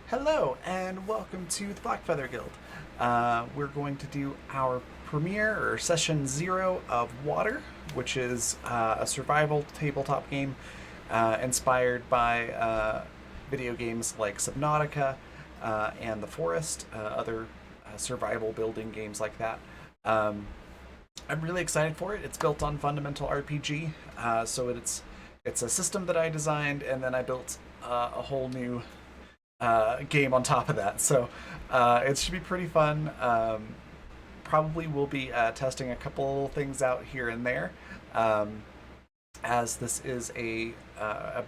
Hello, and welcome to the Blackfeather Guild. We're going to do our premiere, or session 0 of Water, which is a survival tabletop game inspired by video games like Subnautica and The Forest, other survival building games like that. I'm really excited for it. It's built on Fundamental RPG, so it's a system that I designed, and then I built a whole new game on top of that. So it should be pretty fun. Probably will be testing a couple things out here and there, as this is a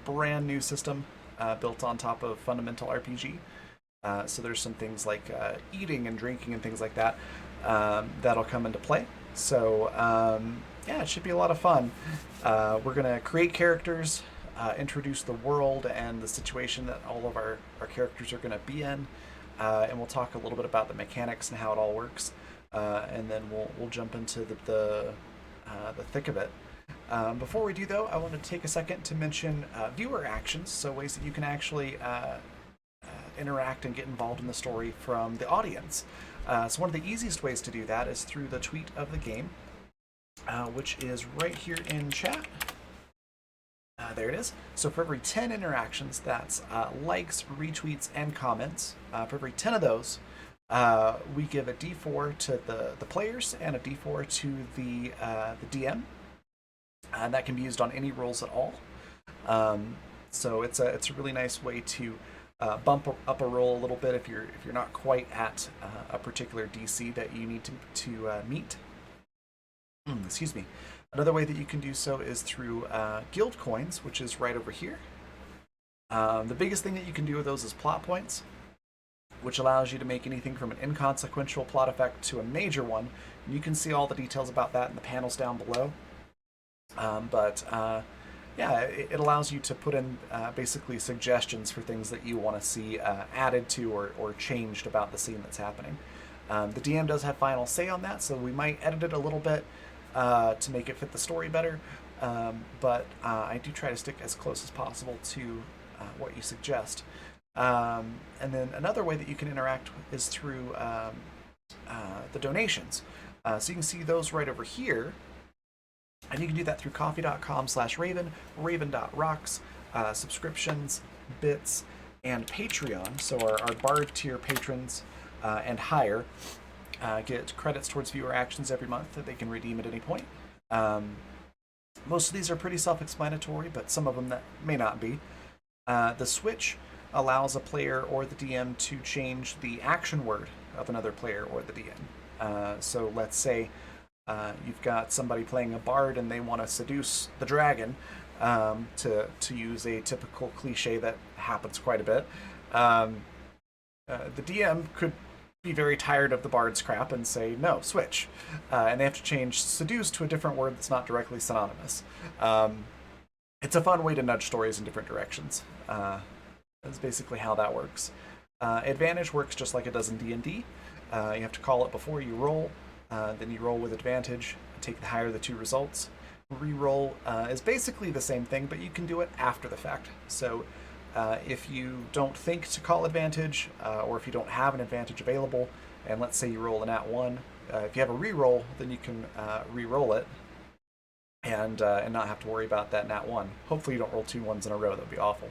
brand new system built on top of Fundamental RPG. So there's some things like eating and drinking and things like that that'll come into play. So yeah, it should be a lot of fun. We're gonna create characters, introduce the world and the situation that all of our characters are going to be in, and we'll talk a little bit about the mechanics and how it all works, and then we'll jump into the thick of it. Before we do, though, I want to take a second to mention viewer actions, so ways that you can actually interact and get involved in the story from the audience. So one of the easiest ways to do that is through the tweet of the game, which is right here in chat. There it is. So for every 10 interactions, that's likes, retweets, and comments. For every 10 of those, we give a D4 to the players and a D4 to the DM. And that can be used on any rolls at all. So it's a really nice way to bump up a roll a little bit if you're not quite at a particular DC that you need to meet. Excuse me. Another way that you can do so is through guild coins, which is right over here. The biggest thing that you can do with those is plot points, which allows you to make anything from an inconsequential plot effect to a major one. And you can see all the details about that in the panels down below. Yeah, it allows you to put in basically suggestions for things that you want to see added to or changed about the scene that's happening. The DM does have final say on that, so we might edit it a little bit to make it fit the story better, but I do try to stick as close as possible to what you suggest. And then another way that you can interact is through the donations. So you can see those right over here, and you can do that through coffee.com/Raven, Raven.rocks, subscriptions, bits, and Patreon. So our Bard tier patrons and higher get credits towards viewer actions every month that they can redeem at any point. Most of these are pretty self-explanatory, but some of them that may not be. The switch allows a player or the DM to change the action word of another player or the DM. So let's say you've got somebody playing a bard and they want to seduce the dragon, to use a typical cliche that happens quite a bit. The DM could be very tired of the bard's crap and say no, switch, and they have to change seduce to a different word that's not directly synonymous. It's a fun way to nudge stories in different directions. That's basically how that works. Advantage works just like it does in D&D. You have to call it before you roll, then you roll with advantage, take the higher of the two results. Reroll is basically the same thing, but you can do it after the fact. So if you don't think to call advantage, or if you don't have an advantage available, and let's say you roll a nat 1, if you have a reroll, then you can re-roll it and not have to worry about that nat 1. Hopefully you don't roll 2 1s in a row, that would be awful.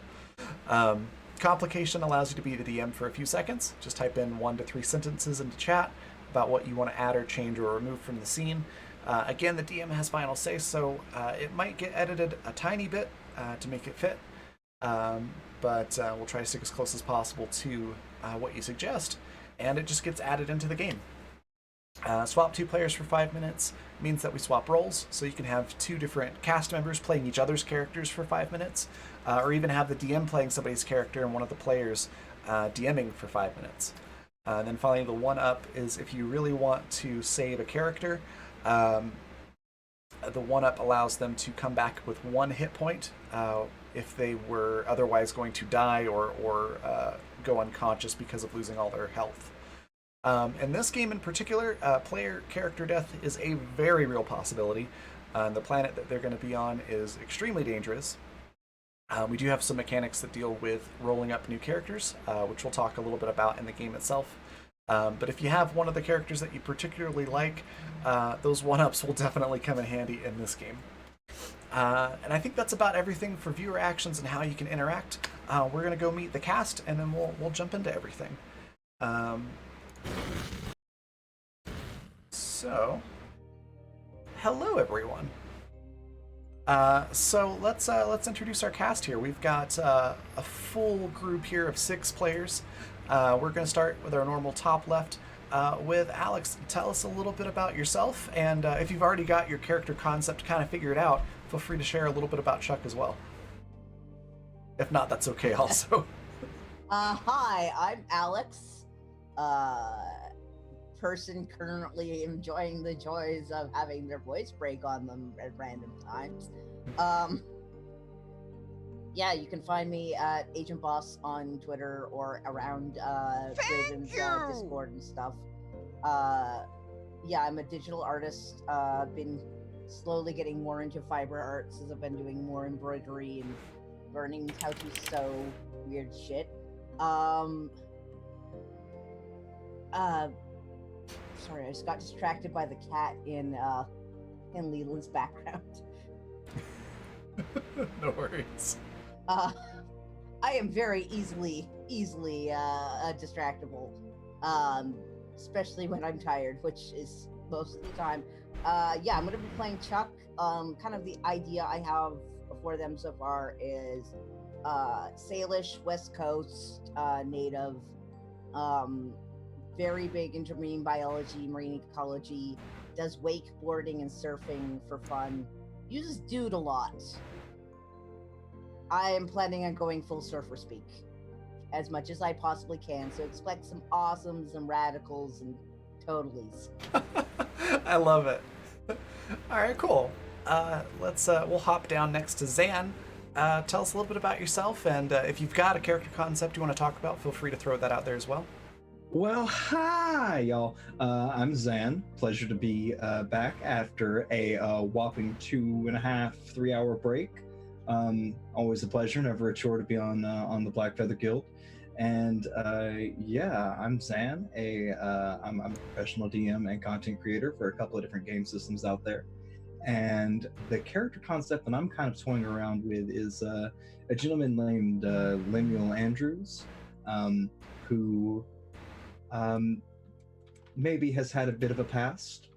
Complication allows you to be the DM for a few seconds. Just type in 1 to 3 sentences into chat about what you want to add or change or remove from the scene. Again, the DM has final say, so it might get edited a tiny bit to make it fit, but we'll try to stick as close as possible to what you suggest, and it just gets added into the game. Swap 2 players for 5 minutes means that we swap roles, so you can have 2 different cast members playing each other's characters for 5 minutes, or even have the DM playing somebody's character and one of the players DMing for 5 minutes. Then finally, the 1-up is if you really want to save a character, the 1-up allows them to come back with 1 hit point if they were otherwise going to die or go unconscious because of losing all their health. In this game in particular, player character death is a very real possibility. The planet that they're going to be on is extremely dangerous. We do have some mechanics that deal with rolling up new characters, which we'll talk a little bit about in the game itself. But if you have one of the characters that you particularly like, those 1-ups will definitely come in handy in this game. And I think that's about everything for viewer actions and how you can interact. We're going to go meet the cast, and then we'll jump into everything. So, hello everyone. So let's introduce our cast here. We've got a full group here of 6 players. We're going to start with our normal top left with Alex. Tell us a little bit about yourself, and if you've already got your character concept kind of figured out, feel free to share a little bit about Chuck as well. If not, that's okay also. Hi, I'm Alex. Person currently enjoying the joys of having their voice break on them at random times. Yeah, you can find me at Agent Boss on Twitter or around Raven's Discord and stuff. Yeah, I'm a digital artist. Been slowly getting more into fiber arts as I've been doing more embroidery and learning how to sew weird shit. Sorry, I just got distracted by the cat in Leland's background. No worries. I am very easily distractible, especially when I'm tired, which is most of the time. Yeah, I'm gonna be playing Chuck. Kind of the idea I have for them so far is Salish, West Coast, native, very big into marine biology, marine ecology, does wakeboarding and surfing for fun, uses dude a lot. I am planning on going full surfer speak as much as I possibly can, so expect some awesomes and radicals and totalies. I love it. All right, cool. We'll hop down next to Zan. Tell us a little bit about yourself, and if you've got a character concept you want to talk about, feel free to throw that out there as well. Well, hi, y'all. I'm Zan. Pleasure to be back after a whopping 2.5-3 hour break. Always a pleasure, never a chore to be on the Black Feather Guild. And yeah, I'm Zan. I'm a professional DM and content creator for a couple of different game systems out there. And the character concept that I'm kind of toying around with is a gentleman named Lemuel Andrews, who maybe has had a bit of a past,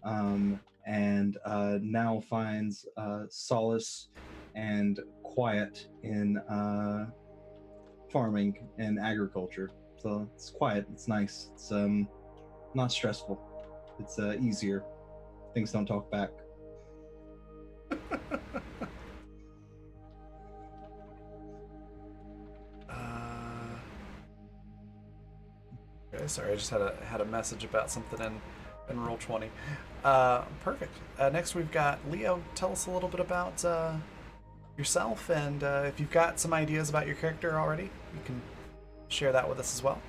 and now finds solace and quiet in farming and agriculture. So it's quiet, it's nice, it's not stressful, it's easier. Things don't talk back. Okay. Sorry, I just had a message about something in Roll20. Perfect. Next we've got Leo. Tell us a little bit about yourself, and if you've got some ideas about your character already, you can share that with us as well.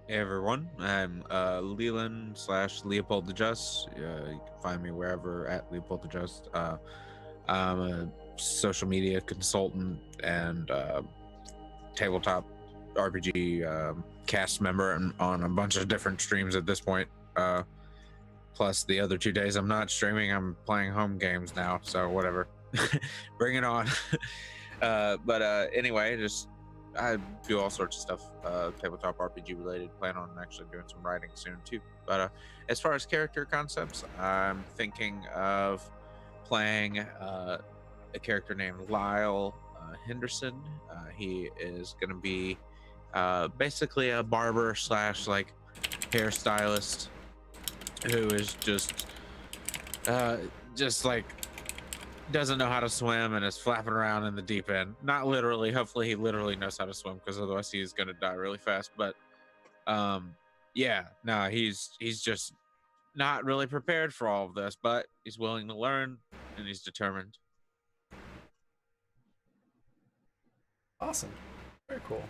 Hey everyone, I'm Leland / Leopold the Just. You can find me wherever at Leopold the Just. I'm a social media consultant and tabletop RPG cast member on a bunch of different streams at this point. Plus the other 2 days I'm not streaming, I'm playing home games now, so whatever. Bring it on. But anyway, I do all sorts of stuff, tabletop RPG related. Plan on actually doing some writing soon too. But as far as character concepts, I'm thinking of playing a character named Lyle Henderson. He is going to be basically a barber / like hairstylist who is just like doesn't know how to swim and is flapping around in the deep end. Not literally. Hopefully he literally knows how to swim, because otherwise he's gonna die really fast. But yeah, no, he's just not really prepared for all of this, but he's willing to learn and he's determined. Awesome. Very cool.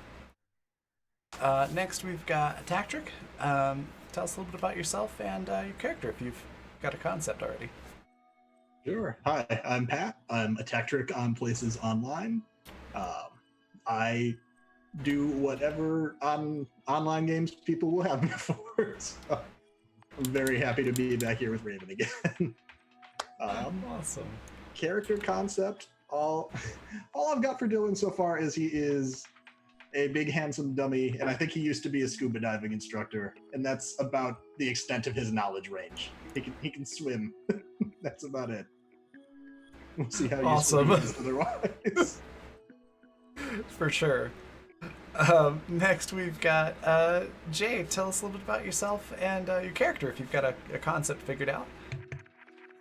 Next we've got Tactric. Tell us a little bit about yourself and your character if you've got a concept already. Sure. Hi, I'm Pat. I'm a Tactric on Places Online. I do whatever online games people will have me for. So I'm very happy to be back here with Raven again. Awesome. Character concept. All I've got for Dylan so far is he is a big handsome dummy, and I think he used to be a scuba diving instructor, and that's about the extent of his knowledge range. He can swim. That's about it. We'll see how Awesome. useful he is otherwise. For sure. Next we've got Jay. Tell us a little bit about yourself and your character if you've got a concept figured out.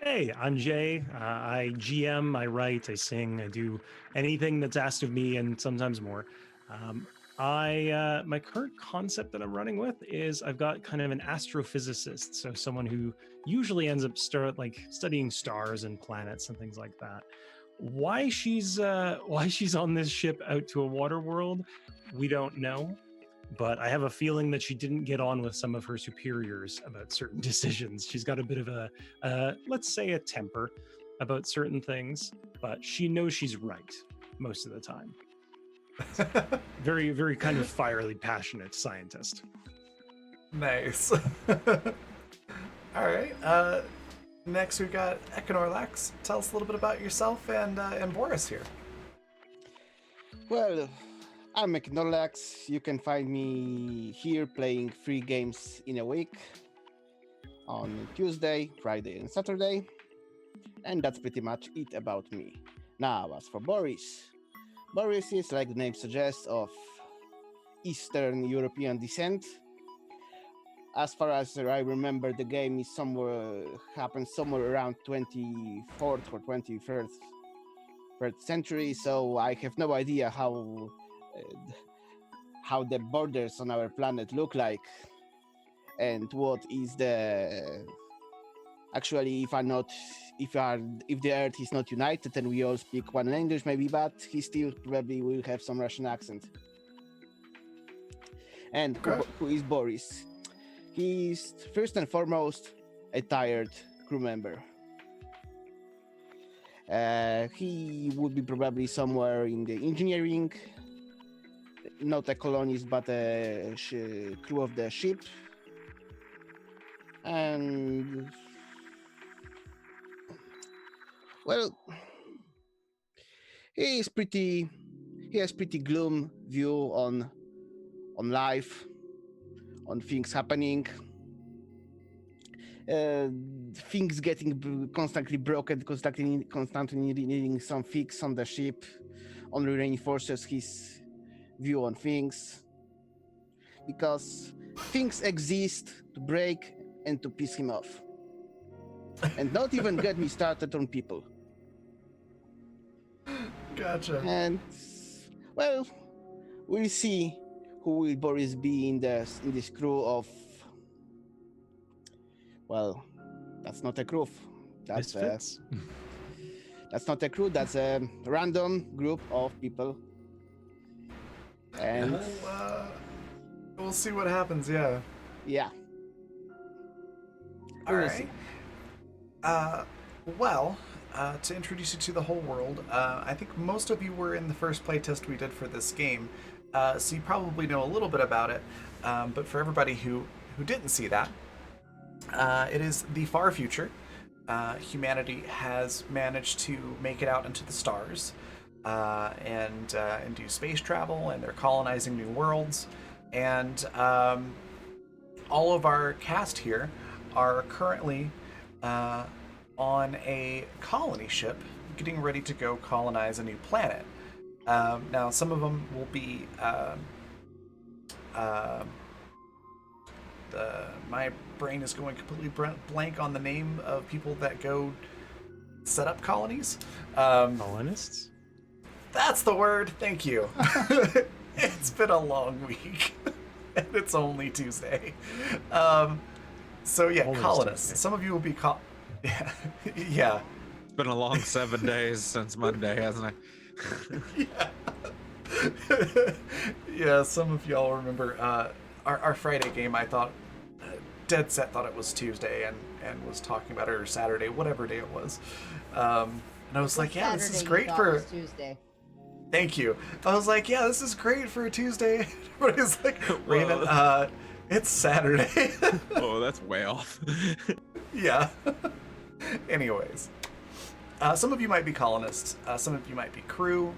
Hey, I'm Jay. I GM, I write, I sing, I do anything that's asked of me and sometimes more. My current concept that I'm running with is I've got kind of an astrophysicist, so someone who usually ends up studying stars and planets and things like that. Why she's on this ship out to a water world, we don't know, but I have a feeling that she didn't get on with some of her superiors about certain decisions. She's got a bit of a let's say a temper about certain things, but she knows she's right most of the time. Very, very kind of fierily passionate scientist. Nice. All right. Next we've got Econorlax. Tell us a little bit about yourself and Boris here. Well, I'm Econorlax. You can find me here playing 3 games in a week on Tuesday, Friday, and Saturday. And that's pretty much it about me. Now, as for Boris is, like the name suggests, of Eastern European descent. As far as I remember, the game is happens somewhere around 24th or 23rd century, so I have no idea how the borders on our planet look like, and what is the actually if the Earth is not united and we all speak one language, maybe, but he still probably will have some Russian accent. And who is Boris? He's first and foremost a tired crew member. He would be probably somewhere in the engineering, not a colonist, but a crew of the ship. And well, he has pretty gloom view on life, on things happening, things getting constantly broken, constantly needing some fix on the ship. Only reinforces his view on things, because things exist to break and to piss him off. And not even get me started on people. Gotcha. And well, we'll see who will Boris be in this crew of? Well, that's not a crew. That's Misfits. that's not a crew. That's a random group of people. And We'll see what happens. Yeah. yeah, All will right. see. Well, to introduce you to the whole world, I think most of you were in the first playtest we did for this game, so you probably know a little bit about it. But for everybody who didn't see that, it is the far future. Humanity has managed to make it out into the stars and do space travel, and they're colonizing new worlds. And all of our cast here are currently on a colony ship getting ready to go colonize a new planet. Now, some of them will be my brain is going completely blank on the name of people that go set up colonies. Colonists? That's the word. Thank you. It's been a long week, and it's only Tuesday. So yeah, Almost colonists. Tuesday. Some of you will be yeah, yeah, It's been a long 7 days since Monday, hasn't it? yeah. Yeah, some of y'all remember our Friday game. I thought dead set thought it was Tuesday and was talking about it, or Saturday, whatever day it was. And I was like, yeah, this is Saturday you great thought for. was Tuesday. Thank you. I was like, yeah, this is great for a Tuesday. Everybody's like, Raven, it's Saturday. Oh, that's way off. Yeah. Anyways, some of you might be colonists. Some of you might be crew.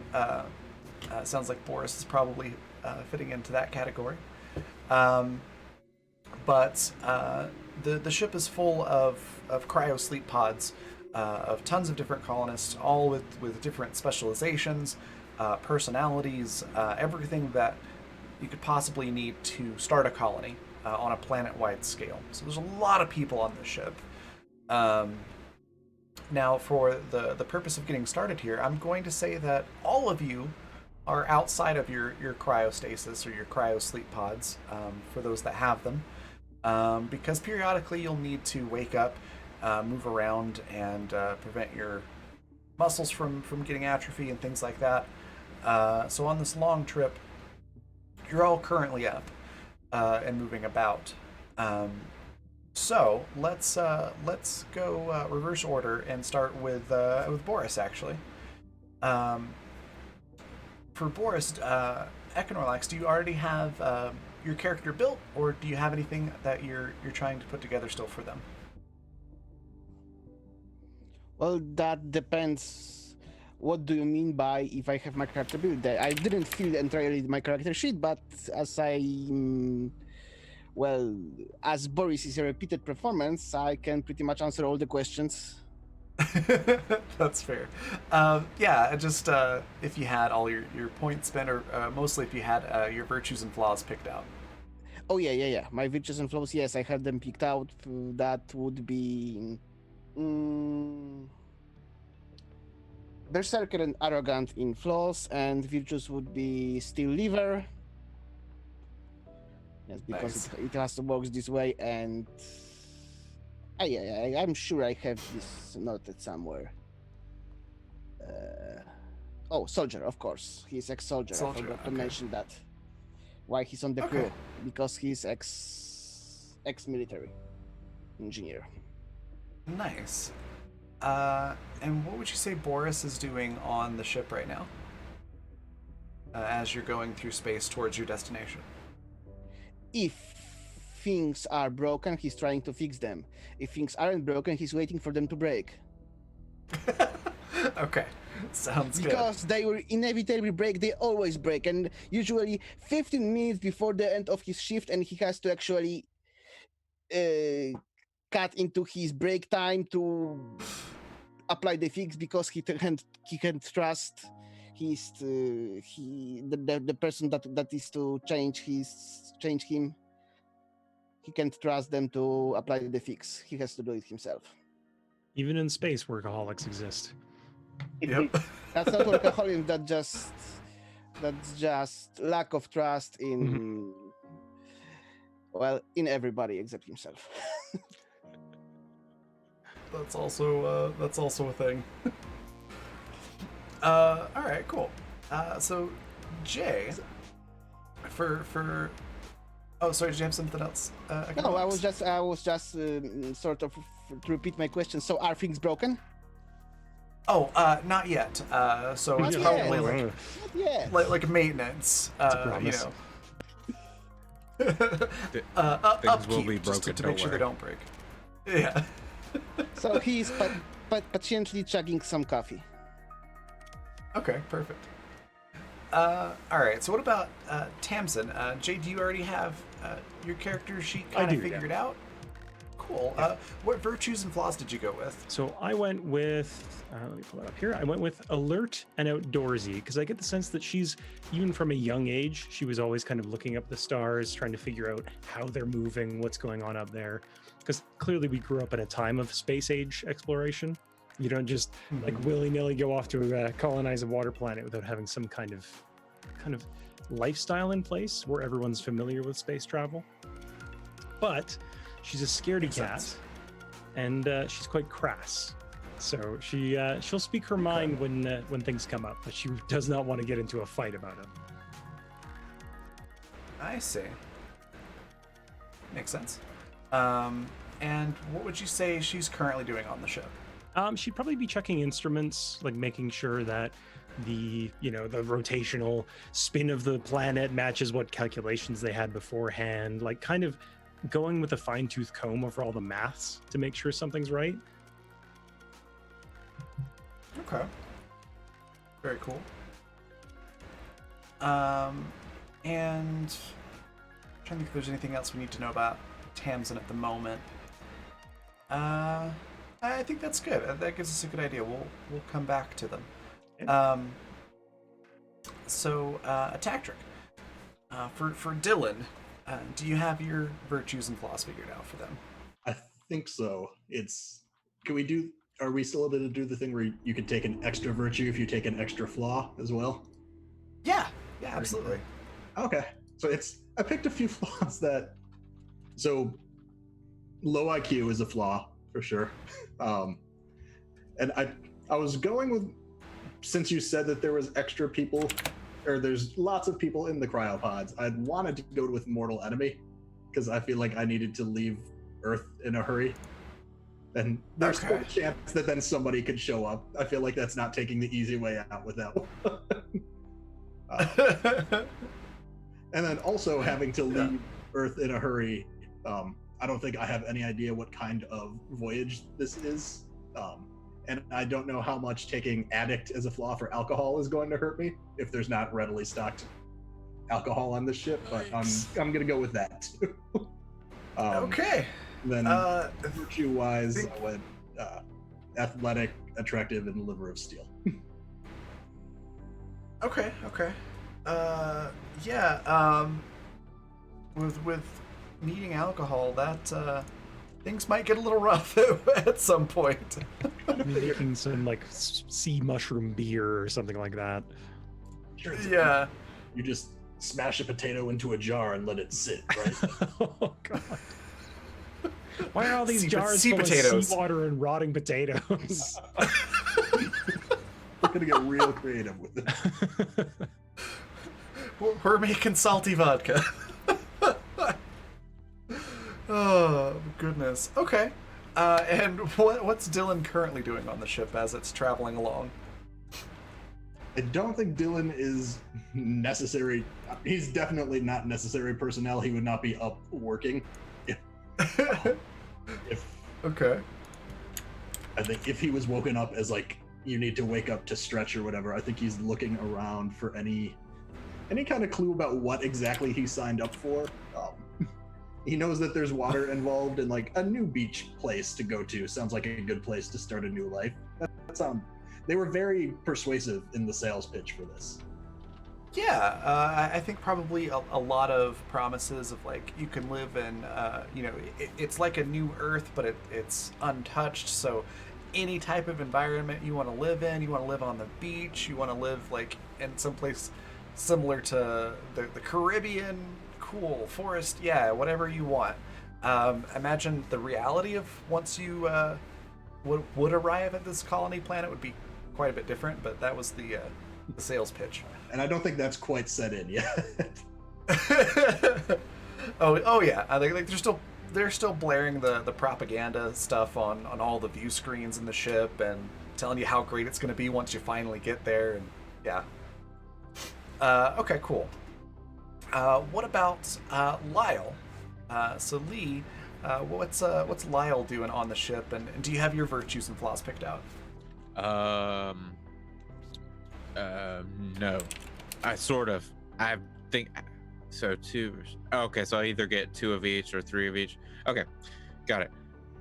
Sounds like Boris is probably fitting into that category. But the ship is full of cryo sleep pods of tons of different colonists, all with different specializations, personalities, everything that you could possibly need to start a colony on a planet-wide scale. So there's a lot of people on the ship. Now, for the purpose of getting started here, I'm going to say that all of you are outside of your cryostasis or your cryo sleep pods, for those that have them, because periodically you'll need to wake up, move around, and prevent your muscles from getting atrophy and things like that. So on this long trip, you're all currently up and moving about. So let's go reverse order and start with Boris, actually. For Boris, Econorlax, do you already have your character built, or do you have anything that you're trying to put together still for them? Well, that depends. What do you mean by if I have my character built? I didn't fill entirely my character sheet, but as as Boris is a repeated performance, I can pretty much answer all the questions. That's fair. Yeah, just if you had all your points spent, or mostly if you had your virtues and flaws picked out. Oh yeah. My virtues and flaws, yes, I have them picked out. That would be Berserker and Arrogant in flaws, and virtues would be Steel Liver. Yes, because Nice. it has to work this way, and I'm sure I have this noted somewhere. Soldier, of course. He's ex-soldier. I Soldier, forgot to okay. mention that. Why he's on the Okay. crew? Because he's ex-military engineer. Nice. And what would you say Boris is doing on the ship right now? As you're going through space towards your destination. If things are broken, he's trying to fix them. If things aren't broken, he's waiting for them to break. Okay, sounds good. Because they will inevitably break, they always break, and usually 15 minutes before the end of his shift, and he has to actually cut into his break time to apply the fix, because he can't trust the person that is to change him. He can't trust them to apply the fix. He has to do it himself. Even in space, workaholics exist. Yep. That's not workaholism. That's just That's just lack of trust in, well, in everybody except himself. That's also a thing. All right, cool. So Jay, for oh, sorry, did you have something else? No, I was just sort of to repeat my question. So are things broken? Oh, not yet. So Not it's yet. probably like Not yet. like maintenance. a promise. Upkeep, will be just broken, to don't make sure they worry. don't break. Yeah. So he's patiently chugging some coffee. Okay, perfect. All right. So what about Tamsin? Jay, do you already have your character sheet I kind of do, yeah. figured out? Cool. What virtues and flaws did you go with? So I went with, let me pull that up here. I went with alert and outdoorsy because I get the sense that she's, even from a young age, she was always kind of looking up the stars, trying to figure out how they're moving, what's going on up there. Because clearly we grew up in a time of space age exploration. You don't just like willy-nilly go off to colonize a water planet without having some kind of lifestyle in place where everyone's familiar with space travel. But she's a scaredy Makes cat, sense. and she's quite crass. So she'll speak her mind when things come up, but she does not want to get into a fight about it. I see. Makes sense. And what would you say she's currently doing on the ship? She'd probably be checking instruments, like making sure that the rotational spin of the planet matches what calculations they had beforehand, like kind of going with a fine-tooth comb over all the maths to make sure something's right. Okay. Very cool. And I'm trying to think if there's anything else we need to know about Tamsin at the moment. I think that's good. That gives us a good idea. We'll come back to them. So attack trick. For Dylan, do you have your virtues and flaws figured out for them? I think so. Are we still able to do the thing where you can take an extra virtue if you take an extra flaw as well? Yeah, absolutely. Okay. So I picked a few flaws so low IQ is a flaw for sure. And I was going with, since you said that there was extra people, or there's lots of people in the cryopods, I'd wanted to go with mortal enemy because I feel like I needed to leave Earth in a hurry. And there's still a chance that then somebody could show up. I feel like that's not taking the easy way out with that one. And then also having to leave Earth in a hurry. I don't think I have any idea what kind of voyage this is. And I don't know how much taking addict as a flaw for alcohol is going to hurt me if there's not readily stocked alcohol on this ship, but I'm going to go with that too. Okay. Then virtue-wise, I went athletic, attractive, and liver of steel. Okay. With needing alcohol, that things might get a little rough at some point. Making some like sea mushroom beer or something like that. Sure, Yeah. You just smash a potato into a jar and let it sit, right? Oh god. Why are all these Sea- jars sea full potatoes. of seawater and rotting potatoes? We're gonna get real creative with it. We're making salty vodka. Oh, goodness. Okay. And what's Dylan currently doing on the ship as it's traveling along? I don't think Dylan is necessary. He's definitely not necessary personnel. He would not be up working. If Okay. I think if he was woken up as like you need to wake up to stretch or whatever, I think he's looking around for any kind of clue about what exactly he signed up for. He knows that there's water involved and like a new beach place to go to sounds like a good place to start a new life. They were very persuasive in the sales pitch for this. Yeah, I think probably a lot of promises of like you can live in, it's like a new Earth, but it's untouched. So any type of environment you want to live in, you want to live on the beach, you want to live like in someplace similar to the Caribbean, cool, forest, yeah, whatever you want. Imagine the reality of once you would arrive at this colony planet would be quite a bit different, but that was the sales pitch. And I don't think that's quite set in yet. oh yeah, like they're still blaring the propaganda stuff on all the view screens in the ship and telling you how great it's going to be once you finally get there, and yeah. Okay, cool. What about Lyle? So Lee, what's Lyle doing on the ship, and do you have your virtues and flaws picked out? No. I think so. Two. Okay, so I either get 2 of each or 3 of each. Okay, got it.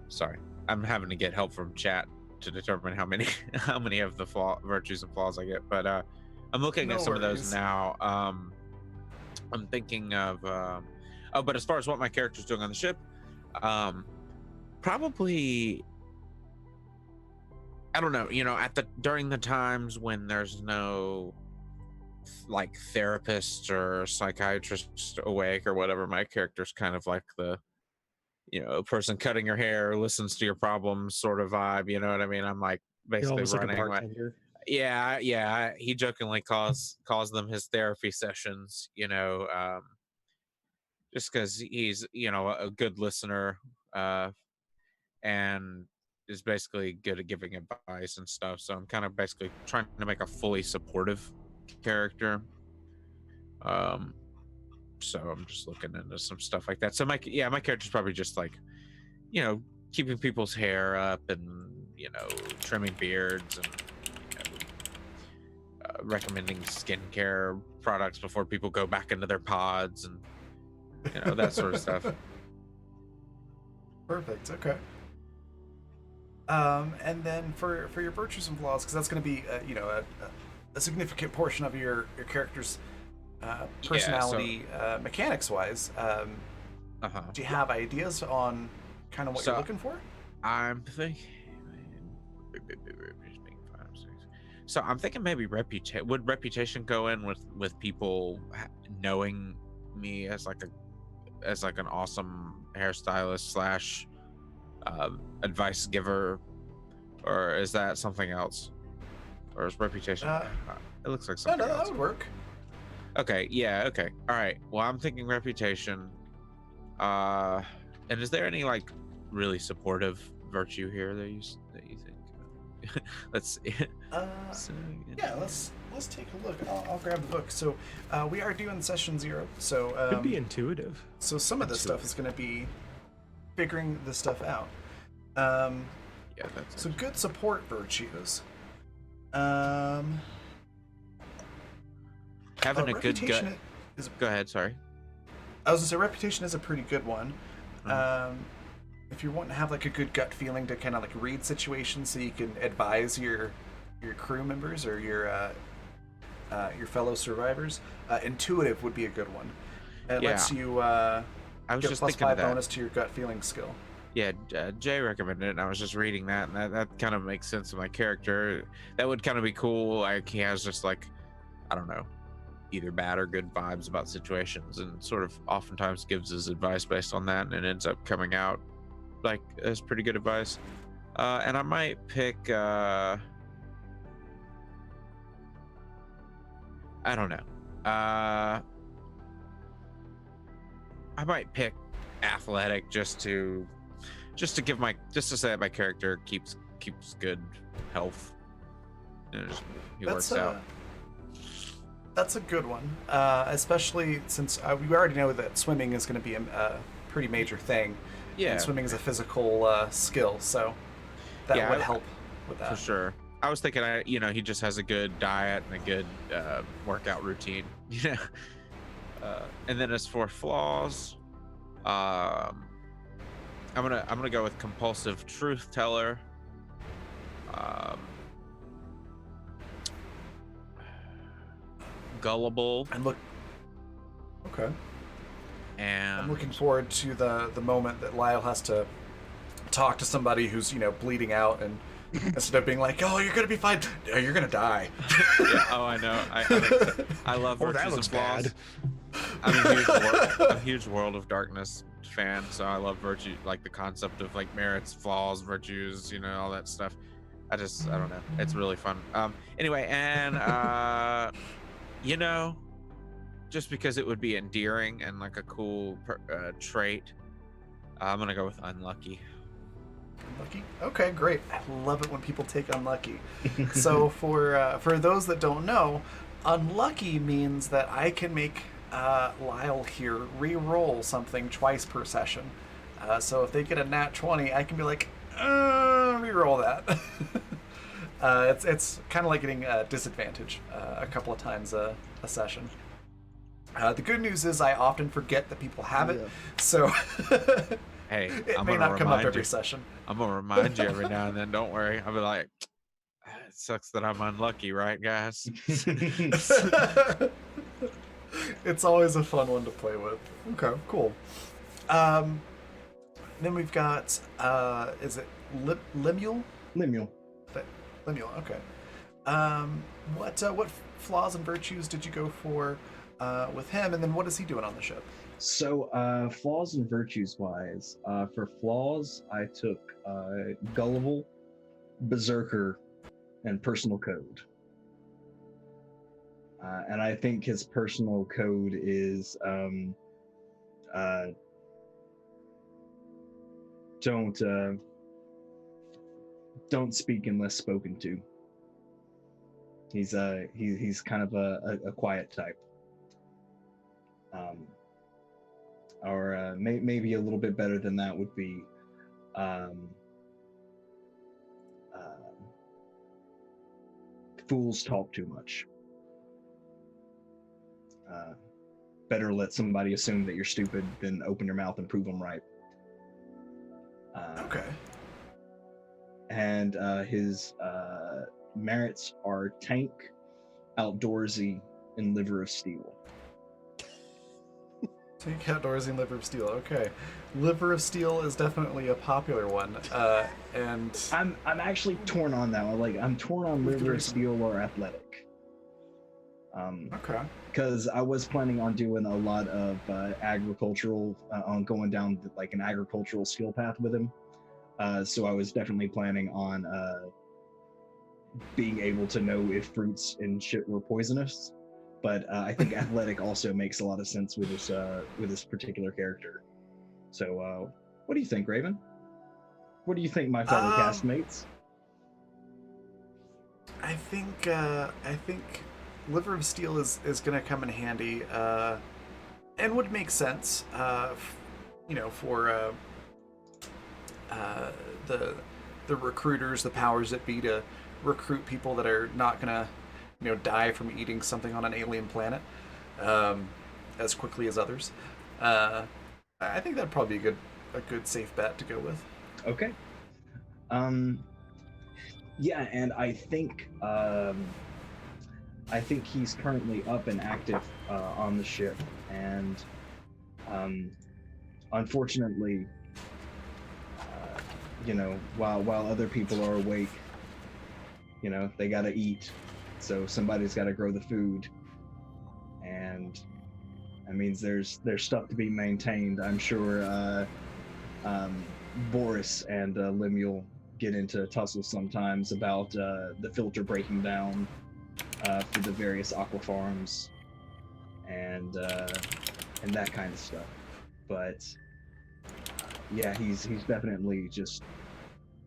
Sorry, I'm having to get help from chat to determine how many of the virtues and flaws I get. But I'm looking at some of those now. I'm thinking of. But as far as what my character's doing on the ship, probably. I don't know. During the times when there's no like therapist or psychiatrist awake or whatever, my character's kind of like the person cutting your hair, listens to your problems sort of vibe, you know what I mean? I'm like basically running like a bartender. Yeah, he jokingly calls them his therapy sessions, just because he's a good listener, and is basically good at giving advice and stuff. So I'm kind of basically trying to make a fully supportive character. So I'm just looking into some stuff like that. So my character's probably just like, keeping people's hair up and trimming beards and recommending skincare products before people go back into their pods and that sort of stuff. Perfect. Okay. And then for your virtues and flaws, because that's going to be a significant portion of your character's personality, mechanics wise. Do you have ideas on kind of what you're looking for? I'm thinking. So I'm thinking maybe reputation. Would reputation go in with people knowing me as like an awesome hairstylist / advice giver, or is that something else? Or is reputation? It looks like something no, else. that would work. Okay, yeah, okay. All right. Well, I'm thinking reputation. And is there any like really supportive virtue here that you think? Let's see. Yeah, let's take a look. I'll grab the book. So we are doing session 0. So could be intuitive. So some of this stuff is going to be figuring this stuff out. Yeah, that's so good support virtues. Having a good gut. Go ahead. Sorry. I was gonna say reputation is a pretty good one. If you're wanting to have like a good gut feeling to kind of like read situations so you can advise your crew members or your fellow survivors, intuitive would be a good one. It lets you I was get just plus thinking 5 of that. bonus to your gut feeling skill. Yeah, Jay recommended it, and I was just reading that, and that kind of makes sense of my character. That would kind of be cool. Like he has just like, I don't know, either bad or good vibes about situations, and sort of oftentimes gives his advice based on that, and it ends up coming out like as pretty good advice. And I might pick I don't know. I might pick athletic just to say that my character keeps good health. He works out. That's a good one, especially since we already know that swimming is going to be a pretty major thing. Yeah, and swimming is a physical skill, so that would help with that. For sure. I was thinking, he just has a good diet and a good workout routine. And then as for flaws, I'm gonna go with compulsive truth teller. Gullible. Okay. And I'm looking forward to the moment that Lyle has to talk to somebody who's bleeding out and Instead of being like, "Oh, you're gonna be fine," no, you're gonna die. Yeah, oh, I know. I love Oh, that Virtues and looks Flaws. bad. I'm a huge World of Darkness fan, so I love virtue, like the concept of like merits, flaws, virtues, all that stuff. I don't know. It's really fun. Anyway, and just because it would be endearing and like a cool trait, I'm gonna go with unlucky. Unlucky? Okay, great. I love it when people take unlucky. So for those that don't know, unlucky means that I can make Lyle here re-roll something twice per session. So if they get a nat 20, I can be like, re-roll that. It's kind of like getting a disadvantage a couple of times a session. The good news is I often forget that people have it, so Hey, it I'm may gonna not come up remind every you. session. I'm gonna remind you every now and then. Don't worry. I'll be like, it sucks that I'm unlucky, right, guys? It's always a fun one to play with. Okay, cool. Then we've got is it Lemuel? Lemuel. Lemuel. Okay. What flaws and virtues did you go for with him, and then what is he doing on the ship? So, flaws and virtues wise, for flaws, I took gullible, berserker, and personal code. And I think his personal code is don't speak unless spoken to. He's kind of a quiet type. Or maybe a little bit better than that would be fools talk too much. Better let somebody assume that you're stupid than open your mouth and prove them right. Okay. And his merits are tank, outdoorsy, and liver of steel. Tank, outdoorsy, and liver of steel. Okay, liver of steel is definitely a popular one. And I'm actually torn on that one. Like I'm torn on liver of steel or athletic. Okay. Because I was planning on doing a lot of agricultural, on going down like an agricultural skill path with him. So I was definitely planning on being able to know if fruits and shit were poisonous. But I think athletic also makes a lot of sense with this particular character. So what do you think, Raven? What do you think, my fellow castmates? I think liver of steel is going to come in handy, and would make sense, for the recruiters, the powers that be, to recruit people that are not going to die from eating something on an alien planet as quickly as others. I think that'd probably be a good safe bet to go with. Okay. Yeah, and I think he's currently up and active on the ship, and unfortunately, while other people are awake, they gotta eat, so somebody's gotta grow the food, and that means there's stuff to be maintained. I'm sure Boris and Lemuel get into tussles sometimes about the filter breaking down for the various aqua farms and that kind of stuff. But yeah, he's definitely just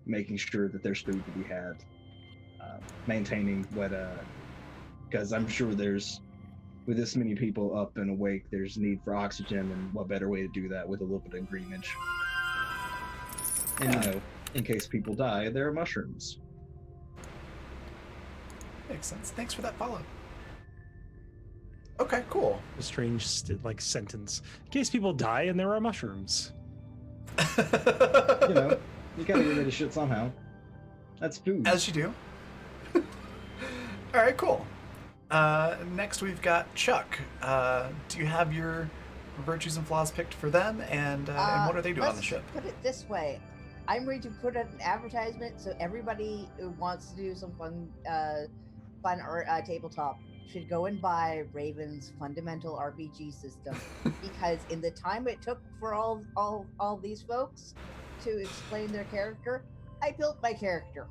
making sure that there's food to be had, maintaining what because I'm sure with this many people up and awake, there's need for oxygen, and what better way to do that with a little bit of greenage. And in case people die, there are mushrooms. Makes sense. Thanks for that follow. Okay, cool. A strange sentence. In case people die and there are mushrooms. You gotta get rid of shit somehow. That's food. As you do. All right, cool. Next we've got Chuck. Do you have your virtues and flaws picked for them, and what are they doing on the ship? Put it this way. I'm going to put out an advertisement so everybody who wants to do some fun art tabletop should go and buy Raven's fundamental RPG system, because in the time it took for all these folks to explain their character, I built my character.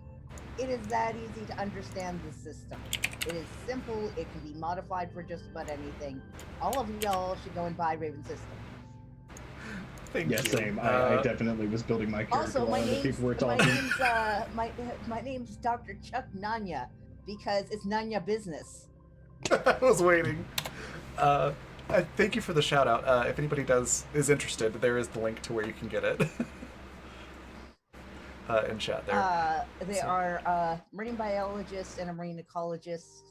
It is that easy to understand the system. It is simple. It can be modified for just about anything. All of y'all should go and buy Raven's system. Thank Yeah, you. same. I definitely was building my character Also, while the people were talking. my name's Dr. Chuck Nanya, because it's Nanya business. I was waiting. Thank you for the shout out. If anybody is interested, there is the link to where you can get it in chat there. They are a marine biologist and a marine ecologist,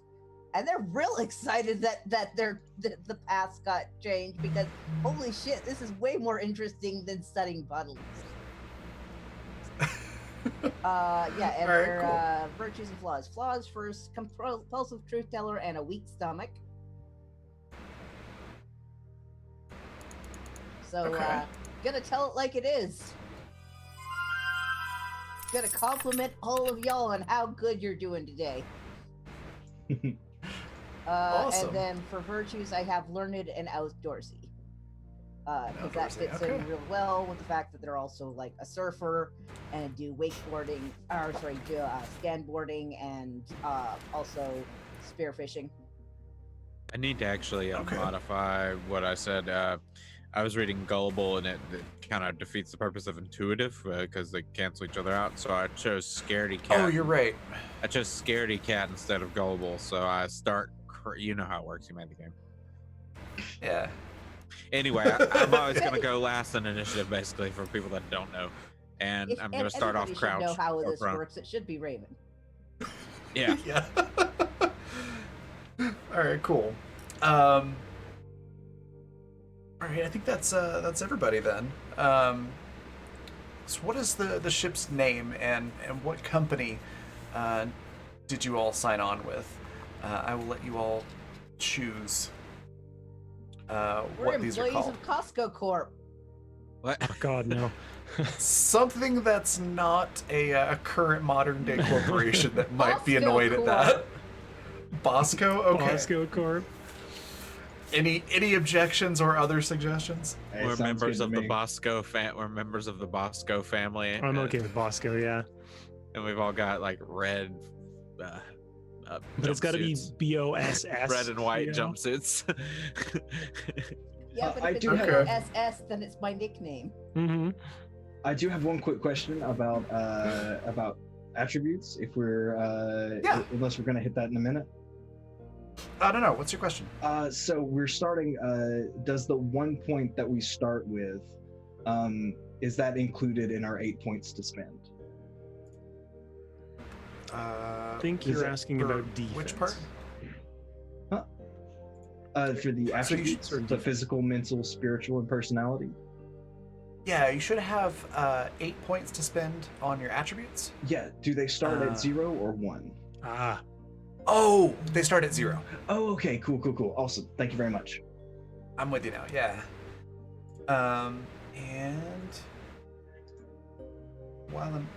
and they're real excited that the paths got changed, because holy shit, this is way more interesting than studying puddles. Yeah, and Alright, their virtues and flaws. Flaws first: compulsive truth teller and a weak stomach. So, Okay. gonna tell it like it is. Gonna compliment all of y'all on how good you're doing today. Awesome. And then for virtues, I have learned and outdoorsy. Because that Outdoorsy, fits okay. in real well with the fact that they're also like a surfer and do wakeboarding, skandboarding, and also spearfishing. I need to actually Okay. modify what I said. I was reading Gullible, and it kind of defeats the purpose of intuitive because they cancel each other out. So I chose Scaredy Cat. Oh, you're right. I chose Scaredy Cat instead of Gullible. So I start. You know how it works. You made the game. Yeah. Anyway, I'm always gonna go last in initiative, basically, for people that don't know. And I'm gonna start off everybody crouch. should know how or this prone. works. It should be Raven. Yeah. Yeah. All right. Cool. All right. I think that's everybody then. So what is the ship's name, and what company did you all sign on with? I will let you all choose We're what these are employees called. of Costco Corp. What? Oh, God, no. Something that's not a current modern day corporation that might be Bosco annoyed at Corp. that. Bosco? Okay. Bosco Corp. Any objections or other suggestions? Hey, We're sounds members good of to the me. Bosco We're members of the Bosco family. I'm okay with Bosco, yeah. And we've all got like red. But it's got to be jumpsuits. BOSS. Red and white yeah. jumpsuits. Yeah, but I if it's do have- SS, then it's my nickname. Mm-hmm. I do have one quick question about attributes. If we're Yeah. unless we're gonna hit that in a minute. I don't know. What's your question? So we're starting. Does the 1 point that we start with, is that included in our 8 points to spend? I think Is you're it asking for about defense. which part? For the So you attributes, should- the physical, mental, spiritual, and personality. Yeah, you should have 8 points to spend on your attributes. Yeah. Do they start Uh, at 0 or 1? Ah, Oh, they start at 0. Oh, okay. Cool. Awesome. Thank you very much. I'm with you now. Yeah. And while I'm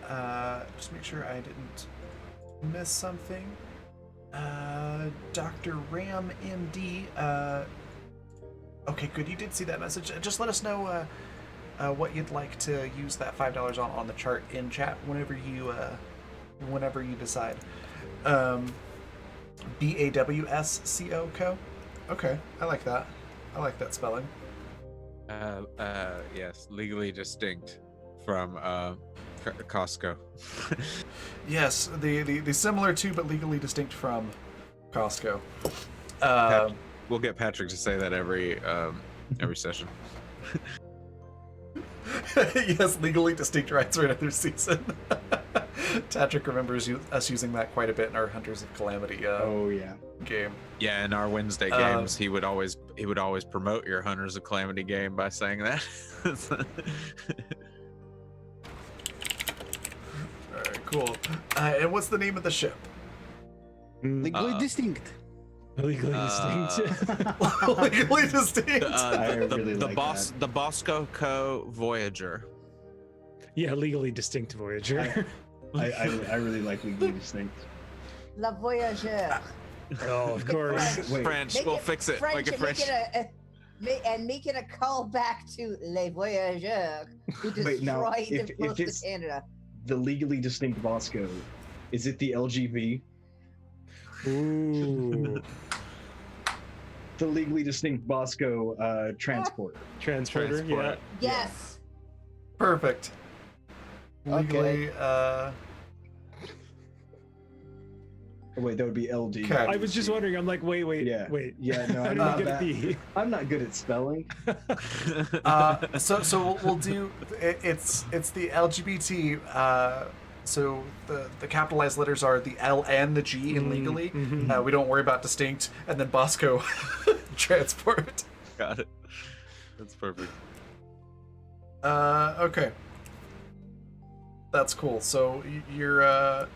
just make sure I didn't miss something. Dr. Ram MD. Okay, good. You did see that message. Just let us know what you'd like to use that $5 on the chart in chat whenever you decide. BAWSCO Co. Okay, I like that. I like that spelling. Yes, legally distinct from Costco. Yes, the similar to but legally distinct from Costco. We'll get Patrick to say that every session. Yes, legally distinct rights for another season. Patrick remembers us using that quite a bit in our Hunters of Calamity Oh yeah. game. Yeah, in our Wednesday games, he would always promote your Hunters of Calamity game by saying that. All right, cool. And what's the name of the ship? Legally distinct. legally distinct. Legally distinct. I really like the Bosco Co Voyager. Yeah, legally distinct Voyager. I really like Legally Distinct. La Voyageur. Oh, of course. Wait, French, Make we'll it fix it. French Make it and French. make it a call back to Les Voyageurs, who destroyed Wait, now, the if coast of it's- Canada. the Legally Distinct Bosco, is it the LGV? Ooh. The Legally Distinct Bosco transporter. Transporter, yeah. Transport. Yes. Perfect. Legally, Oh, wait, that would be LD. Okay. I was just wondering, I'm like, wait. Yeah. Yeah, no, How I'm did we not get that. the... I'm not good at spelling. so we'll do it's the LGBT. So the capitalized letters are the L and the G in legally. Mhm. We don't worry about distinct, and then Bosco transport. Got it. That's perfect. Okay. That's cool. So you're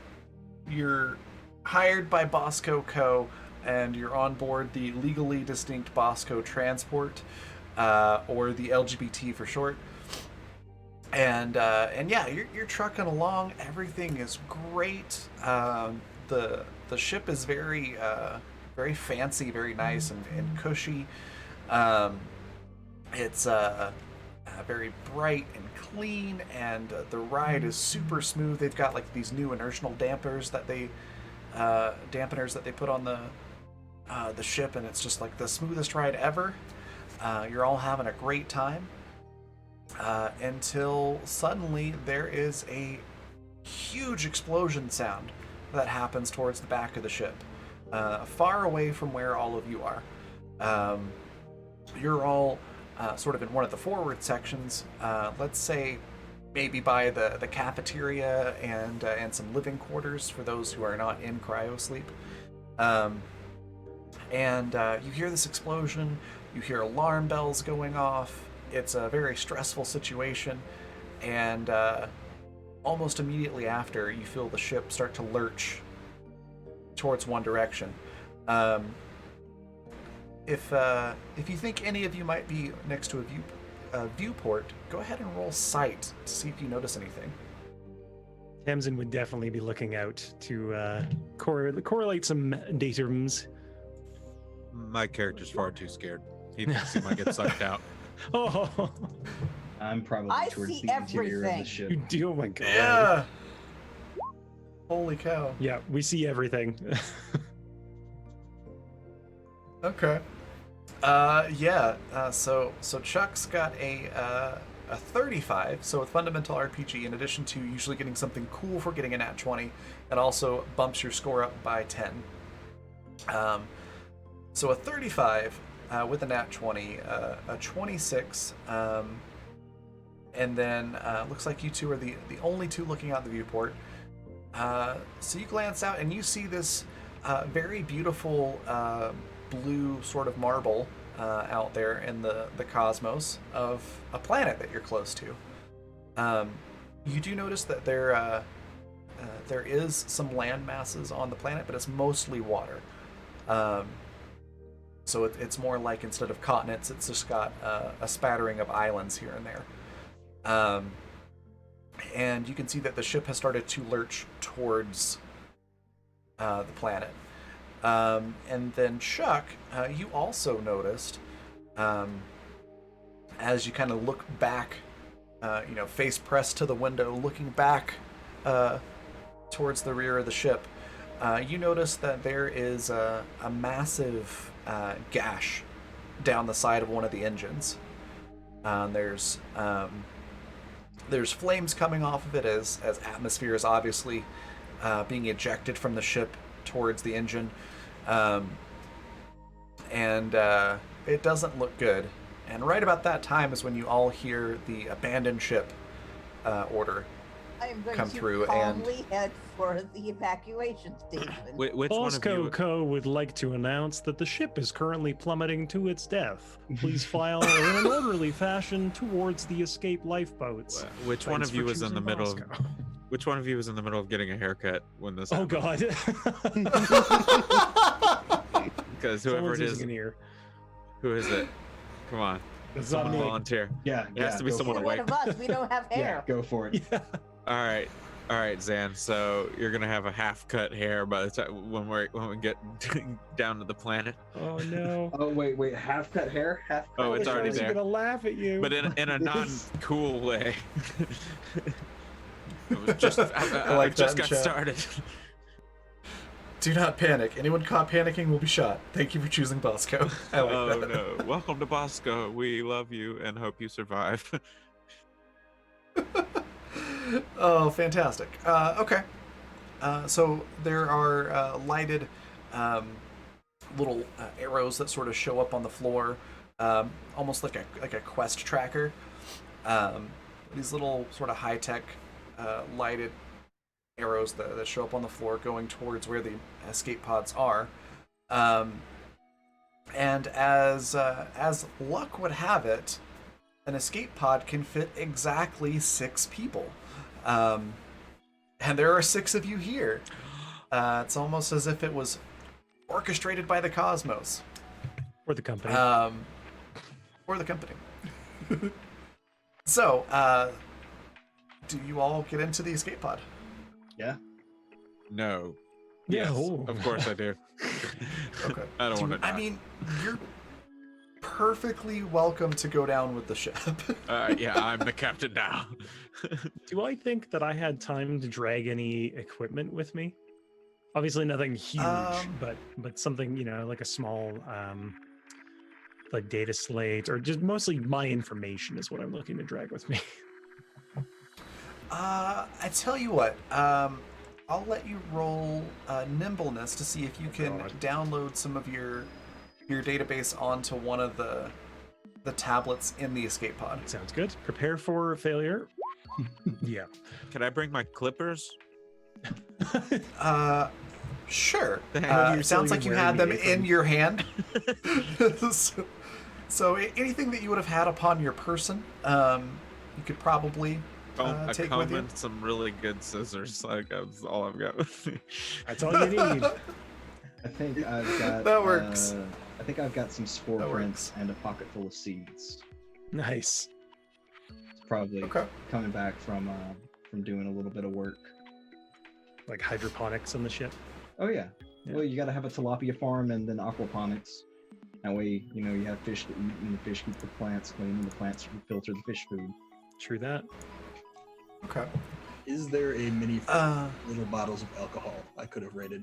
hired by Bosco Co. and you're on board the legally distinct Bosco transport, or the LGBT for short. And yeah, you're trucking along. Everything is great. The ship is very very fancy, very nice and cushy. It's very bright and clean, and the ride is super smooth. They've got like these new inertial dampeners that they put on the ship, and it's just like the smoothest ride ever. You're all having a great time until suddenly there is a huge explosion sound that happens towards the back of the ship, far away from where all of you are. You're all sort of in one of the forward sections, let's say maybe by the cafeteria and some living quarters for those who are not in cryosleep. And you hear this explosion, you hear alarm bells going off. It's a very stressful situation, and almost immediately after, you feel the ship start to lurch towards one direction. If you think any of you might be next to a viewport, go ahead and roll sight to see if you notice anything. Tamsin would definitely be looking out to correlate some datums. My character's far too scared. He thinks he might get sucked out. Oh, I'm probably I towards see the interior of everything. the ship. you do, oh my god. Yeah. Holy cow. Yeah, we see everything. Okay. So Chuck's got a 35. So with Fundamental RPG, in addition to usually getting something cool for getting a nat 20, it also bumps your score up by 10. So a 35 with a nat 20, a 26, and then looks like you two are the only two looking out the viewport. So you glance out and you see this very beautiful blue sort of marble out there in the cosmos of a planet that you're close to. You do notice that there is some land masses on the planet, but it's mostly water. So it's more like, instead of continents, it's just got a spattering of islands here and there. And you can see that the ship has started to lurch towards the planet. And then Chuck, you also noticed, as you kind of look back, face pressed to the window, looking back towards the rear of the ship, you notice that there is a massive gash down the side of one of the engines. There's flames coming off of it as atmosphere is obviously being ejected from the ship towards the engine. And it doesn't look good. And right about that time is when you all hear the abandoned ship order I am going come to through, and calmly head for the evacuation station. Which one of Bosco you? Co. would like to announce that the ship is currently plummeting to its death. Please file in an orderly fashion towards the escape lifeboats. Which one Thanks of you for was in the choosing middle? Of, Bosco. which one of you was in the middle of getting a haircut when this? Oh happened? god. Because whoever Someone's it losing is, an ear. who is it? Come on. It's not me. volunteer. Yeah, It has to be go someone for You're it. one of us. We don't have Yeah, hair. go for it. Yeah. All right, Zan. So you're gonna have a half cut hair by the time when we get down to the planet. Oh no. Oh wait, half cut hair, half. Oh, cut it's hair? already He's there. gonna laugh at you. But in a non-cool way. It was just I like just that got in chat. started. Do not panic. Anyone caught panicking will be shot. Thank you for choosing Bosco. I like Oh that. no! Welcome to Bosco. We love you and hope you survive. Oh, fantastic. Okay. So there are lighted little arrows that sort of show up on the floor, almost like a quest tracker. These little sort of high-tech lighted arrows that show up on the floor going towards where the escape pods are. And as luck would have it, an escape pod can fit exactly 6 people. And there are 6 of you here. It's almost as if it was orchestrated by the cosmos. Or the company. Or the company. So, do you all get into the escape pod? Yeah. No. Yeah, Yes, oh. of course I do. Okay. I don't want to. I mean, you're perfectly welcome to go down with the ship. Yeah, I'm the captain now. Do I think that I had time to drag any equipment with me? Obviously nothing huge, but something, like a small like data slate, or just mostly my information is what I'm looking to drag with me. I tell you what, I'll let you roll nimbleness to see if you can God. download some of your database onto one of the tablets in the escape pod. Sounds good. Prepare for failure. Yeah. Can I bring my clippers? Sure. Thank you. It sounds So like you're you had wearing them the apron. in your hand. So anything that you would have had upon your person, you could probably A take comb with you. and some really good scissors. Like that's all I've got with me. That's all you need. I think I've got. That works. I think I've got some spore That prints and a pocket full of seeds. Nice. It's probably Okay. coming back from doing a little bit of work. Like hydroponics on the ship. Oh yeah. Yeah. Well, you got to have a tilapia farm and then aquaponics. That way, you have fish to eat, and the fish keep the plants clean, and the plants filter the fish food. True that. Okay. Is there a mini Uh, little bottles of alcohol I could have raided?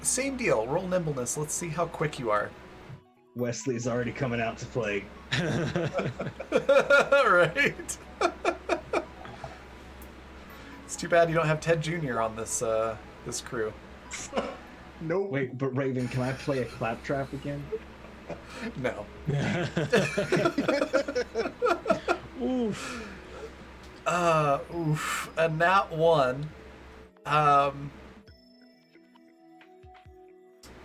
Same deal. Roll nimbleness. Let's see how quick you are. Wesley's already coming out to play. Right. It's too bad you don't have Ted Jr. on this crew. No. Wait, but Raven, can I play a claptrap again? No. Oof. Oof. A nat 1.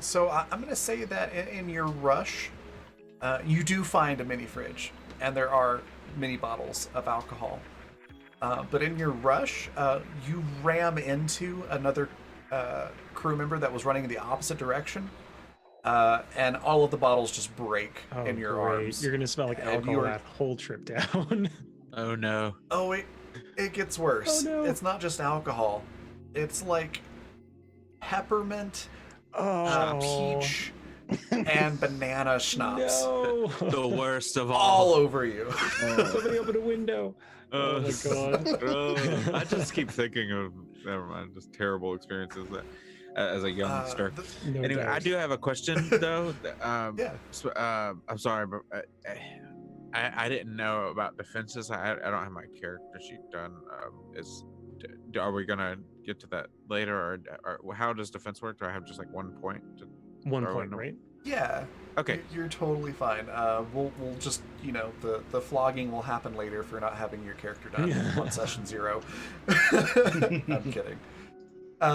So I'm gonna say that in your rush, you do find a mini fridge, and there are mini bottles of alcohol. But in your rush, you ram into another crew member that was running in the opposite direction, and all of the bottles just break Oh, in your great. arms. You're gonna smell like And alcohol you're- that whole trip down. Oh no. Oh, it gets worse. Oh, no. It's not just alcohol. It's like peppermint, Oh. peach, and banana schnapps No. The worst of all all. over you. Somebody open a window. Oh my god. I just keep thinking of never mind, just terrible experiences that as a youngster. No Anyway, I doubt. do have a question though. Yeah. I'm sorry, but I didn't know about defenses. I don't have my character sheet done. Are we gonna get to that later, or how does defense work? Do I have just like 1 point? 1 throw point, in a- right? Yeah. Okay. You're totally fine. We'll just, the flogging will happen later for not having your character done on session 0. I'm kidding.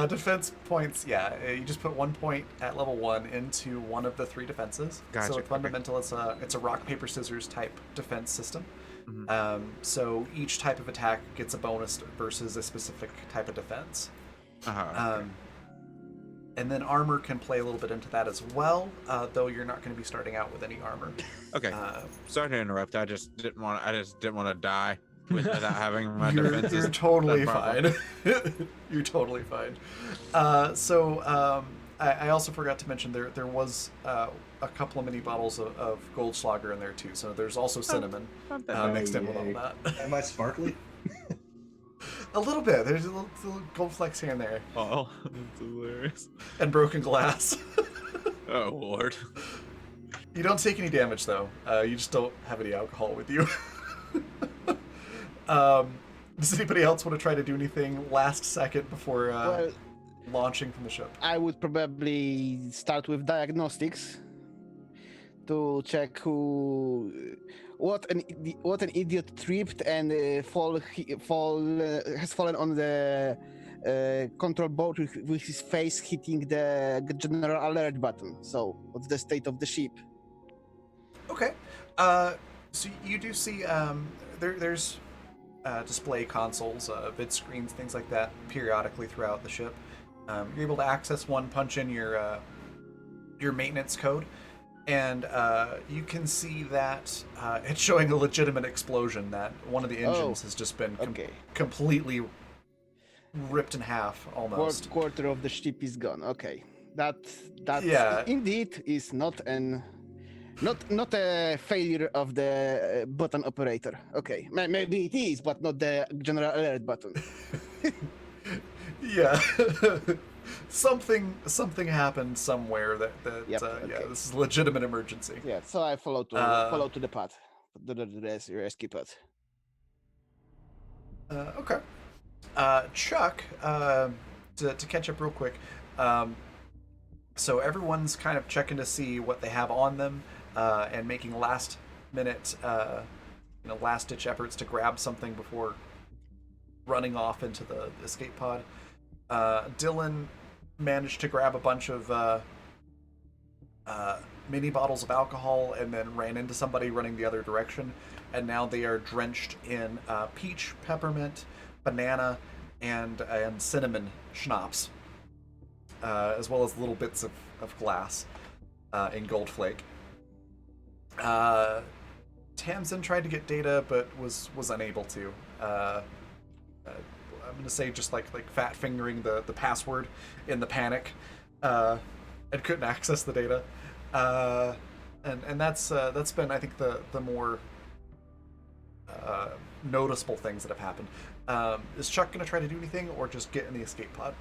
Defense points, yeah. You just put 1 point at level 1 into one of the 3 defenses. Gotcha, So okay. with fundamental, it's a rock paper scissors type defense system. Mhm. So each type of attack gets a bonus versus a specific type of defense. Okay. And then armor can play a little bit into that as well, though you're not going to be starting out with any armor. Okay. Sorry to interrupt. I just didn't want to die without having my You're defenses. totally That's my fine. You're totally fine. I also forgot to mention there was a couple of mini bottles of Goldschlager in there too. So there's also cinnamon Not that mixed in with yay. all that. Am I sparkly? A little bit. There's a little gold flecks here and there, Oh, that's hilarious. and broken glass. Oh Lord. You don't take any damage though. You just don't have any alcohol with you. Does anybody else want to try to do anything last second before Well, launching from the ship? I would probably start with diagnostics to check what an idiot tripped and has fallen on the control board with his face hitting the general alert button. So, what's the state of the ship? Okay. So you do see there's display consoles, vid screens, things like that, periodically throughout the ship. You're able to access one, punch in your maintenance code, and you can see that it's showing a legitimate explosion. That one of the engines has just been completely ripped in half, almost. Quarter of the ship is gone. Okay, that Yeah. indeed is not a failure of the button operator. Okay, maybe it is, but not the general alert button. Yeah. something happened somewhere that Yep, yeah, okay. this is a legitimate emergency. Yeah, so I follow to the path, the rescue path. Okay. Chuck, to catch up real quick, so everyone's kind of checking to see what they have on them, and making last minute, last ditch efforts to grab something before running off into the escape pod. Dylan managed to grab a bunch of mini bottles of alcohol and then ran into somebody running the other direction, and now they are drenched in peach, peppermint, banana, and cinnamon schnapps, as well as little bits of glass in Gold Flake. Tamsin tried to get data but was unable to. I'm gonna say just like fat fingering the password in the panic, and couldn't access the data. And that's been, I think, the more noticeable things that have happened. Is Chuck gonna try to do anything or just get in the escape pod?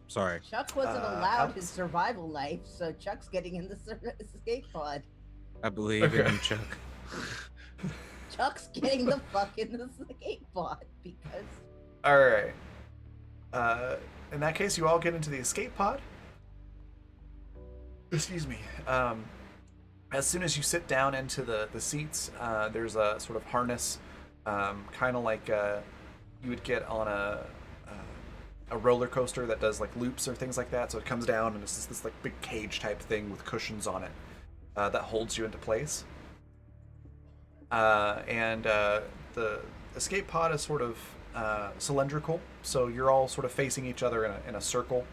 Sorry. Chuck wasn't allowed Alex? his survival knife, so Chuck's getting in the escape pod. I believe in you, Chuck. Chuck's getting the fuck in the escape pod because All right. In that case, you all get into the escape pod. Excuse me. As soon as you sit down into the seats, there's a sort of harness, kind of like you would get on a roller coaster that does like loops or things like that. So it comes down and it's just this like big cage type thing with cushions on it that holds you into place. And the escape pod is sort of cylindrical, so you're all sort of facing each other in a circle,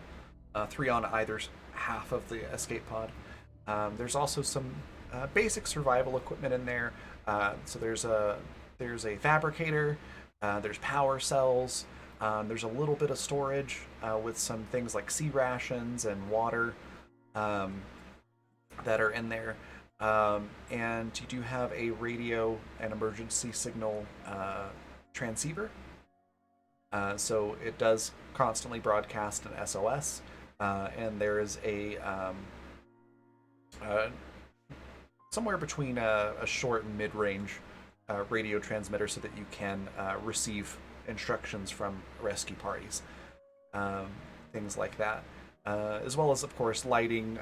3 on either half of the escape pod. There's also some basic survival equipment in there. So there's a fabricator, there's power cells, there's a little bit of storage with some things like sea rations and water that are in there. And you do have a radio and emergency signal transceiver. So it does constantly broadcast an SOS. And there is a somewhere between a short and mid-range radio transmitter so that you can receive instructions from rescue parties. Things like that. As well as, of course, lighting,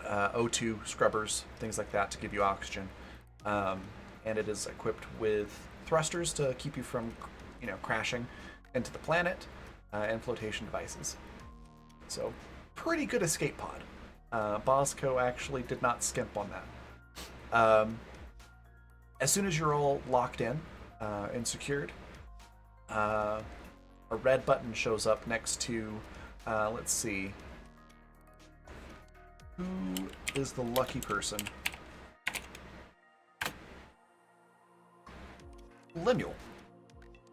O2 scrubbers, things like that to give you oxygen. And it is equipped with thrusters to keep you from, crashing into the planet, and flotation devices. So, pretty good escape pod. Bosco actually did not skimp on that. As soon as you're all locked in, and secured. A red button shows up next to, let's see, who is the lucky person? Lemuel.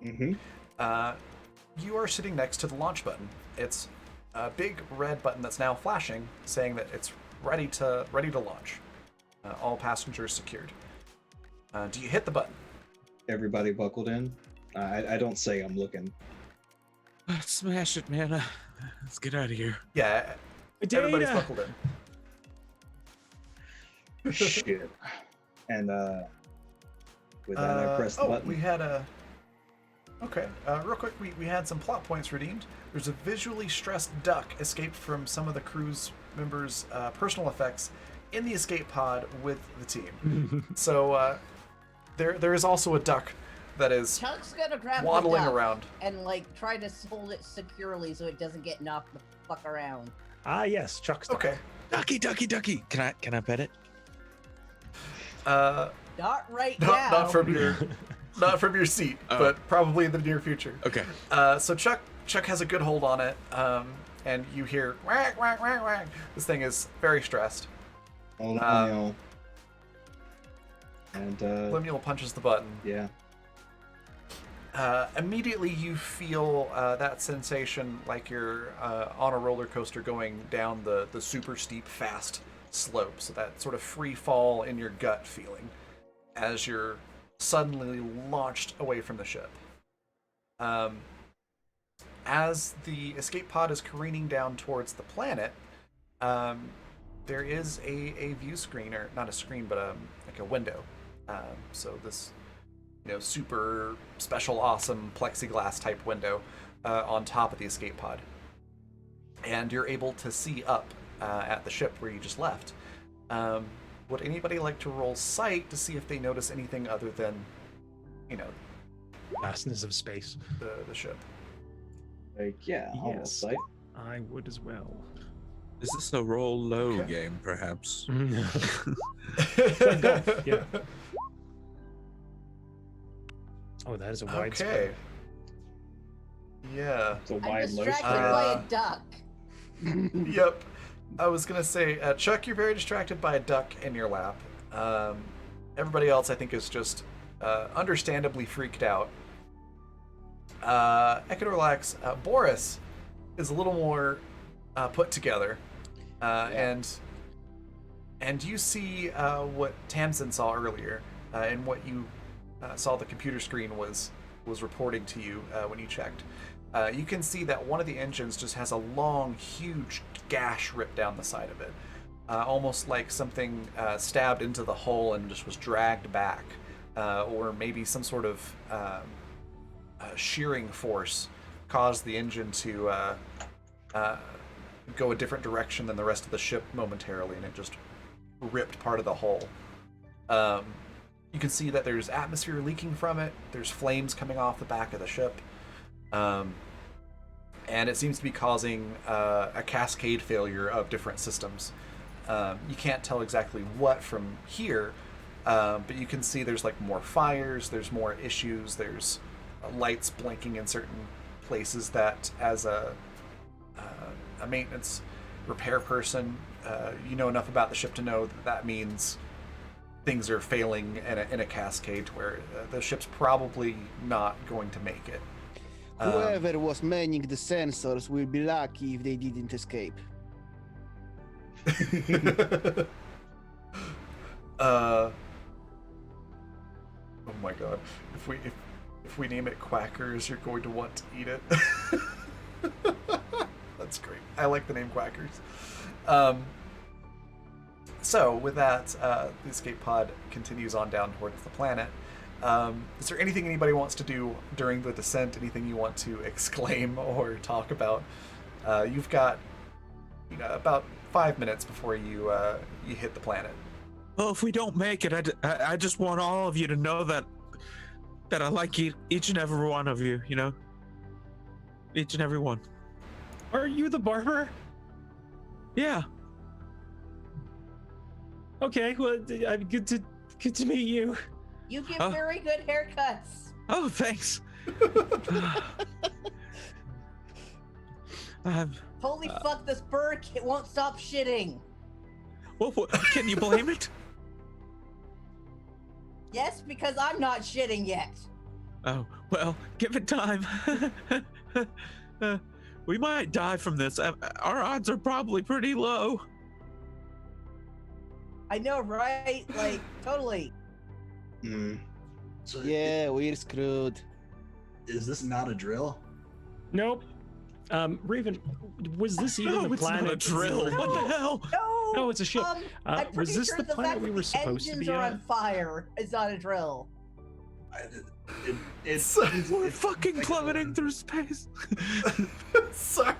Mm-hmm. You are sitting next to the launch button. It's a big red button that's now flashing, saying that it's ready to launch. All passengers secured. Do you hit the button? Everybody buckled in. I don't say I'm looking. Smash it, man. Let's get out of here. Yeah, everybody's Data! buckled in. Shit. And with that, I press the button. We had a. Okay, real quick, we had some plot points redeemed. There's a visually stressed duck escaped from some of the crew's members' personal effects in the escape pod with the team. So there is also a duck that is Chuck's gonna grab waddling the duck around. and like try to hold it securely so it doesn't get knocked the fuck around. Ah, yes, Chuck's duck. Okay. Ducky, ducky, ducky. Can I pet it? Not right now. Not from your not from your seat, Oh. but probably in the near future. Okay. So Chuck has a good hold on it, and you hear whack whack whack whack. This thing is very stressed. Hold on, y'all. And Lemuel punches the button. yeah. Immediately you feel that sensation like you're on a roller coaster going down the super steep, fast slope. So that sort of free fall in your gut feeling as you're suddenly launched away from the ship. As the escape pod is careening down towards the planet, there is a view screen, or not a screen, but like a window. So this super special, awesome plexiglass type window on top of the escape pod. And you're able to see up at the ship where you just left. Would anybody like to roll sight to see if they notice anything other than, Vastness of space. the ship? Like, yeah, I'll roll Yes. sight. I would as well. Is this a roll low Okay. game, perhaps? Yeah. Oh, that is a wide Okay. spread. Yeah. It's a I'm wide low distracted spread. by a duck. Yep. I was gonna say, Chuck, you're very distracted by a duck in your lap. Everybody else, I think, is just understandably freaked out. Econorlax, Boris is a little more put together, and you see what Tamsin saw earlier, and what you saw the computer screen was reporting to you when you checked. You can see that one of the engines just has a long, huge gash ripped down the side of it, almost like something stabbed into the hull and just was dragged back, or maybe some sort of shearing force caused the engine to go a different direction than the rest of the ship momentarily, and it just ripped part of the hull. You can see that there's atmosphere leaking from it. There's flames coming off the back of the ship. And it seems to be causing a cascade failure of different systems. You can't tell exactly what from here, but you can see there's like more fires, there's more issues, there's lights blinking in certain places that, as a maintenance repair person, you know enough about the ship to know that means things are failing in a cascade to where the ship's probably not going to make it. Whoever was manning the sensors will be lucky if they didn't escape. Oh my god! If we name it Quackers, you're going to want to eat it. That's great. I like the name Quackers. So with that, the escape pod continues on down towards the planet. Is there anything anybody wants to do during the descent? Anything you want to exclaim or talk about? You've got about 5 minutes before you hit the planet. Well, if we don't make it, I just want all of you to know that I like each and every one of you. Each and every one. Are you the barber? Yeah. Okay, well, good to meet you. You give Huh? very good haircuts. Oh, thanks. um, Holy fuck, this bird it won't stop shitting. can you blame it? Yes, because I'm not shitting yet. Oh, well, give it time. We might die from this. Our odds are probably pretty low. I know, right? Like, totally. So Yeah, we're screwed. is this not a drill? Nope. Raven, was this even No, the it's planet? not a drill. What the hell? No! No, it's a ship. I'm Was pretty this sure the the planet fact we that were the supposed to engines be are at? on fire is not a drill. We're fucking plummeting through space. Sorry.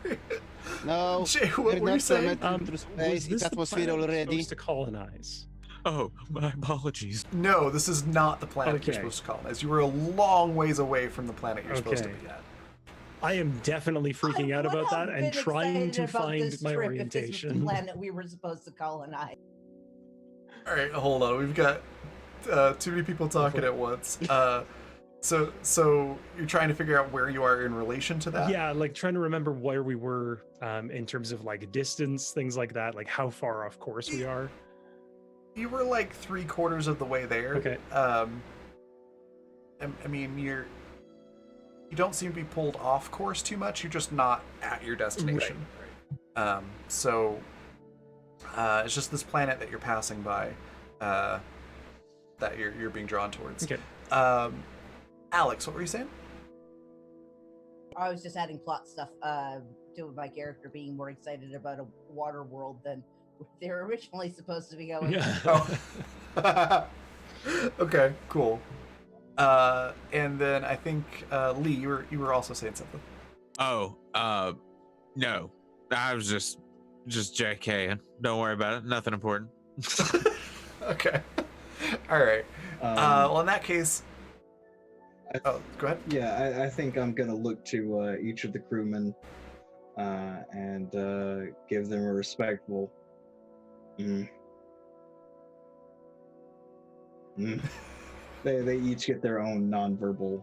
No, Jay, what we're were you not saying? plummeting through Was space. this It's the atmosphere planet we were already. supposed to colonize? Oh, my apologies. No, this is not the planet you're Okay. supposed to colonize. You were a long ways away from the planet you're supposed to Okay. be at. I am definitely freaking I out would about have that and been trying to excited about find this my trip if this was the orientation. planet we were supposed to colonize. All right, hold on. We've got too many people talking at once. So you're trying to figure out where you are in relation to that? Yeah, like trying to remember where we were in terms of like distance, things like that, like how far off course we are. You were like 3/4 of the way there. Okay. I mean, you don't seem to be pulled off course too much. You're just not at your destination. So it's just this planet that you're passing by that you're being drawn towards. Okay. Alex, what were you saying? I was just adding plot stuff to my character being more excited about a water world than they were originally supposed to be going. Yeah. Oh. Okay, cool. And then I think Lee, you were also saying something. Oh, no. I was just JKing. Don't worry about it. Nothing important. Okay. All right. Well, in that case, oh, go ahead. Yeah, I think I'm gonna look to each of the crewmen and give them a respectful. They each get their own nonverbal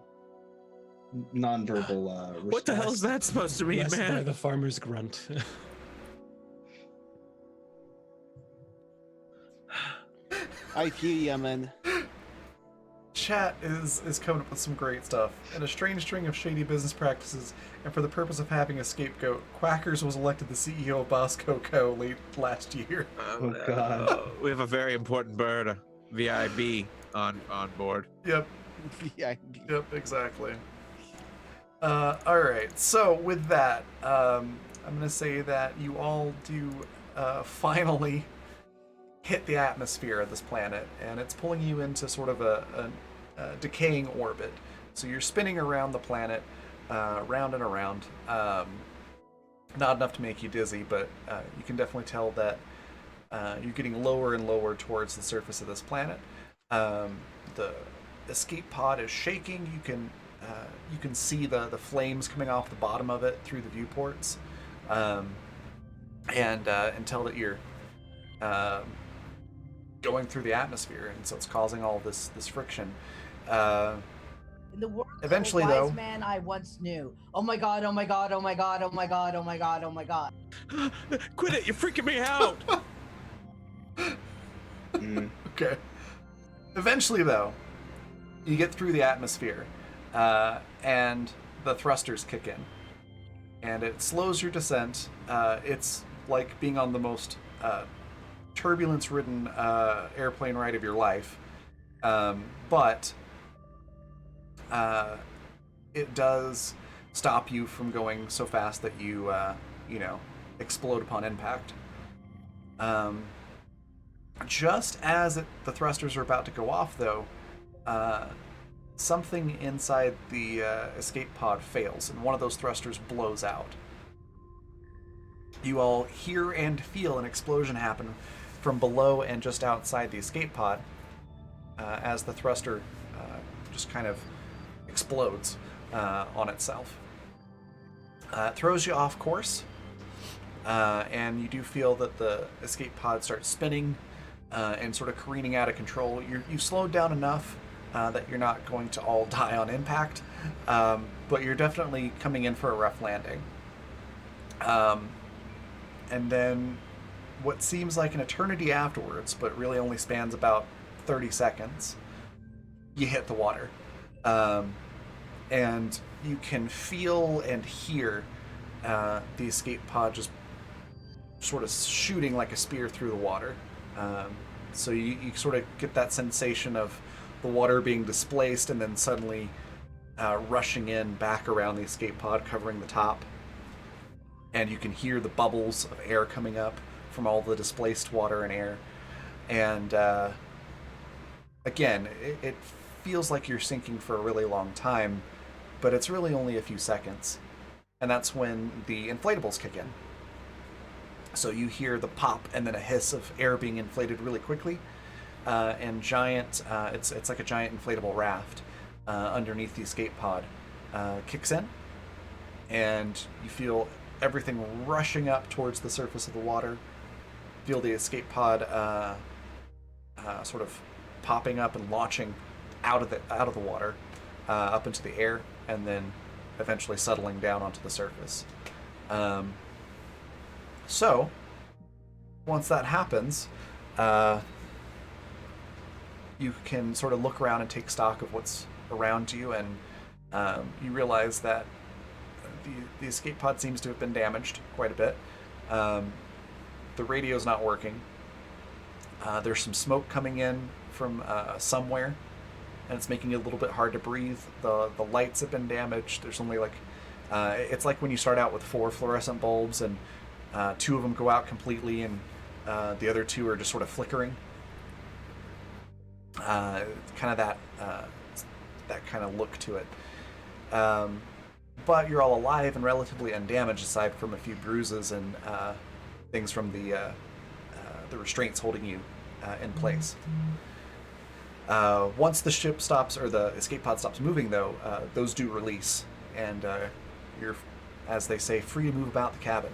response. What the hell is that supposed to mean, Blessed by man? the farmer's grunt. I hear ya, man. Chat is coming up with some great stuff. In a strange string of shady business practices, and for the purpose of having a scapegoat, Quackers was elected the CEO of Bosco Co. late last year. Oh, God. We have a very important bird, a VIB, on board. Yep, Yeah, yep, exactly. All right. So with that, I'm gonna say that you all do finally hit the atmosphere of this planet, and it's pulling you into sort of a decaying orbit. So you're spinning around the planet, round and around. Not enough to make you dizzy, but you can definitely tell that you're getting lower and lower towards the surface of this planet. The escape pod is shaking. You can see the flames coming off the bottom of it through the viewports, and tell that you're going through the atmosphere, and so it's causing all this friction. In the words Eventually, of a wise though- man I once knew. Oh my god, oh my god, oh my god, oh my god, oh my god, oh my god. Quit it! You're freaking me out! Okay. Eventually, though, you get through the atmosphere, and the thrusters kick in, and it slows your descent. It's like being on the most turbulence-ridden airplane ride of your life, but it does stop you from going so fast that you explode upon impact. Just as the thrusters are about to go off, though, something inside the escape pod fails, and one of those thrusters blows out. You all hear and feel an explosion happen from below and just outside the escape pod as the thruster just kind of explodes on itself. It throws you off course, and you do feel that the escape pod starts spinning and sort of careening out of control. You've slowed down enough that you're not going to all die on impact, but you're definitely coming in for a rough landing. And then what seems like an eternity afterwards, but really only spans about 30 seconds, you hit the water. And you can feel and hear the escape pod just sort of shooting like a spear through the water. So you sort of get that sensation of the water being displaced and then suddenly rushing in back around the escape pod, covering the top. And you can hear the bubbles of air coming up from all the displaced water and air. And again, it feels like you're sinking for a really long time, but it's really only a few seconds. And that's when the inflatables kick in. So you hear the pop and then a hiss of air being inflated really quickly. And giant, it's like a giant inflatable raft underneath the escape pod kicks in. And you feel everything rushing up towards the surface of the water. Feel the escape pod sort of popping up and launching out of the water up into the air, and then eventually settling down onto the surface. So once that happens, you can sort of look around and take stock of what's around you, and you realize that the escape pod seems to have been damaged quite a bit. The radio's not working. There's some smoke coming in from somewhere, and it's making it a little bit hard to breathe. The lights have been damaged. There's only like it's like when you start out with 4 fluorescent bulbs and 2 of them go out completely and the other 2 are just sort of flickering. Kind of that kind of look to it. But you're all alive and relatively undamaged, aside from a few bruises and things from the restraints holding you in place. Once the ship stops, or the escape pod stops moving, though, those do release, and you're, as they say, free to move about the cabin.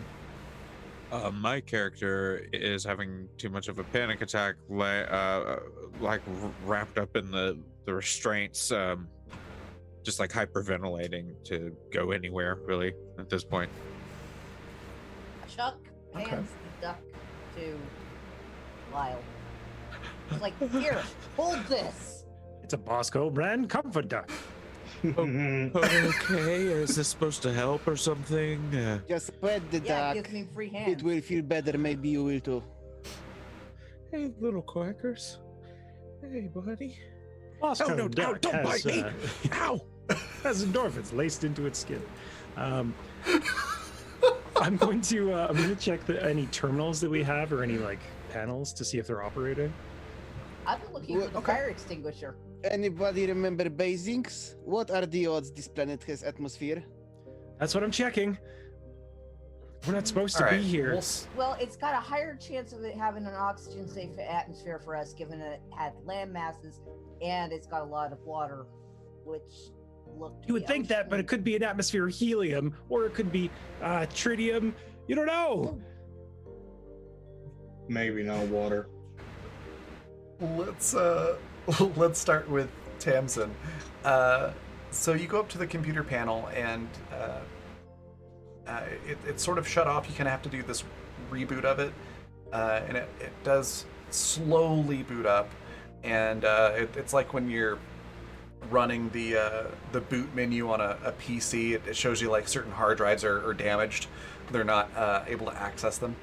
My character is having too much of a panic attack, wrapped up in the restraints, just like hyperventilating to go anywhere, really, at this point. Chuck hands the duck to Lyle. It's like, here, hold this. It's a Bosco brand comfort duck. Okay, is this supposed to help or something? Just spread the Yeah, it duck. gives me free hands. It will feel better. Maybe you will too. Hey, little quackers. Hey, buddy. Bosco no, duck don't has, bite me. Ow! has endorphins laced into its skin. I'm going to check any terminals that we have or any like panels to see if they're operating. I've been looking for the fire extinguisher. Anybody remember Basings? What are the odds this planet has atmosphere? That's what I'm checking. We're not supposed to All be right, here. Well, it's got a higher chance of it having an oxygen-safe atmosphere for us, given it had land masses and it's got a lot of water, which look. You would think that, but it could be an atmosphere of helium, or it could be tritium. You don't know. Maybe not water. Let's start with Tamsin. So you go up to the computer panel and it's sort of shut off. You kind of have to do this reboot of it, and it does slowly boot up, and it's like when you're running the boot menu on a PC. It shows you like certain hard drives are damaged. They're not able to access them.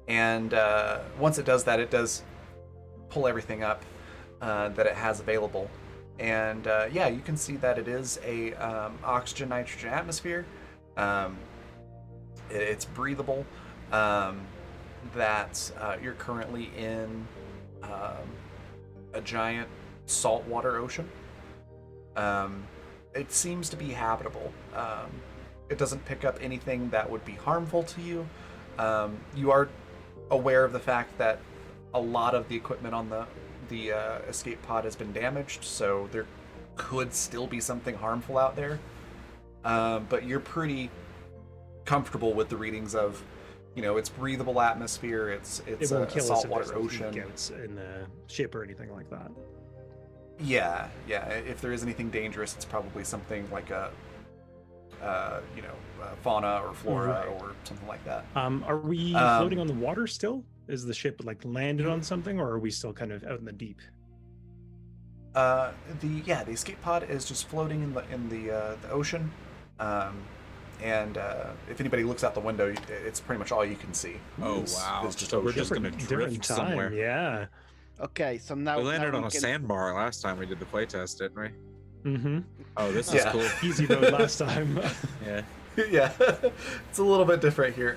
And once it does that, it does pull everything up that it has available. And yeah, you can see that it is a oxygen nitrogen atmosphere. It's breathable. That you're currently in a giant saltwater ocean. It seems to be habitable. It doesn't pick up anything that would be harmful to you. You are aware of the fact that a lot of the equipment on the escape pod has been damaged, so there could still be something harmful out there. But you're pretty comfortable with the readings of it's breathable atmosphere. It's It a won't kill us if saltwater there's, like, ocean. leak-outs in the ship or anything like that. Yeah. If there is anything dangerous, it's probably something like a, fauna or flora Right. or something like that. Are we floating on the water still? Is the ship like landed on something, or are we still kind of out in the deep? The escape pod is just floating in the ocean, and if anybody looks out the window, it's pretty much all you can see. Oh, is- wow. is just So we're ocean. just gonna drift somewhere. Yeah. Okay, so now We landed now on a can- sandbar last time we did the playtest, didn't we? Mm-hmm. Oh, this is Yeah. cool. Easy mode last time. Yeah. Yeah, it's a little bit different here.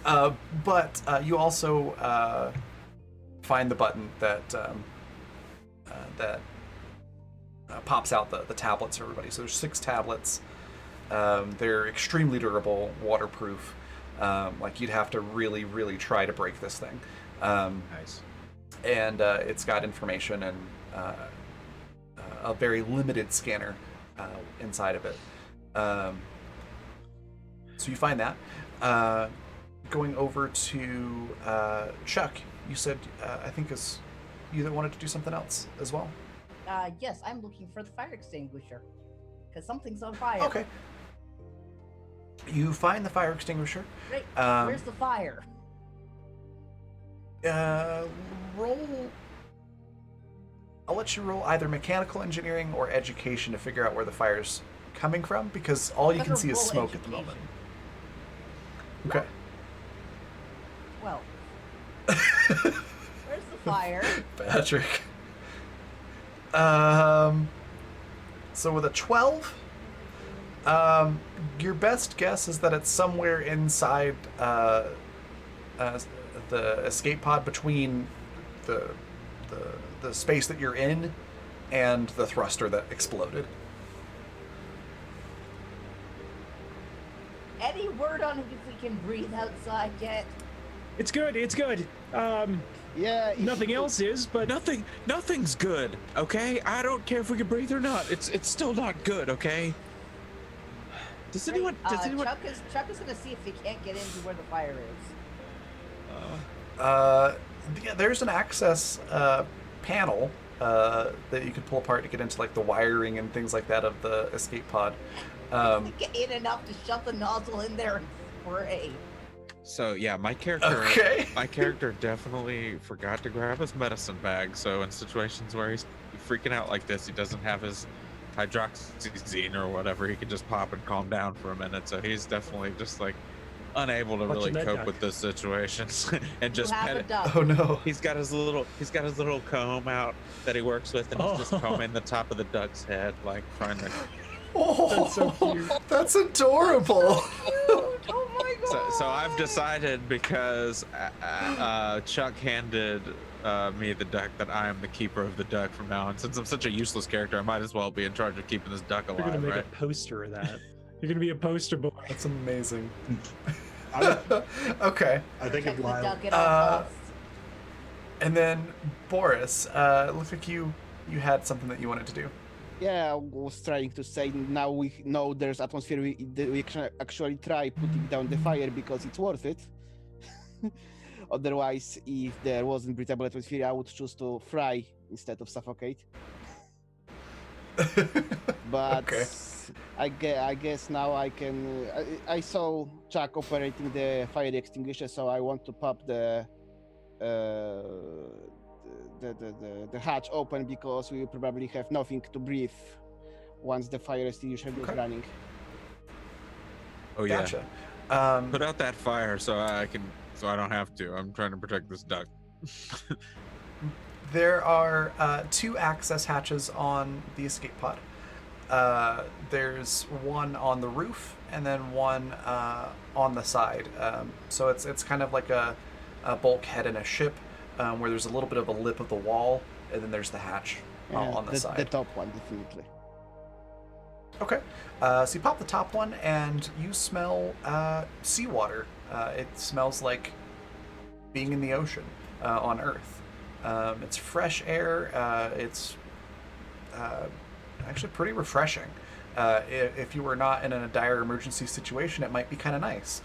But you also find the button that pops out the tablets for everybody. So there's 6 tablets. They're extremely durable, waterproof. Like you'd have to really, really try to break this thing. Nice. And it's got information and a very limited scanner inside of it. So you find that. Going over to Chuck, you said I think you that wanted to do something else as well. Yes, I'm looking for the fire extinguisher because something's on fire. Okay. You find the fire extinguisher. Great. Um, Where's the fire? Roll. I'll let you roll either mechanical engineering or education to figure out where the fire's coming from, because all you can Better see is roll smoke at the moment. Okay. Well, where's the fire? Patrick. So with a 12, your best guess is that it's somewhere inside the escape pod between the space that you're in and the thruster that exploded. Any word on if we can breathe outside yet? It's good. It's good. Yeah. if Nothing you- else is, but Nothing's good, okay? I don't care if we can breathe or not. It's still not good, okay? Does Great. anyone? Chuck is gonna see if he can't get into where the fire is. Yeah, there's an access panel that you could pull apart to get into like the wiring and things like that of the escape pod. Get in enough to shove the nozzle in there and spray. So yeah, my character. Okay. My character definitely forgot to grab his medicine bag. So in situations where he's freaking out like this, he doesn't have his hydroxyzine or whatever. He can just pop and calm down for a minute. So he's definitely just like unable to Watching really that cope duck. with this situation and just you have pet a it. duck. Oh no. He's got his little comb out that he works with, and he's just Oh. combing the top of the duck's head, like trying to. Oh, That's so cute. That's adorable. Oh my god! So I've decided, because Chuck handed me the duck, that I am the keeper of the duck from now on. Since I'm such a useless character, I might as well be in charge of keeping this duck You're gonna alive, make right? a poster of that. You're gonna be a poster boy. That's amazing. I, Okay. I think Protect of the Lyle. duck at all costs. And then Boris, it looks like you had something that you wanted to do. Yeah, I was trying to say now we know there's atmosphere. We can actually try putting down the fire because it's worth it. Otherwise, if there wasn't breathable atmosphere, I would choose to fry instead of suffocate. But Okay. I guess now I can. I saw Chuck operating the fire extinguisher, so I want to pop the hatch open because we will probably have nothing to breathe once the fire extinguisher is Okay. running. Oh yeah. Gotcha. Put out that fire so I don't have to. I'm trying to protect this duck. There are 2 access hatches on the escape pod. There's one on the roof and then one on the side. So it's kind of like a bulkhead in a ship where there's a little bit of a lip of the wall, and then there's the hatch on the side. The top one, definitely. Okay. So you pop the top one and you smell seawater. It smells like being in the ocean on Earth. It's fresh air. It's actually pretty refreshing. If you were not in a dire emergency situation, it might be kind of nice.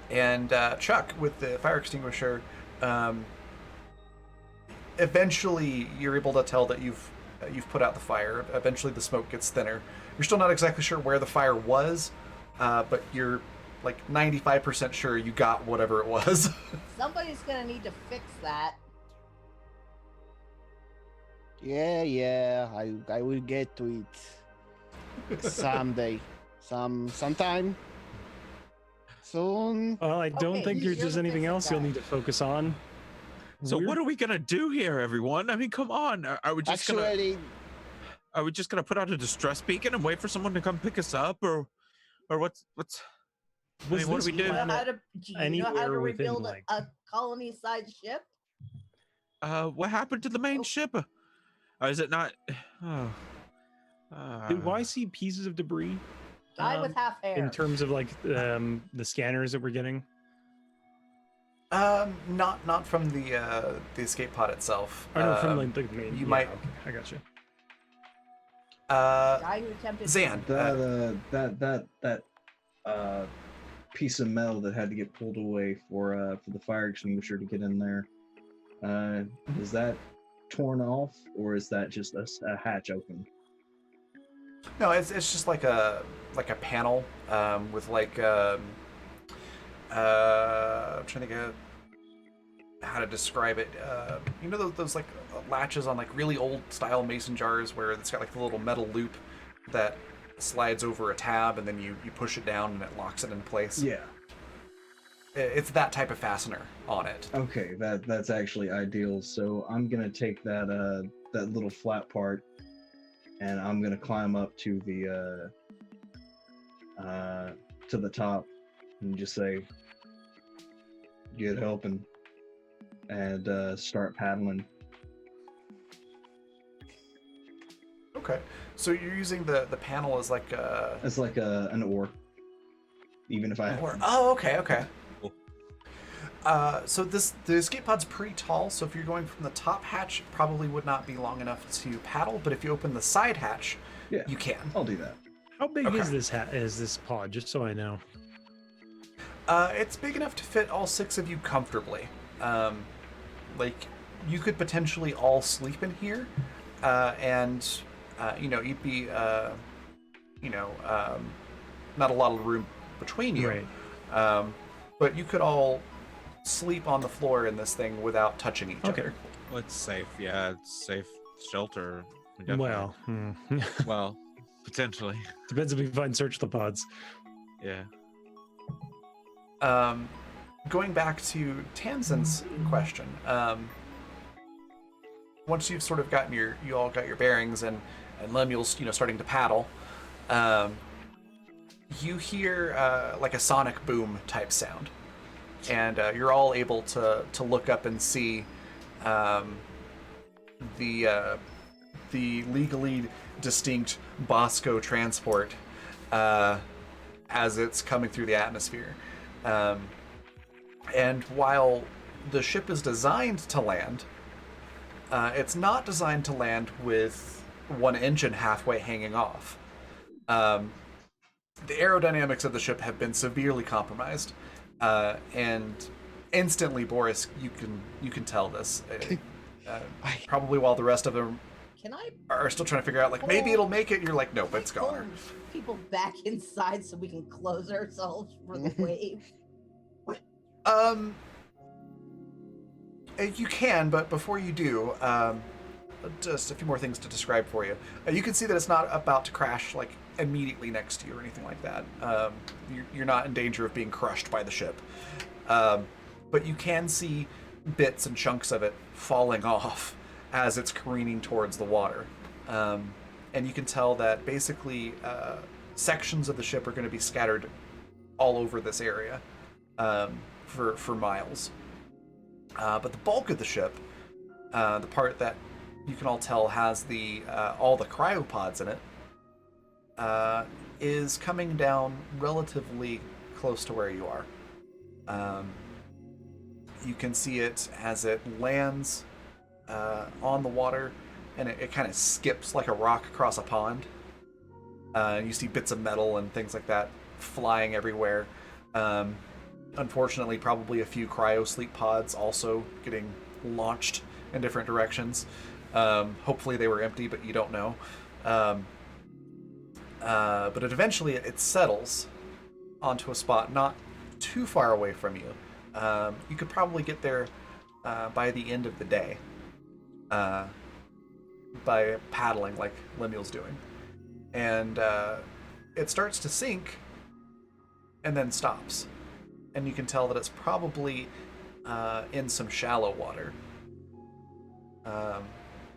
And Chuck, with the fire extinguisher, eventually you're able to tell that you've put out the fire. Eventually the smoke gets thinner. You're still not exactly sure where the fire was, but you're like 95% sure you got whatever it was. Somebody's gonna need to fix that. Yeah, I will get to it someday, sometime soon. Well, I don't Okay, think who's there's your anything else you'll guy? need to focus on. So what are we gonna do here, everyone? I mean, come on. Are we just Actually, gonna put out a distress beacon and wait for someone to come pick us up, or what's? I mean, what do we Do you do? know how to, do you know how to Anywhere within, rebuild like- a colony-sized ship? What happened to the main Oh. ship? Is it not? Oh. Do I see pieces of debris Guy with half hair. in terms of like the scanners that we're getting? Not from the escape pod itself. Or no, from like the main. you yeah, might- okay, I got you. Guy who attempted. Zan. That piece of metal that had to get pulled away for the fire extinguisher to get in there. Is that torn off, or is that just a hatch open? No, it's just like a panel with like I'm trying to think of how to describe it. You know those like latches on like really old style mason jars where it's got like the little metal loop that slides over a tab and then you push it down and it locks it in place. Yeah. It's that type of fastener on it. Okay, that's actually ideal. So I'm gonna take that little flat part, and I'm gonna climb up to the top, and just say, "Get helping," and start paddling. Okay, so you're using the panel as like a. It's like an oar. Even if I Oh, okay. So the escape pod's pretty tall, so if you're going from the top hatch, it probably would not be long enough to paddle. But if you open the side hatch, Yeah. you can. I'll do that. How big Okay. is this pod? Just so I know. It's big enough to fit all 6 of you comfortably. Like you could potentially all sleep in here, and you'd be not a lot of room between you. Right. But you could all sleep on the floor in this thing without touching each Okay. other. Well, it's safe. Yeah, it's safe shelter. We definitely- Well, well, potentially. depends if we find searchlipods. Yeah. Going back to Tamsin's question, once you've sort of gotten you all got your bearings and Lemuel's starting to paddle, you hear like a sonic boom type sound, and you're all able to look up and see the legally distinct Bosco transport as it's coming through the atmosphere. And while the ship is designed to land, it's not designed to land with one engine halfway hanging off. The aerodynamics of the ship have been severely compromised, and instantly, Boris, you can tell this. Probably while the rest of them Can I are still trying to figure out, like, maybe it'll make it. You're like, nope, it's pull gone. people back inside so we can close ourselves for the wave? You can, but before you do, just a few more things to describe for you. You can see that it's not about to crash like immediately next to you or anything like that. You're not in danger of being crushed by the ship, but you can see bits and chunks of it falling off as it's careening towards the water, and you can tell that basically sections of the ship are going to be scattered all over this area for miles. But the bulk of the ship, the part that you can all tell has the all the cryopods in it, is coming down relatively close to where you are. You can see it as it lands on the water, and it kind of skips like a rock across a pond. You see bits of metal and things like that flying everywhere. unfortunately, probably a few cryo sleep pods also getting launched in different directions. Hopefully they were empty, but you don't know. But eventually it settles onto a spot not too far away from you. You could probably get there by the end of the day by paddling like Lemuel's doing. And it starts to sink and then stops. And you can tell that it's probably in some shallow water.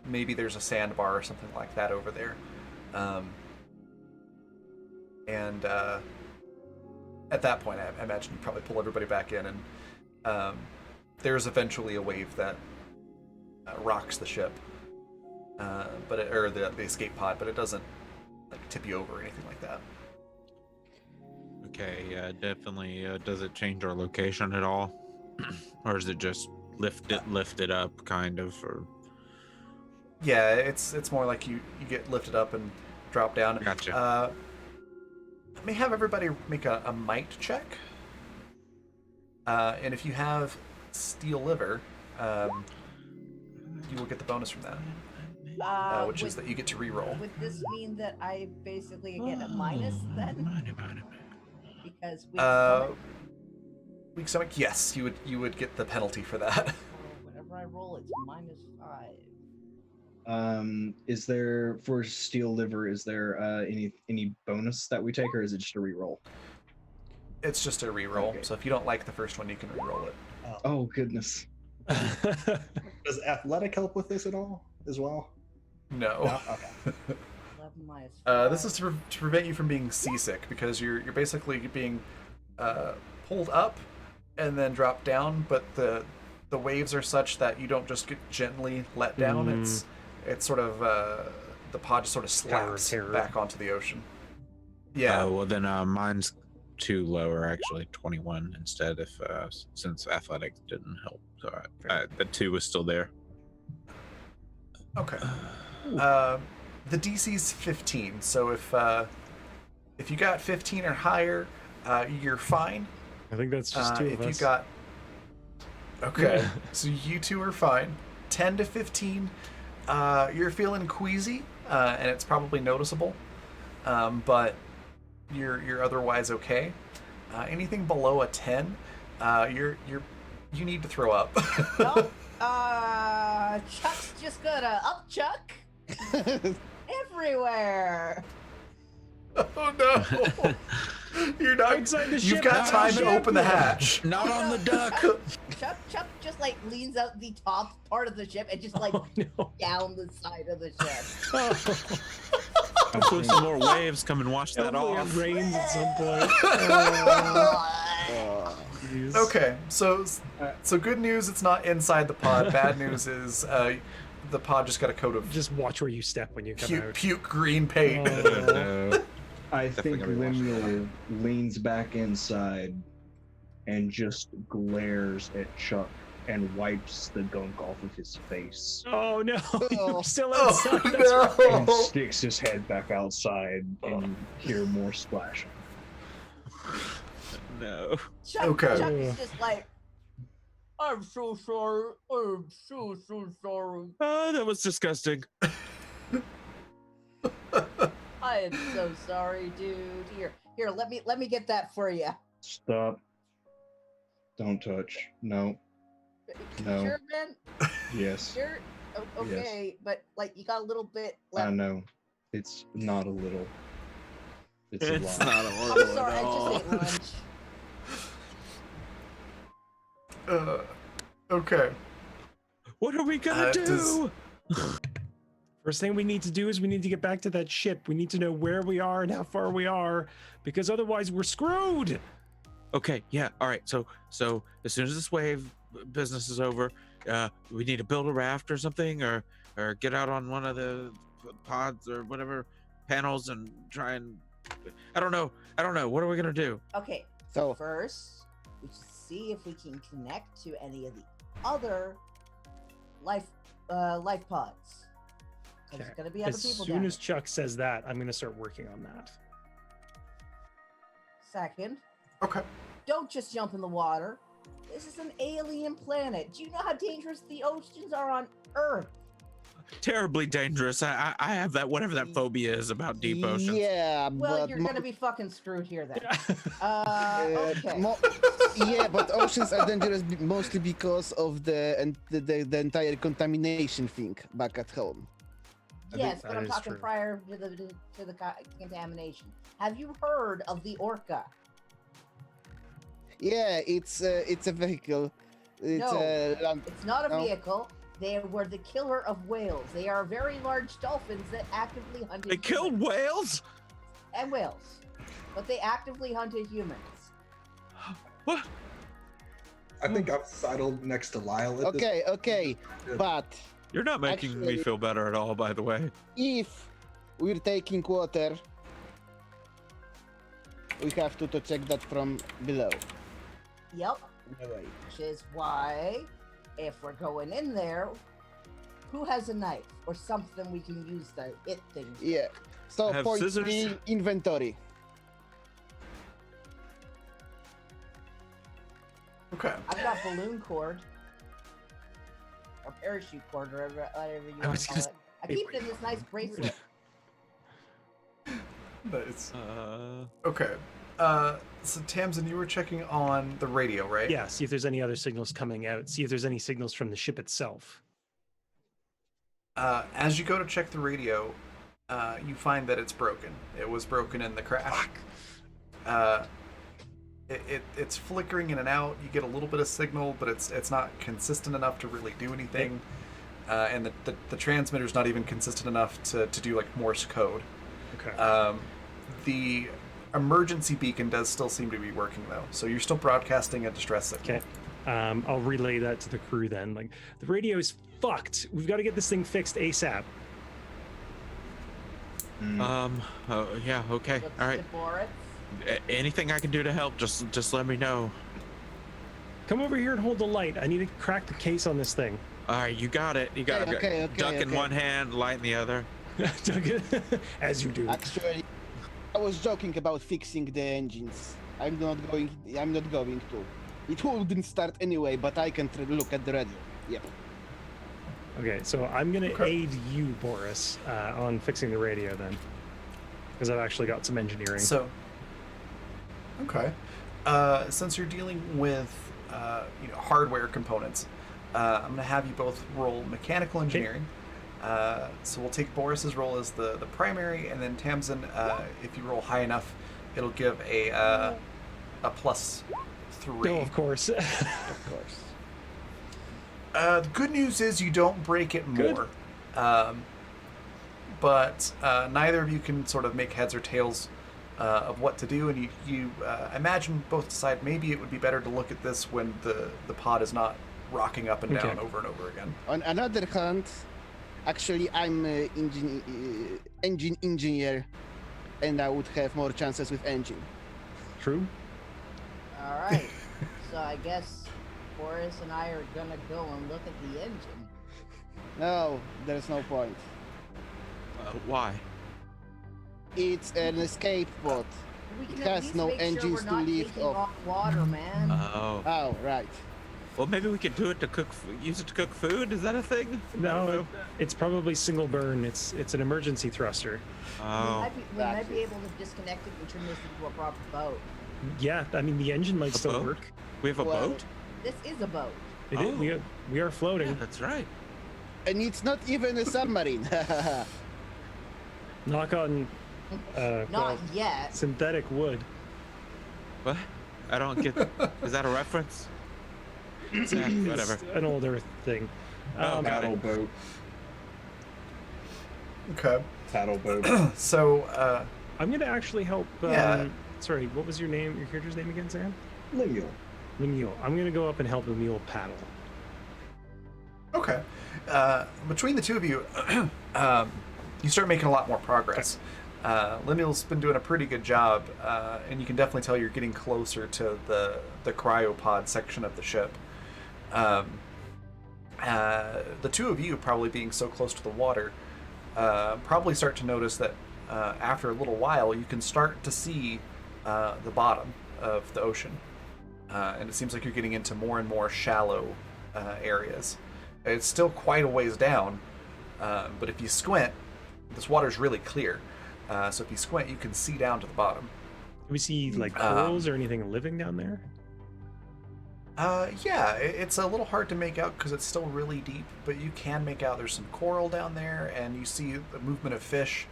Maybe there's a sandbar or something like that over there. And at that point, I imagine you probably pull everybody back in, and there's eventually a wave that rocks the ship, or the escape pod, but it doesn't like tip you over or anything like that. Okay, yeah, definitely. Does it change our location at all, or is it just lifted up, kind of? Or Yeah, it's more like you get lifted up and drop down. Gotcha. Let me have everybody make a might check. And if you have steel liver, you will get the bonus from that, which is that you get to re-roll. Would this mean that I basically get a minus then? Because weak stomach. Yes, you would get the penalty for that. So whenever I roll, it's -5. Is there for steel liver? Is there any bonus that we take, or is it just a re-roll? It's just a re-roll. Okay. So if you don't like the first one, you can re-roll it. Oh goodness. Does athletic help with this at all as well? No. No? Okay. 11 minus 5. This is to prevent you from being seasick, because you're basically being pulled up and then dropped down, but the waves are such that you don't just get gently let down. It's sort of the pod just sort of slaps terror. back onto the ocean. Yeah. Well, then mine's 2 lower, actually 21 instead. If since athletic didn't help, so the 2 was still there. Okay. The DC's 15, so if you got 15 or higher, you're fine. I think that's just two of if us. you got okay, so you two are fine. 10 to 15, you're feeling queasy, and it's probably noticeable, but you're otherwise okay. Anything below a 10, you need to throw up. Nope. Chuck's just gonna up Chuck everywhere. Oh no! You're not Inside the You've ship, got not on time the to ship. open the hatch. Not on the duck. Chuck just like leans out the top part of the ship and just like Oh, no. down the side of the ship. Hopefully some more waves come and wash that Hopefully off. it rains at some point. Jeez. Okay, so good news, it's not inside the pod. Bad news is the pod just got a coat of Just watch where you step when you come out. puke green paint. No. I Definitely think gonna be watching Lemuel leans back inside and just glares at Chuck and wipes the gunk off of his face Oh no, you're still Oh, outside. That's no. right. and sticks his head back outside and hear more splashing. No. Chuck is just like, I'm so sorry. I'm so sorry. Oh, that was disgusting. I am so sorry, dude. Here, let me get that for you. Stop. Don't touch. No. No. Sure, man. Yes. Sure. Okay, but like you got a little bit I left. know. It's not a little. It's a It's lot. not a I'm horrible sorry, at I all. just ate lunch. Okay. What are we gonna do? does- First thing we need to do is we need to get back to that ship. We need to know where we are and how far we are, because otherwise we're screwed. Okay, yeah, all right. So as soon as this wave business is over, we need to build a raft or something, or get out on one of the pods or whatever panels and try and I don't know. What are we gonna do? Okay, So first we should see if we can connect to any of the other life pods. There's Okay. gonna be other As people soon down as Chuck says that, I'm gonna start working on that. Second, Okay. Don't just jump in the water. This is an alien planet. Do you know how dangerous the oceans are on Earth? Terribly dangerous. I have that whatever that phobia is about deep oceans. Yeah, Well, but you're gonna be fucking screwed here then. Uh, Okay. yeah, but oceans are dangerous mostly because of the entire contamination thing back at home. Yes, but that I'm is talking true. prior to the contamination. Have you heard of the orca? Yeah, it's a vehicle. It's No. land. It's not a No. vehicle. They were the killer of whales. They are very large dolphins that actively hunted They killed humans. whales? And whales. But they actively hunted humans. What? I think I'm sidled next to Lyle. At this Okay, but You're not making me Actually- feel better at all, by the way. if we're taking water, we have to check that from below. Yep. Anyway. Which is why, if we're going in there, who has a knife or something we can use to hit things? Yeah. So I have point scissors. 3, inventory. Okay. I've got balloon cord. Or parachute cord, or whatever you I want was to call gonna it. I keep it in this nice bracelet. Nice. Uh, Okay. So Tamsin, you were checking on the radio, right? Yeah, see if there's any other signals coming out. See if there's any signals from the ship itself. As you go to check the radio, you find that it's broken. It was broken in the crash. It's flickering in and out. You get a little bit of signal, but it's not consistent enough to really do anything. And the transmitter's not even consistent enough to do like Morse code. Okay. The emergency beacon does still seem to be working though, so you're still broadcasting a distress signal. Okay. I'll relay that to the crew then. Like, the radio is fucked. We've got to get this thing fixed ASAP. oh, yeah, okay. What's All right. it for it? Anything I can do to help, just let me know. Come over here and hold the light. I need to crack the case on this thing. All right, you got it. You got Okay, it. Duck in okay. one hand, light in the other. As you do. Actually, I was joking about fixing the engines. I'm not going to. It wouldn't start anyway, but I can look at the radio. Yep. Okay, so I'm gonna Okay. aid you, Boris, on fixing the radio then, because I've actually got some engineering. So, okay. Since you're dealing with hardware components, I'm going to have you both roll mechanical engineering. So we'll take Boris's role as the primary, and then Tamsin, if you roll high enough, it'll give a +3. No, of course. Of course. The good news is you don't break it Good. more. But neither of you can sort of make heads or tails of what to do, and you imagine both decide maybe it would be better to look at this when the pod is not rocking up and down Okay. over and over again. On another hand, actually, I'm engine engineer, and I would have more chances with engine. True. All right. So I guess Boris and I are gonna go and look at the engine. No, there's no point. Why? It's an escape pod. We can It at has least no make sure engines we're to not lift taking off. off water, man. Oh. Oh, right. Well, maybe we could do it to use it to cook food. Is that a thing? I don't No, know. it's probably single burn. It's an emergency thruster. we Oh. might be able to disconnect it and turn this into a proper boat. Yeah, I mean the engine might A still boat? work. We have a Well, boat? This is a boat. It is- we are floating. Yeah, that's right. And it's not even a submarine. Knock on Not well, yet. synthetic wood. What? I don't get. Is that a reference? Yeah, whatever. It's an older thing. Oh, got it. Paddle boat. Okay. Paddle boat. So, I'm gonna actually help. Yeah. Sorry, what was your name? Your character's name again, Sam? Lemuel. Lemuel. I'm gonna go up and help Lemuel paddle. okay. Between the two of you, you start making a lot more progress. Lemuel's been doing a pretty good job, and you can definitely tell you're getting closer to the cryopod section of the ship. The two of you, probably being so close to the water, probably start to notice that after a little while, you can start to see the bottom of the ocean. and it seems like you're getting into more and more shallow areas. It's still quite a ways down, but if you squint, this water's really clear. So if you squint, you can see down to the bottom. Do we see like corals or anything living down there? Yeah, it's a little hard to make out because it's still really deep, but you can make out there's some coral down there, and you see the movement of fish.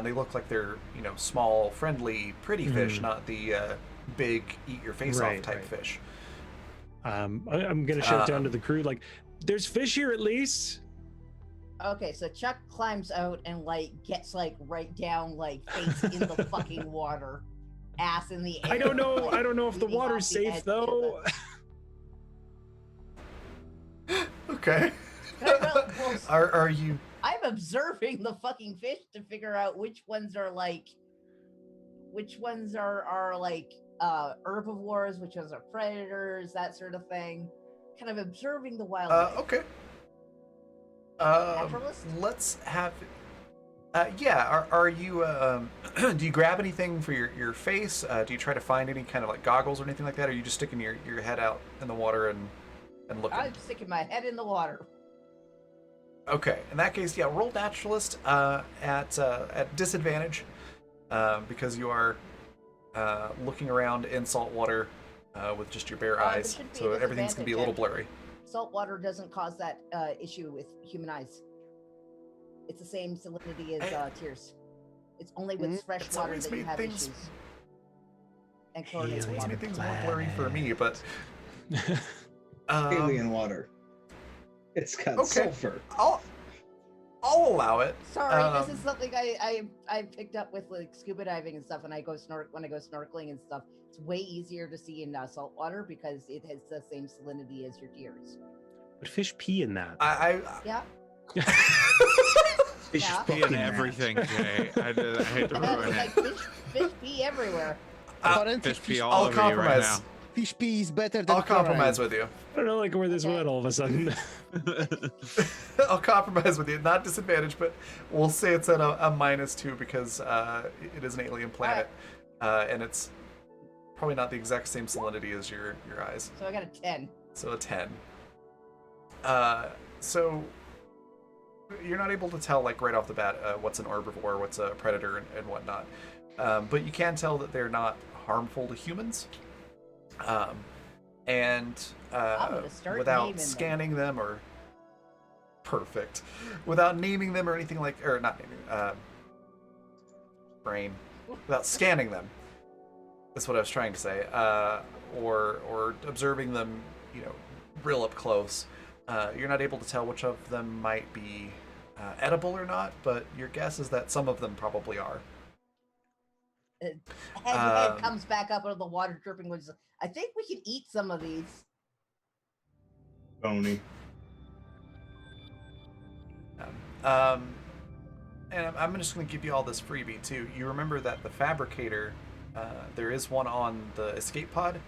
They look like they're, small, friendly, pretty fish, not the big eat-your-face-off type fish. I'm going to shout down to the crew, like, there's fish here at least. Okay, so Chuck climbs out and gets right down, face in the fucking water, ass in the air. I don't know. like, I don't know if the leaning water's off the safe edge of though. Okay. Well, Are you? I'm observing the fucking fish to figure out which ones are herbivores, which ones are predators, that sort of thing. Kind of observing the wildlife. Okay. Naturalist? Let's have. Yeah. Are you? Do you grab anything for your face? Do you try to find any kind of goggles or anything like that? Or are you just sticking your head out in the water and looking? I'm sticking my head in the water. Okay. In that case, yeah. Roll naturalist at disadvantage because you are looking around in salt water with just your bare eyes, so everything's gonna be a little blurry. Salt water doesn't cause that issue with human eyes. It's the same salinity as tears. It's only with fresh It's water always that you made have things- issues. And chlorinated Always water. made things more blurry for me, but Alien water. It's got sulfur. I'll allow it. Sorry, this is something I picked up with scuba diving and stuff, and when I go snorkeling and stuff. It's way easier to see in salt water because it has the same salinity as your tears. But fish pee in that. Yeah. Fish Yeah. Pee in fucking everything, Jay. I hate to ruin it. Fish pee everywhere. Fish pee all I'll over you right compromise. now. Fish pee is better than I'll compromise with you. I don't know, where this went all of a sudden. I'll compromise with you. Not disadvantage, but we'll say it's at a -2 because it is an alien planet, and it's probably not the exact same salinity as your eyes. So I got a 10. So a 10. So you're not able to tell right off the bat what's an herbivore, what's a predator, and whatnot. But you can tell that they're not harmful to humans. And without naming scanning them or without naming them or anything or not naming brain, without scanning them. That's what I was trying to say. Or observing them, real up close. You're not able to tell which of them might be edible or not, but your guess is that some of them probably are. Head comes back up out of the water dripping. I think we can eat some of these. Bony. And I'm just going to give you all this freebie too. You remember that the fabricator, there is one on the escape pod,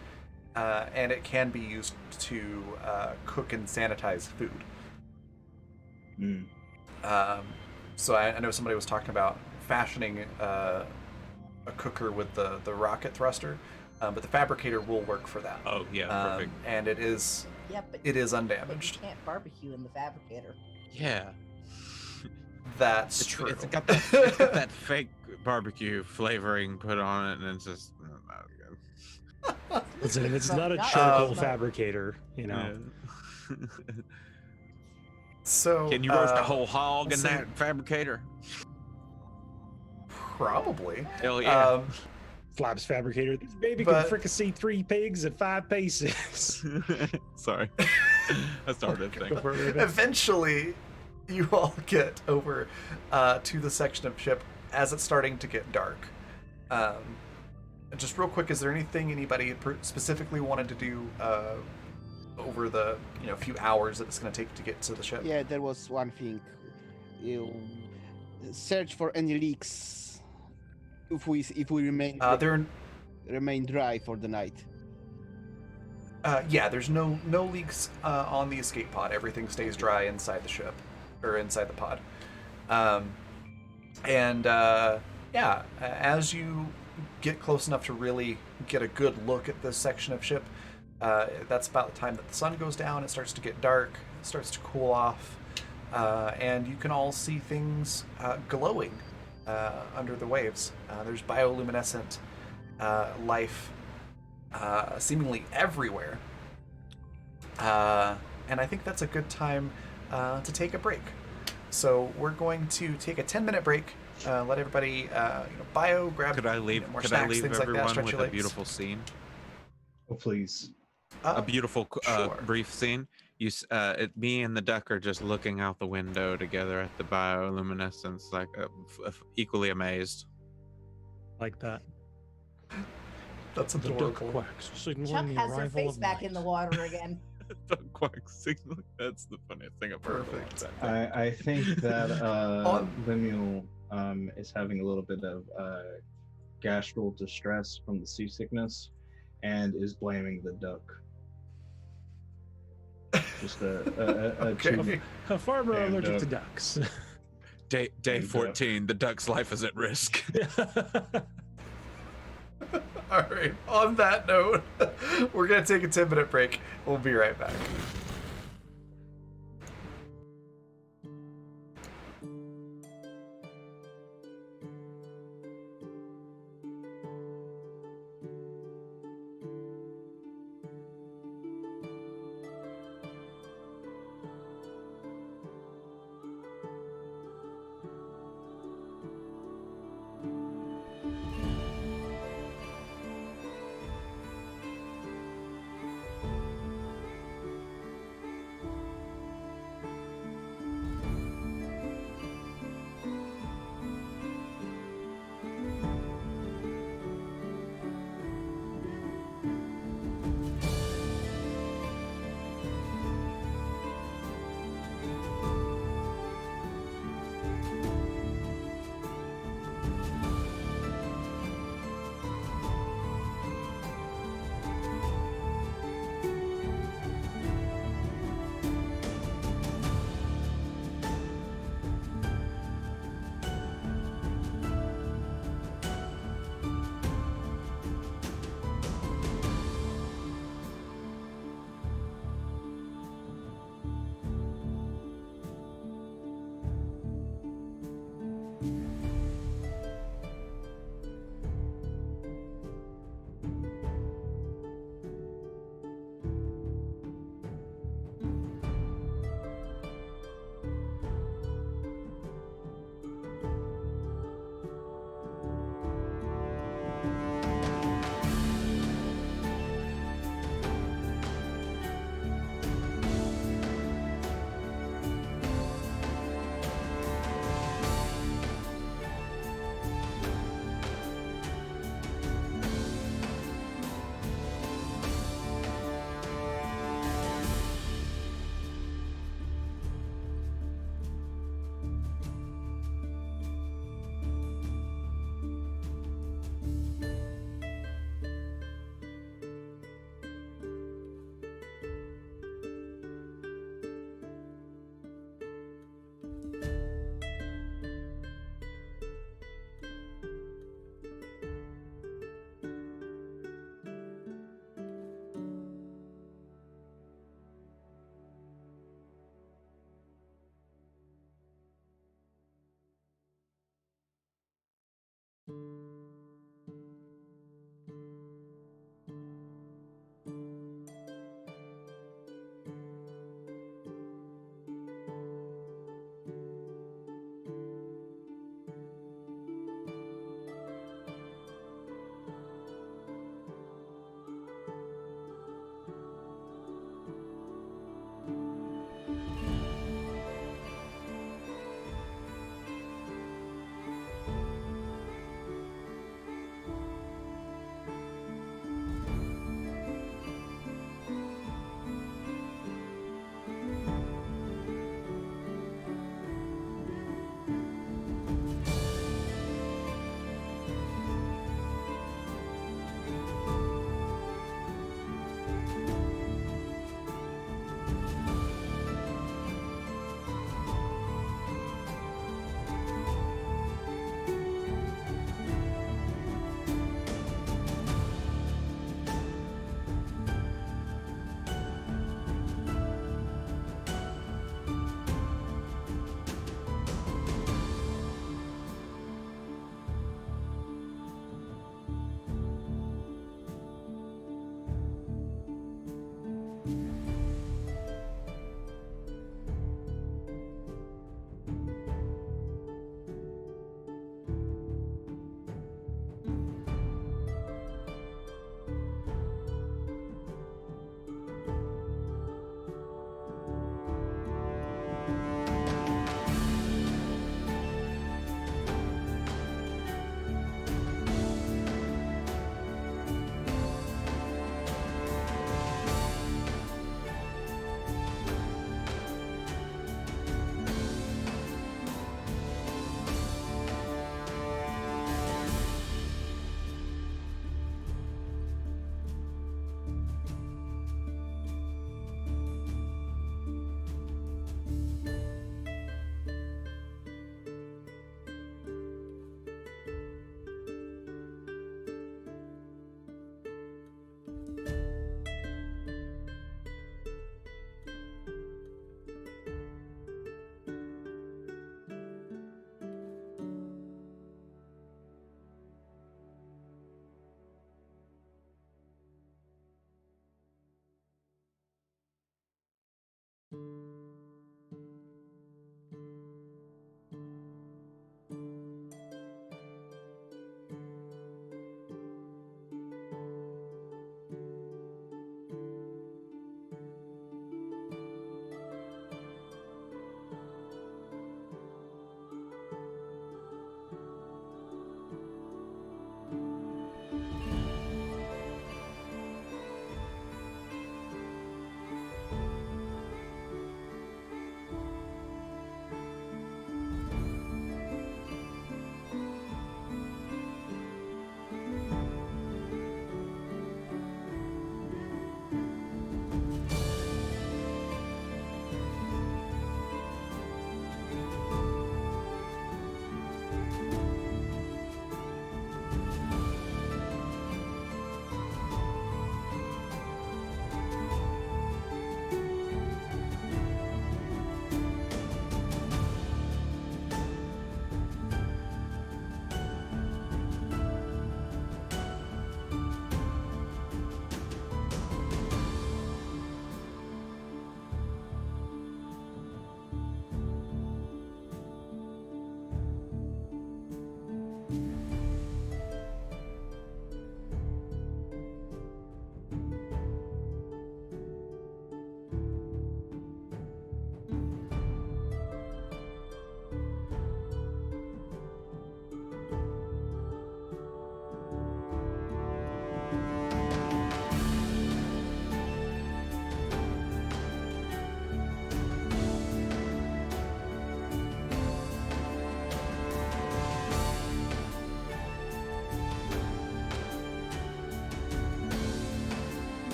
and it can be used to cook and sanitize food. So I know somebody was talking about fashioning a cooker with the rocket thruster, but the fabricator will work for that. Oh yeah, perfect. And it is undamaged. You can't barbecue in the fabricator. Yeah, That's true. It's got that fake barbecue flavoring put on it, and it's just not good. Listen, it's not a Not- charcoal not- fabricator, Yeah. So Can you roast a whole hog in that fabricator? Probably. Hell yeah. Flaps fabricator. This baby But- can fricassee 3 pigs at 5 paces. Sorry, I started Go thinking. for it, Raven. Eventually, you all get over to the section of ship as it's starting to get dark. And just real quick, is there anything anybody specifically wanted to do over the few hours that it's going to take to get to the ship? Yeah, there was one thing. You search for any leaks. If we remain remain dry for the night. Yeah, there's no leaks on the escape pod. Everything stays dry inside the ship or inside the pod. Yeah, as you get close enough to really get a good look at this section of ship, That's about the time that the sun goes down. It starts to get dark, starts to cool off, and you can all see things glowing under the waves. There's bioluminescent life seemingly everywhere. And I think that's a good time to take a break. So we're going to take a 10-minute break. Let everybody, bio, grab Could I leave? more Could snacks, I leave things like that, everyone stretch with your a legs. beautiful scene? Oh, please. A beautiful, sure. brief scene. Me and the duck are just looking out the window together at the bioluminescence, like equally amazed. Like that. That's The duck adorable. quacks, signaling Chuck the has her arrival face of back night. in the water again. Duck quack signal. That's the funniest thing I've heard. Perfect. I think that On- Lemuel is having a little bit of gastral distress from the seasickness and is blaming the duck. Just a Okay. tube. A farmer And, allergic to ducks. Day And, 14. The duck's life is at risk. All right. On that note, we're going to take a 10-minute break. We'll be right back.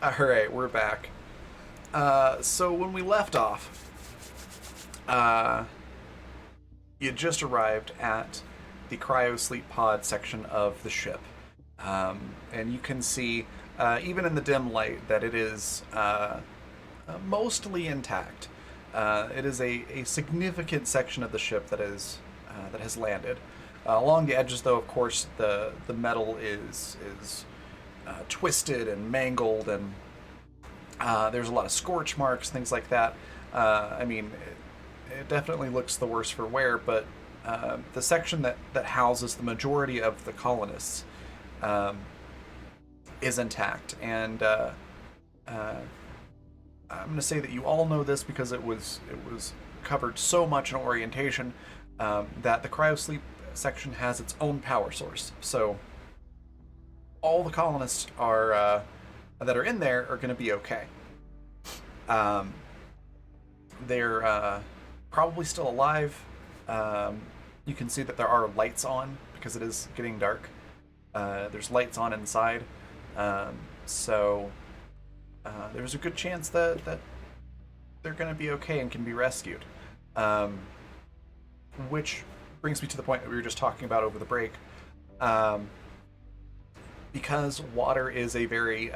All right, we're back. So when we left off, you just arrived at the cryosleep pod section of the ship, and you can see, even in the dim light, that it is mostly intact. It is a significant section of the ship that has landed. Along the edges, though, of course, the metal is twisted and mangled, and there's a lot of scorch marks, things like that. I mean, it definitely looks the worse for wear, but the section that houses the majority of the colonists is intact. And I'm going to say that you all know this because it was covered so much in orientation, that the cryosleep section has its own power source. So all the colonists are that are in there are going to be okay. They're probably still alive. You can see that there are lights on because it is getting dark. There's lights on inside, so there's a good chance that they're going to be okay and can be rescued. Which brings me to the point that we were just talking about over the break. Because water is a very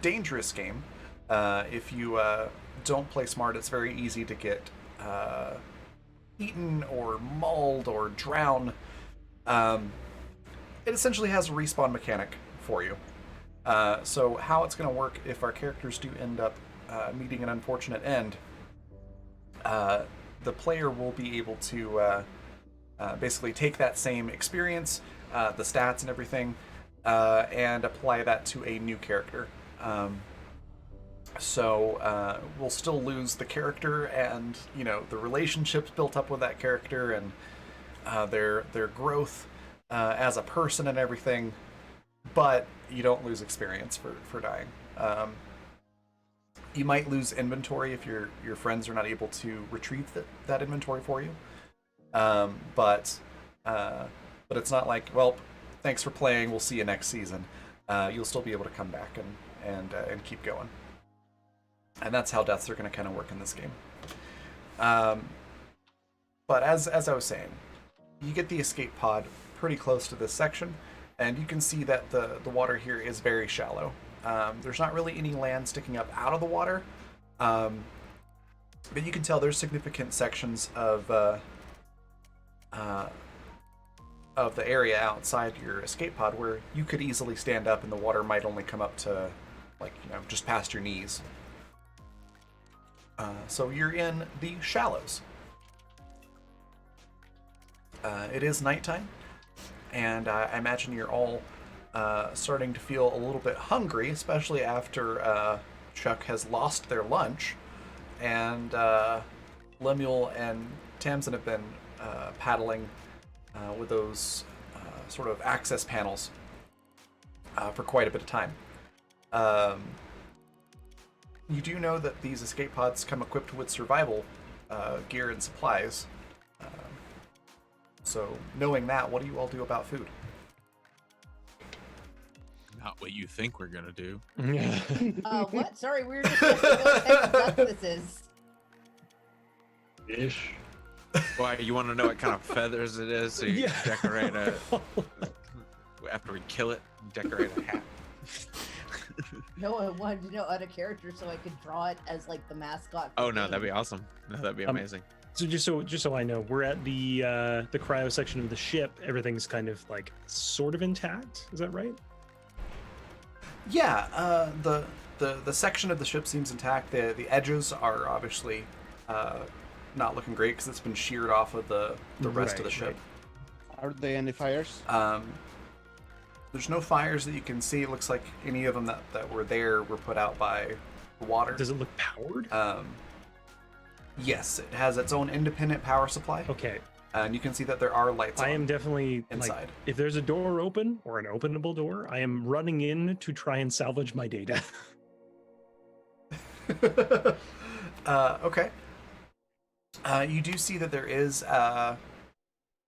dangerous game, if you don't play smart, it's very easy to get eaten or mauled or drown. It essentially has a respawn mechanic for you. So how it's going to work if our characters do end up meeting an unfortunate end, the player will be able to basically take that same experience, the stats and everything, and apply that to a new character. So we'll still lose the character and, you know, the relationships built up with that character and their growth as a person and everything, but you don't lose experience for dying. You might lose inventory if your friends are not able to retrieve that inventory for you. But it's not like, well, thanks for playing, we'll see you next season. You'll still be able to come back and keep going. And that's how deaths are going to kind of work in this game. But as I was saying, you get the escape pod pretty close to this section, and you can see that the water here is very shallow. There's not really any land sticking up out of the water, but you can tell there's significant sections of the area outside your escape pod where you could easily stand up and the water might only come up to, like, you know, just past your knees. So you're in the shallows. It is nighttime, and I imagine you're all starting to feel a little bit hungry, especially after Chuck has lost their lunch, and Lemuel and Tamsin have been paddling with those sort of access panels for quite a bit of time. You do know that these escape pods come equipped with survival gear and supplies. So knowing that, what do you all do about food? Not what you think we're gonna do. What? Sorry, we were just what type of duck this is. Ish. Why, you want to know what kind of feathers it is, so you can decorate a after we kill it, decorate a hat. No, I wanted to know other characters so I could draw it as like the mascot. Oh no, that'd be awesome. No, that'd be amazing. So just so I know, we're at the cryo section of the ship. Everything's kind of like sort of intact. Is that right? Yeah, the section of the ship seems intact. The edges are obviously not looking great because it's been sheared off of the rest of the ship. Are there any fires? There's no fires that you can see. It looks like any of them that were there were put out by the water. Does it look powered? Yes, it has its own independent power supply. Okay. And you can see that there are lights on. I am definitely inside. Like, if there's a door open or an openable door, I am running in to try and salvage my data. Okay. You do see that there is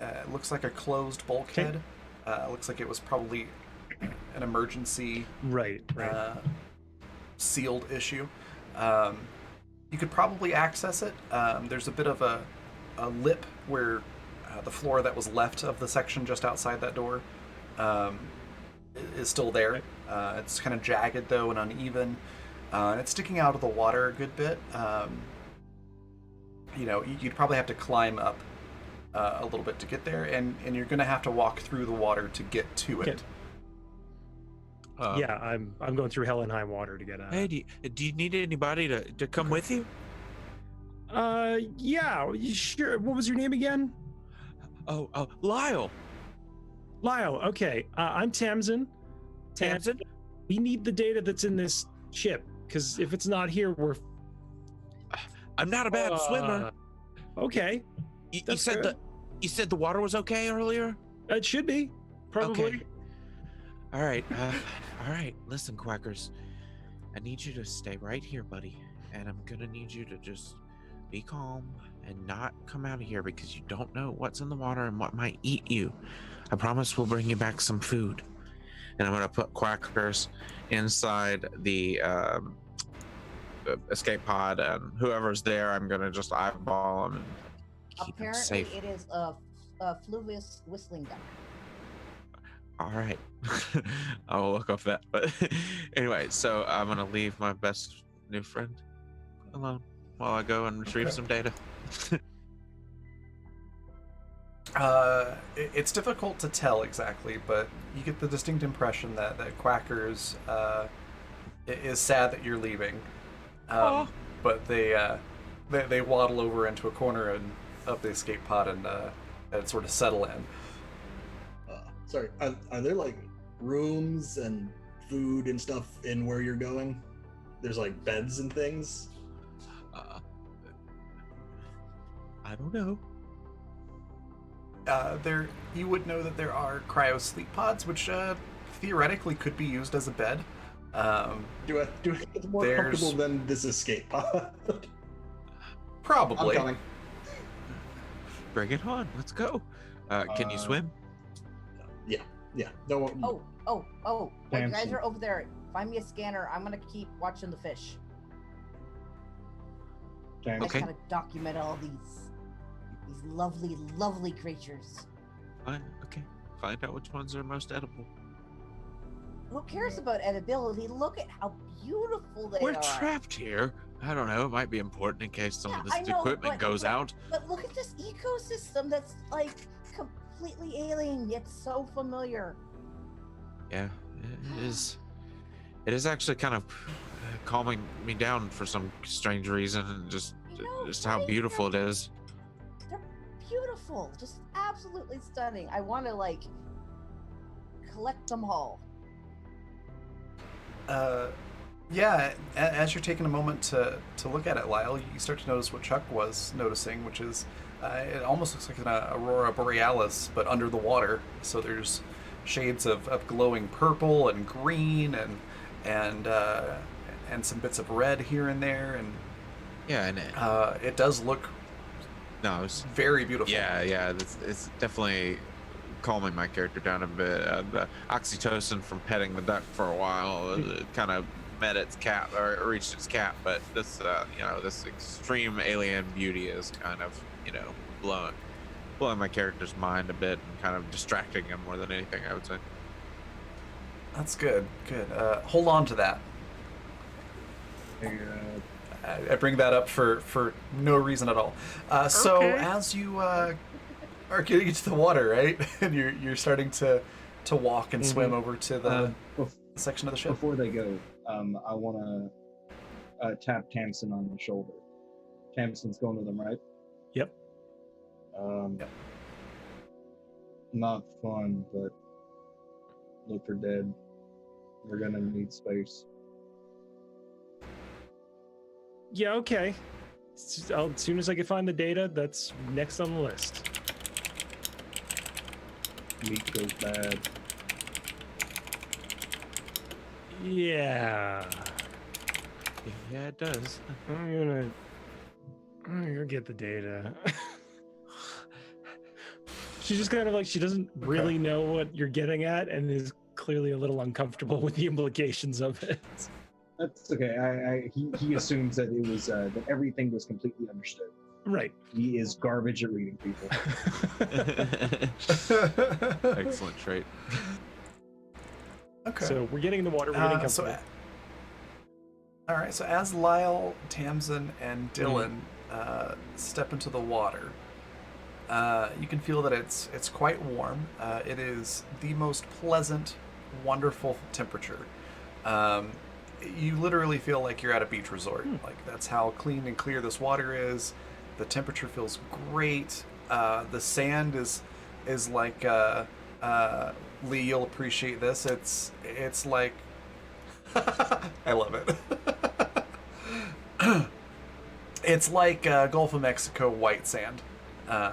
it looks like a closed bulkhead. Looks like it was probably an emergency Right. sealed issue. You could probably access it. There's a bit of a lip where the floor that was left of the section just outside that door is still there. It's kind of jagged though and uneven, and it's sticking out of the water a good bit. You know, you'd probably have to climb up a little bit to get there, and you're going to have to walk through the water to get to it. Okay. Yeah, I'm going through hell and high water to get out. Hey, do you need anybody to come with you? Yeah, sure. What was your name again? Oh, Lyle. Lyle. Okay. I'm Tamsin. Tamsin? We need the data that's in this ship, because if it's not here, we're. I'm not a bad swimmer. Okay. You said you said the water was okay earlier? It should be. Probably. Okay. All right. All right. Listen, Quackers. I need you to stay right here, buddy. And I'm gonna need you to just be calm and not come out of here because you don't know what's in the water and what might eat you. I promise we'll bring you back some food. And I'm gonna put Quackers inside the escape pod, and whoever's there, I'm gonna just eyeball them and keep them Apparently, safe. it is a fluvius whistling duck. All right. I'll look up that. But anyway, so I'm gonna leave my best new friend alone while I go and retrieve some data. It's difficult to tell exactly, but you get the distinct impression that Quackers is sad that you're leaving. But they waddle over into a corner of the escape pod and sort of settle in. Sorry, are there like rooms and food and stuff in where you're going? There's like beds and things? I don't know. You would know that there are cryo sleep pods, which theoretically could be used as a bed. Do I get more comfortable than this escape pod? Probably. I'm coming. Bring it on. Let's go. Can you swim? Yeah. Don't. Oh! When you guys are over there, find me a scanner. I'm gonna keep watching the fish. I just gotta document all these lovely, lovely creatures. Fine. Okay. Find out which ones are most edible. Who cares about edibility? Look at how beautiful they We're are. trapped here. I don't know. It might be important in case some of this I know, equipment goes out. But look at this ecosystem that's like completely alien yet so familiar. Yeah, it is. It is actually kind of calming me down for some strange reason, and just how beautiful it is. They're beautiful, just absolutely stunning. I want to like collect them all. Yeah, as you're taking a moment to look at it, Lyle, you start to notice what Chuck was noticing, which is it almost looks like an aurora borealis, but under the water. So there's shades of glowing purple and green and some bits of red here and there, and yeah, and it does look it's very beautiful. Yeah, it's definitely calming my character down a bit. The oxytocin from petting the duck for a while it kind of met its cap or reached its cap, but this this extreme alien beauty is kind of blowing my character's mind a bit and kind of distracting him more than anything, I would say. That's good. Hold on to that. I bring that up for no reason at all. So as you are getting into the water, right, and you're starting to walk and swim over to the section of the ship. Before they go, I want to tap Tamsin on the shoulder. Tamsin's going to them, right? Yep. Yep. Not fun, but look for dead. We're gonna need space. Yeah, okay. As soon as I can find the data, that's next on the list. Meat goes bad. Yeah. Yeah, it does. I'm gonna get the data. She's just kind of like, she doesn't really know what you're getting at and is clearly a little uncomfortable with the implications of it. That's okay. He assumes that it was that everything was completely understood. Right. He is garbage at reading people. Excellent trait. Okay. So we're getting in the water. We're getting comfortable. All right. So as Lyle, Tamsin, and Dylan step into the water, You can feel that it's quite warm. It is the most pleasant, wonderful temperature. You literally feel like you're at a beach resort. Like that's how clean and clear this water is. The temperature feels great. The sand is like Lee, you'll appreciate this. It's like I love it. It's like Gulf of Mexico white sand.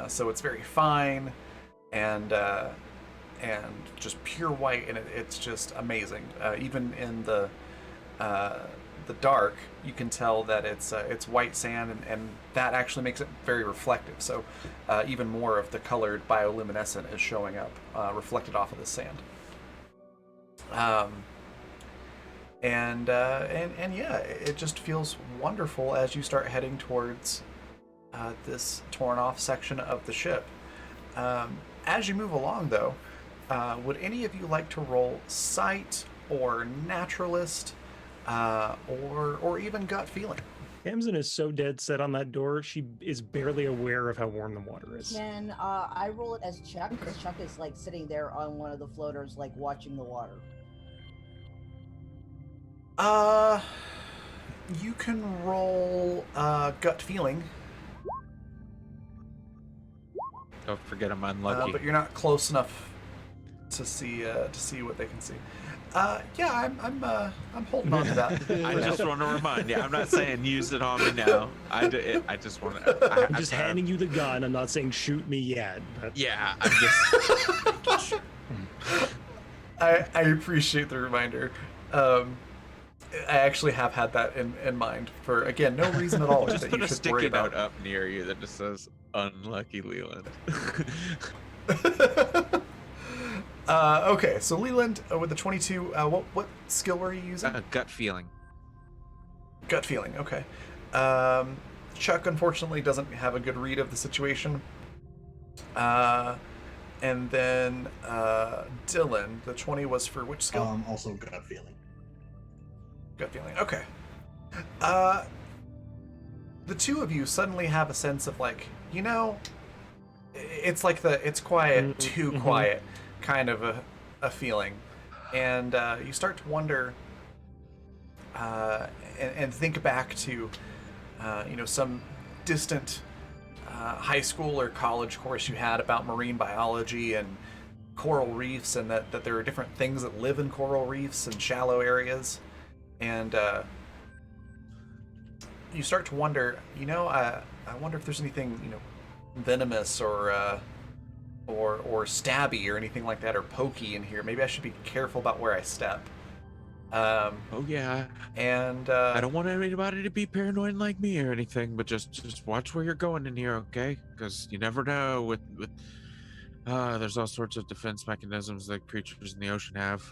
So it's very fine and just pure white, and it's just amazing. Even in the dark, you can tell that it's white sand, and that actually makes it very reflective. So even more of the colored bioluminescent is showing up, reflected off of the sand. And yeah, it just feels wonderful as you start heading towards this torn off section of the ship. As you move along, though, would any of you like to roll sight or naturalist, or even gut feeling? Tamsin is so dead set on that door, she is barely aware of how warm the water is. Can I roll it as Chuck? Because Chuck is like sitting there on one of the floaters, like watching the water. You can roll gut feeling, Don't forget I'm unlucky. but you're not close enough to see what they can see. Yeah, I'm holding on to that. I just want to remind you, I'm not saying use it on me now. I just want to. I'm just handing you the gun. I'm not saying shoot me yet. But... Yeah, I'm just. I appreciate the reminder. I actually have had that in mind for, again, no reason at all Just that put you a should sticky worry note about. up near you that just says "Unlucky Leland." Okay, so Leland with the 22. What skill were you using? Gut feeling. Gut feeling. Okay. Chuck unfortunately doesn't have a good read of the situation. And then Dylan, the 20 was for which skill? Also gut feeling. Gut feeling. Okay. The two of you suddenly have a sense of like, it's like it's quiet, too quiet kind of a feeling. And you start to wonder and think back to, some distant high school or college course you had about marine biology and coral reefs, and that there are different things that live in coral reefs and shallow areas. And you start to wonder, I wonder if there's anything, venomous or stabby or anything like that, or pokey in here. Maybe I should be careful about where I step. Oh yeah. And I don't want anybody to be paranoid like me or anything, but just watch where you're going in here, okay? Because you never know. With there's all sorts of defense mechanisms that creatures in the ocean have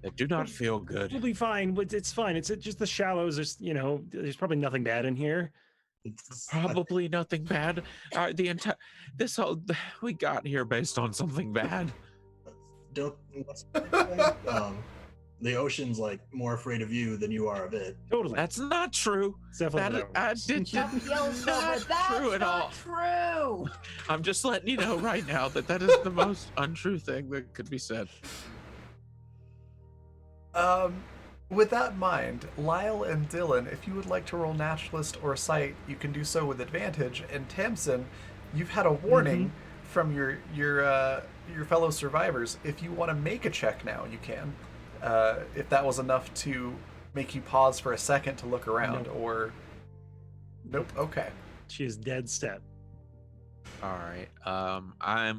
that do not feel good. We'll be fine. It's fine. It's just the shallows. There's probably nothing bad in here. Probably nothing bad. We got here based on something bad. The ocean's like more afraid of you than you are of it. Totally. That's not true. It's definitely That's Chuck yells over, not "That's true at all. not true!" I'm just letting you know right now that is the most untrue thing that could be said. With that in mind, Lyle and Dylan, if you would like to roll naturalist or sight, you can do so with advantage. And Tamsin, you've had a warning from your fellow survivors. If you want to make a check now, you can. If that was enough to make you pause for a second to look around, or nope. Okay. She is dead set. All right. I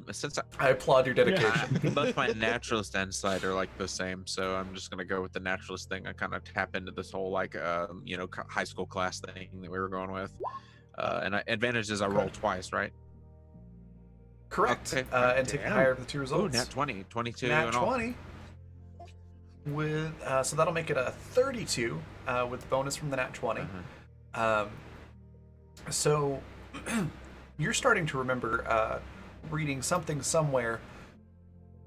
applaud your dedication. Both my naturalist and sight are like the same, so I'm just gonna go with the naturalist thing. I kind of tap into this whole high school class thing that we were going with. And advantage is I roll twice, right? Correct. Okay. And take the higher of the two Ooh, results. nat 20, 22 Nat and all. 20. With so that'll make it a 32 with bonus from the nat 20. So you're starting to remember reading something somewhere.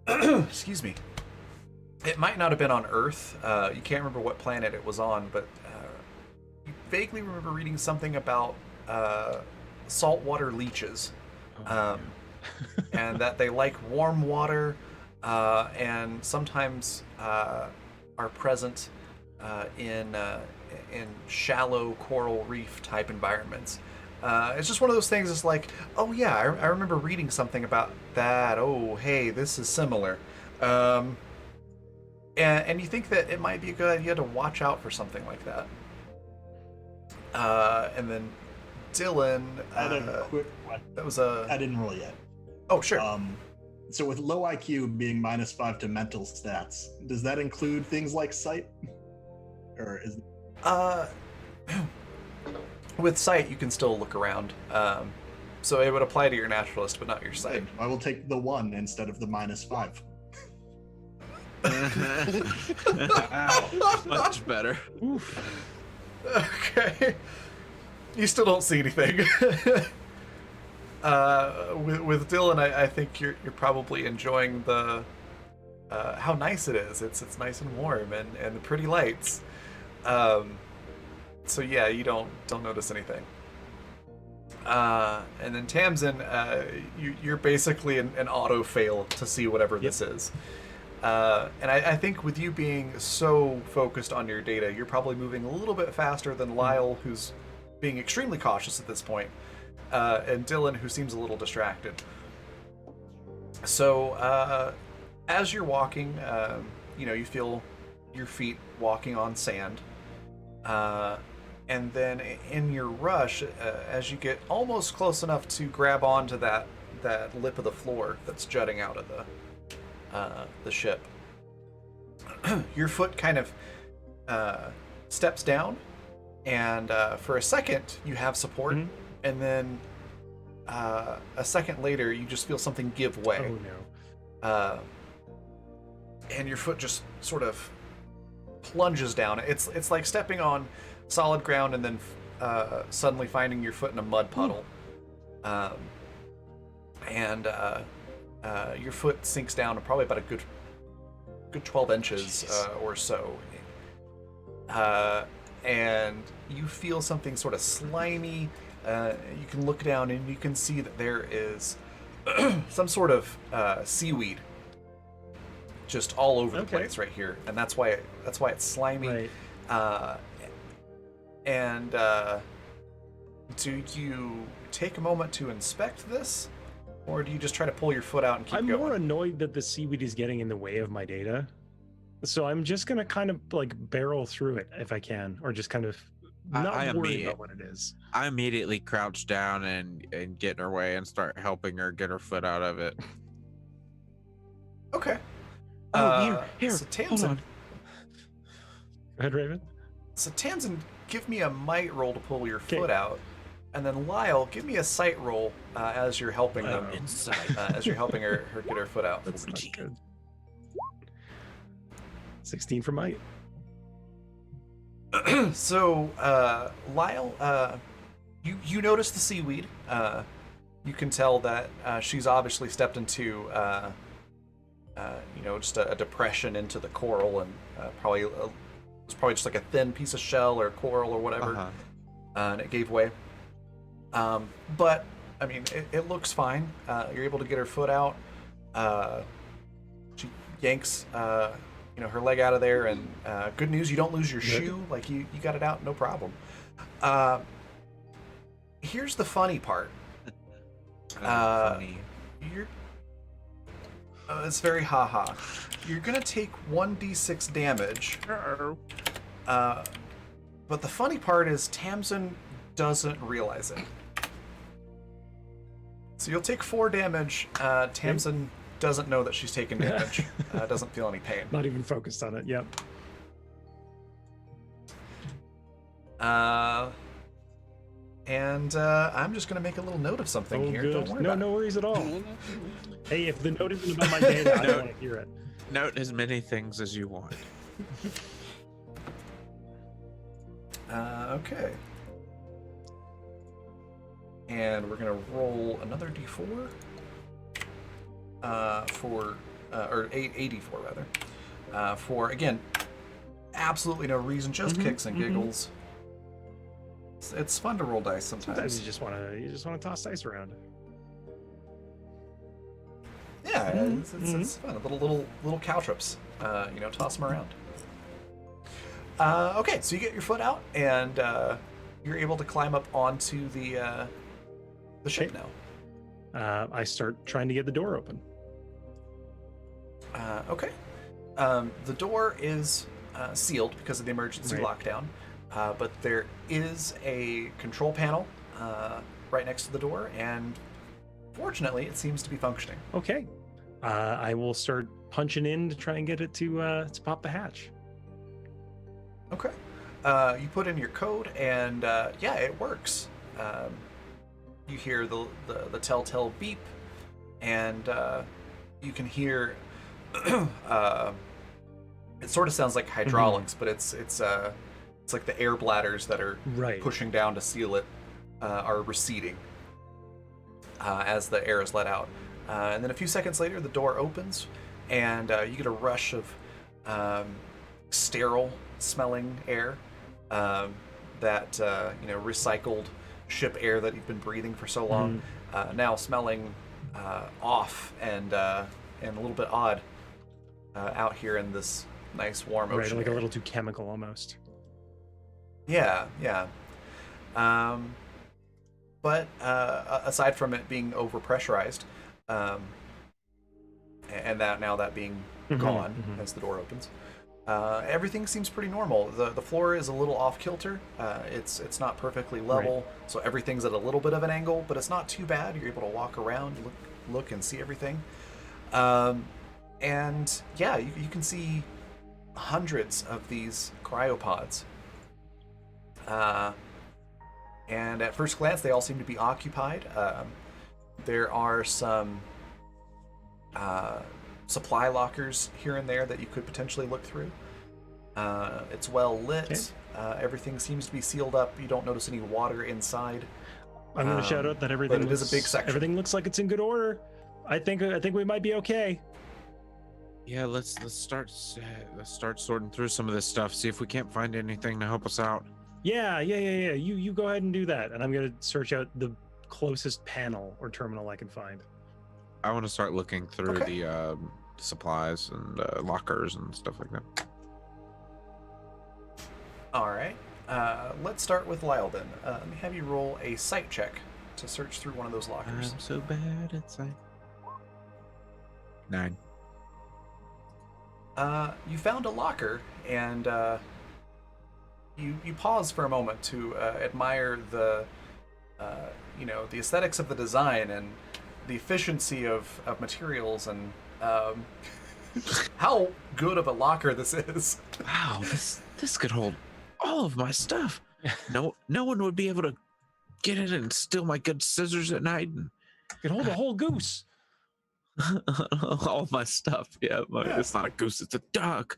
Excuse me. It might not have been on Earth. You can't remember what planet it was on, but you vaguely remember reading something about saltwater leeches um, and that they like warm water, and sometimes are present in shallow coral reef type environments. It's just one of those things. It's like, oh yeah, I remember reading something about that. Oh hey, this is similar. And you think that it might be a good idea to watch out for something like that. And then Dylan, I had a quick question. that was a. I didn't roll yet. Oh sure. So with low IQ being -5 to mental stats, does that include things like sight? Or is With sight, you can still look around. So it would apply to your naturalist, but not your sight. I will take the 1 instead of the -5. Much better. Oof. Okay. You still don't see anything. With Dylan, I think you're probably enjoying the how nice it is. It's nice and warm and the pretty lights. So yeah, you don't notice anything. And then Tamsin, you're basically an auto fail to see whatever this is. And I think with you being so focused on your data, you're probably moving a little bit faster than Lyle, who's being extremely cautious at this point, and Dylan, who seems a little distracted. So as you're walking, you feel your feet walking on sand. And then in your rush, as you get almost close enough to grab onto that lip of the floor that's jutting out of the ship, your foot kind of steps down, and for a second you have support, and then a second later you just feel something give way. Oh no. And your foot just sort of plunges down. It's like stepping on solid ground and then suddenly finding your foot in a mud puddle. And your foot sinks down to probably about a good 12 inches or so. And you feel something sort of slimy. You can look down and you can see that there is some sort of seaweed just all over the place right here, and that's why it's slimy. Right. Do you take a moment to inspect this, or do you just try to pull your foot out and keep I'm going? more annoyed that the seaweed is getting in the way of my data, so I'm just gonna kind of like barrel through it if I can, or just kind of not worry about what it is. I immediately crouch down and get in her way and start helping her get her foot out of it. Okay. Here, so hold Tamsin, on. Go ahead, Raven. So Tamsin, give me a might roll to pull your foot out, and then Lyle, give me a sight roll as you're helping them as you're helping her get her foot out. That's not good. 16 for might. So Lyle, you notice the seaweed. You can tell that she's obviously stepped into just a depression into the coral, and it's probably just like a thin piece of shell or coral or whatever, and it gave way. But I mean, it looks fine. You're able to get her foot out. She yanks, her leg out of there, and good news, you don't lose your shoe. Like you got it out, no problem. Here's the funny part. Funny. It's very haha. You're gonna take 1d6 damage. But the funny part is Tamsin doesn't realize it. So you'll take 4 damage. Tamsin doesn't know that she's taken damage. Doesn't feel any pain. Not even focused on it. Yep. And I'm just gonna make a little note of something here. Good. Don't worry about no it. worries at all. Hey, if the note isn't about my data, I don't want to hear it. Note as many things as you want. Okay. And we're gonna roll another d4 for or 84 rather, for again absolutely no reason, just kicks and giggles. It's fun to roll dice sometimes. Sometimes you just want to toss dice around. Yeah, it's fun. Little caltrops. Toss them around. Okay, so you get your foot out, and you're able to climb up onto the ship now. I start trying to get the door open. Okay. The door is sealed because of the emergency Right. lockdown, but there is a control panel right next to the door, and fortunately, it seems to be functioning. Okay. I will start punching in to try and get it to pop the hatch. Okay. You put in your code, and yeah, it works. You hear the telltale beep, and you can hear. It sort of sounds like hydraulics, but it's like the air bladders that are Right. pushing down to seal it are receding as the air is let out. And then a few seconds later, the door opens, and you get a rush of sterile-smelling air, that recycled ship air that you've been breathing for so long, now smelling off and a little bit odd out here in this nice warm Right, ocean. like a air. little too chemical almost. Yeah. But aside from it being overpressurized, and that being gone as the door opens, everything seems pretty normal. The floor is a little off kilter. It's not perfectly level, so everything's at a little bit of an angle, but it's not too bad. You're able to walk around, look and see everything. And yeah, you can see hundreds of these cryopods. And at first glance, they all seem to be occupied. There are some supply lockers here and there that you could potentially look through. It's well lit. Okay. Everything seems to be sealed up. You don't notice any water inside. I'm going to shout out that everything but it is a big section. Everything looks like it's in good order. I think we might be okay. Yeah, let's start sorting through some of this stuff. See if we can't find anything to help us out. Yeah. You go ahead and do that, and I'm going to search out the closest panel or terminal I can find. I want to start looking through Okay. the supplies and lockers and stuff like that. All right. Let's start with Lyle then. Let me have you roll a sight check to search through one of those lockers. I'm so bad at sight. 9. You found a locker, and you pause for a moment to admire the the aesthetics of the design and the efficiency of materials and how good of a locker this is. Wow, this could hold all of my stuff. No one would be able to get in and steal my good scissors at night and Can hold a whole goose. all my stuff. Yeah, it's not a goose, it's a duck.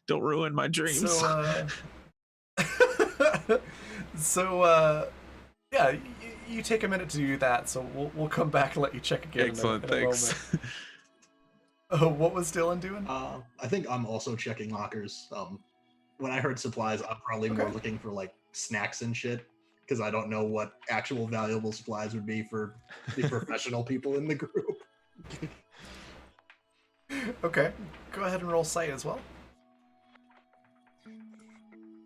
Don't ruin my dreams. So, yeah, you take a minute to do that. So we'll come back and let you check again. Excellent, in a thanks. moment. What was Dylan doing? I think I'm also checking lockers. When I heard supplies, I'm probably more Okay. looking for like snacks and shit because I don't know what actual valuable supplies would be for the professional people in the group. Okay, go ahead and roll sight as well.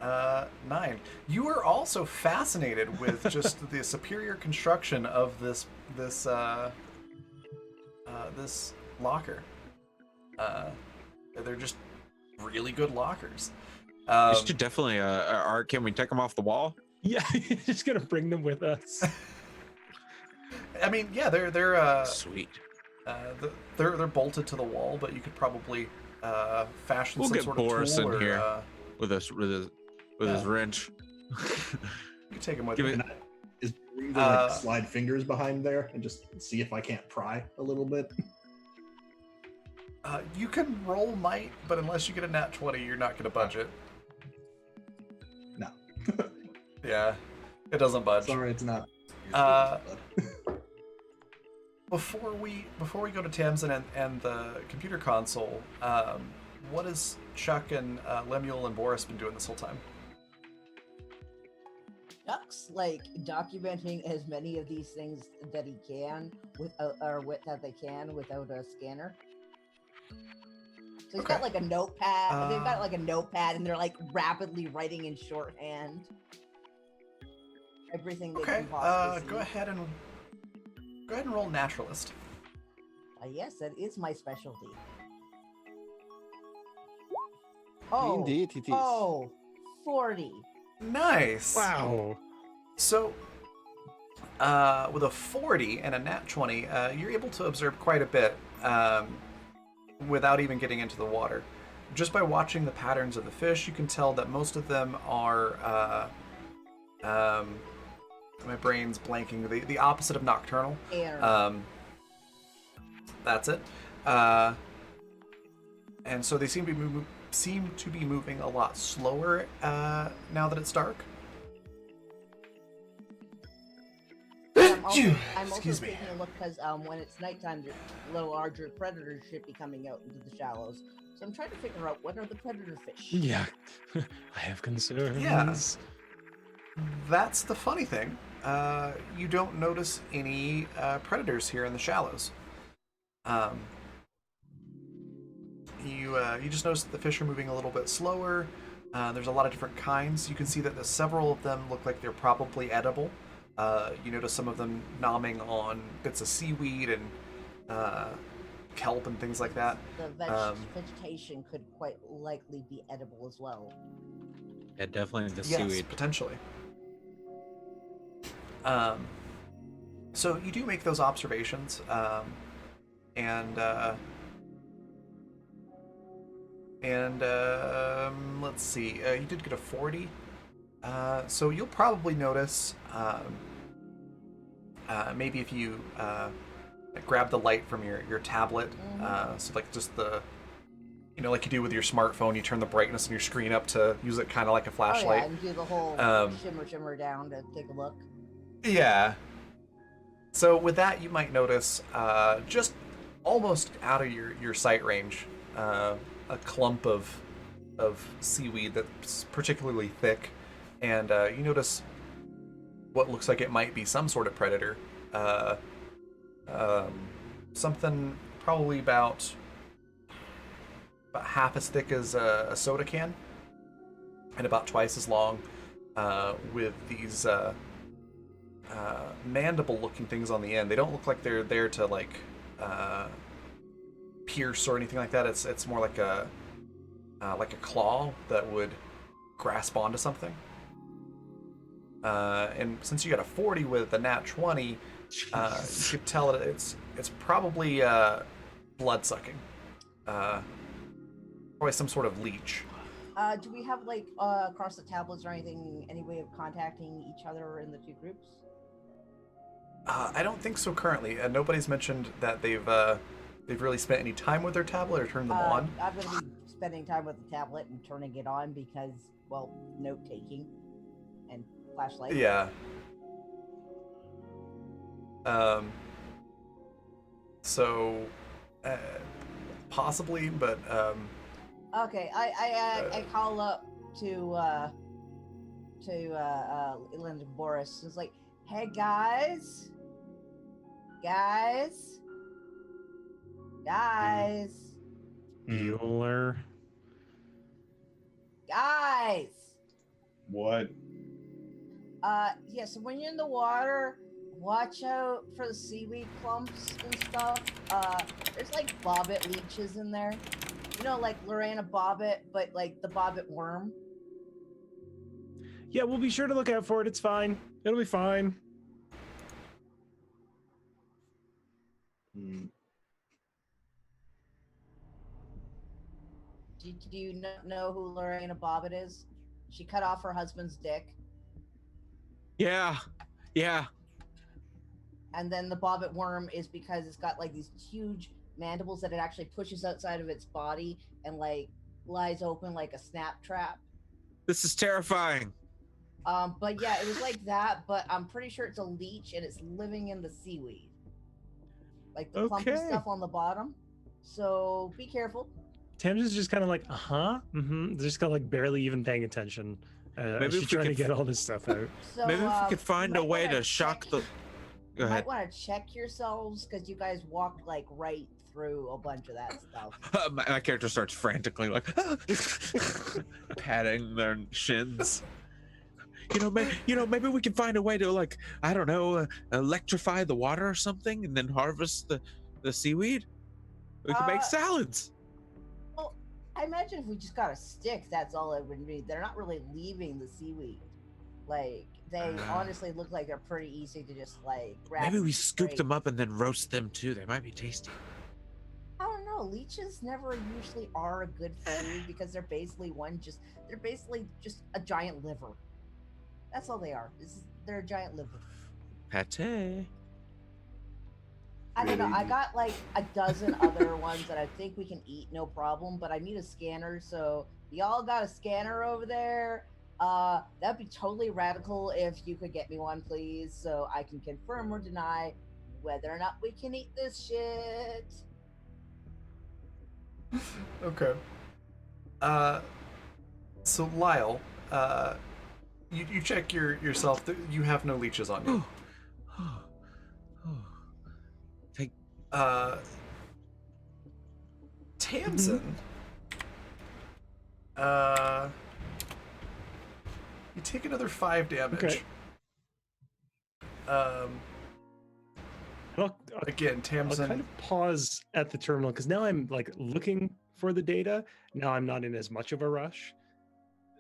9. You are also fascinated with just the superior construction of this locker. They're just really good lockers. We should definitely can we take them off the wall? Yeah, just gonna bring them with us. I mean, yeah, they're Sweet. they're bolted to the wall, but you could probably fashion We'll some get sort of Boris tool in or, here. With his Yeah. wrench. you could take them with Give you. it- Is there room to like slide fingers behind there and just see if I can't pry a little bit? You can roll might, but unless you get a nat 20, you're not going to budge it. No. Yeah, it doesn't budge. Sorry, it's not. Before we go to Tamsin and the computer console, what has Chuck and Lemuel and Boris been doing this whole time? Chuck's like documenting as many of these things that he can that they can without a scanner. So he's got Okay. like a notepad. They've got Uh, like a notepad, and they're like rapidly writing in shorthand everything they Okay. can possibly see. Go ahead and roll naturalist. Yes, that is my specialty. Oh, Indeed, it is. Oh, 40. Nice. Wow. So, with a 40 and a nat 20, you're able to observe quite a bit without even getting into the water. Just by watching the patterns of the fish, you can tell that most of them are. My brain's blanking. The opposite of nocturnal. Air. That's it. And so they seem to be moving a lot slower now that it's dark. I'm also Excuse me. taking a look because when it's nighttime, the little larger predators should be coming out into the shallows. So I'm trying to figure out what are the predator fish. Yeah. I have concerns. Yeah. That's the funny thing. You don't notice any predators here in the shallows. You just notice that the fish are moving a little bit slower. There's a lot of different kinds. You can see that several of them look like they're probably edible. You notice some of them nomming on bits of seaweed and kelp and things like that. The vegetation could quite likely be edible as well. Yeah, definitely the Yes, seaweed. potentially. So you do make those observations, and let's see. You did get a 40, so you'll probably notice. Maybe if you grab the light from your tablet, so like just the, like you do with your smartphone, you turn the brightness on your screen up to use it kind of like a Oh flashlight. yeah, and do the whole shimmer down to take a look. Yeah. So with that, you might notice just almost out of your sight range, a clump of seaweed that's particularly thick, and you notice what looks like it might be some sort of predator. Something probably about half as thick as a soda can, and about twice as long, with these mandible-looking things on the end. They don't look like they're there to like pierce or anything like that. It's more like a claw that would grasp onto something. And since you got a 40 with a nat 20, you could tell that it's probably blood sucking. Probably some sort of leech. Do we have like across the tablets or anything, any way of contacting each other in the two groups? I don't think so currently. Nobody's mentioned that they've really spent any time with their tablet or turned them on. I'm going to be spending time with the tablet and turning it on because, well, note taking and flashlight. Yeah. So, possibly, but Okay, I call up to Eland and Boris. It's like, hey guys, Bueller. guys. What? Yeah. So when you're in the water, watch out for the seaweed clumps and stuff. There's like bobbit leeches in there. Like Lorena bobbit, but like the bobbit worm. Yeah, we'll be sure to look out for it. It's fine. It'll be fine. Do you not know who Lorena bobbit is? She cut off her husband's dick, Yeah. and then the bobbit worm is because it's got like these huge mandibles that it actually pushes outside of its body and like lies open like a snap trap. This is terrifying. But yeah, it was like that, but I'm pretty sure it's a leech and it's living in the seaweed. Like the clumpy Okay. stuff on the bottom. So be careful. Tams is just kind of like, mm-hmm. Just kind of like barely even paying attention Maybe she's if we trying to could get all this stuff out. So, Maybe if we could you find a might way wanna to shock check- the. Go You ahead. might want to check yourselves because you guys walked like right through a bunch of that stuff. My character starts frantically like patting their shins. Maybe we can find a way to, like, I don't know, electrify the water or something, and then harvest the seaweed. We can make Uh, salads. Well, I imagine if we just got a stick, that's all it would be. They're not really leaving the seaweed. Like, they honestly look like they're pretty easy to just, like, grab. Maybe and we scoop scrape. them up and then roast them too. They might be tasty. I don't know. Leeches never usually are a good food because they're basically just a giant liver. That's all they are. They're a giant liver. Pate. I don't know. I got like a dozen other ones that I think we can eat, no problem. But I need a scanner, so y'all got a scanner over there? That'd be totally radical if you could get me one, please, so I can confirm or deny whether or not we can eat this shit. Okay. So Lyle, you check yourself. You have no leeches on you. Take. Tamsin. You take another 5 damage. Okay. I'll Again, Tamsin. kind of pause at the terminal because now I'm like looking for the data. Now I'm not in as much of a rush.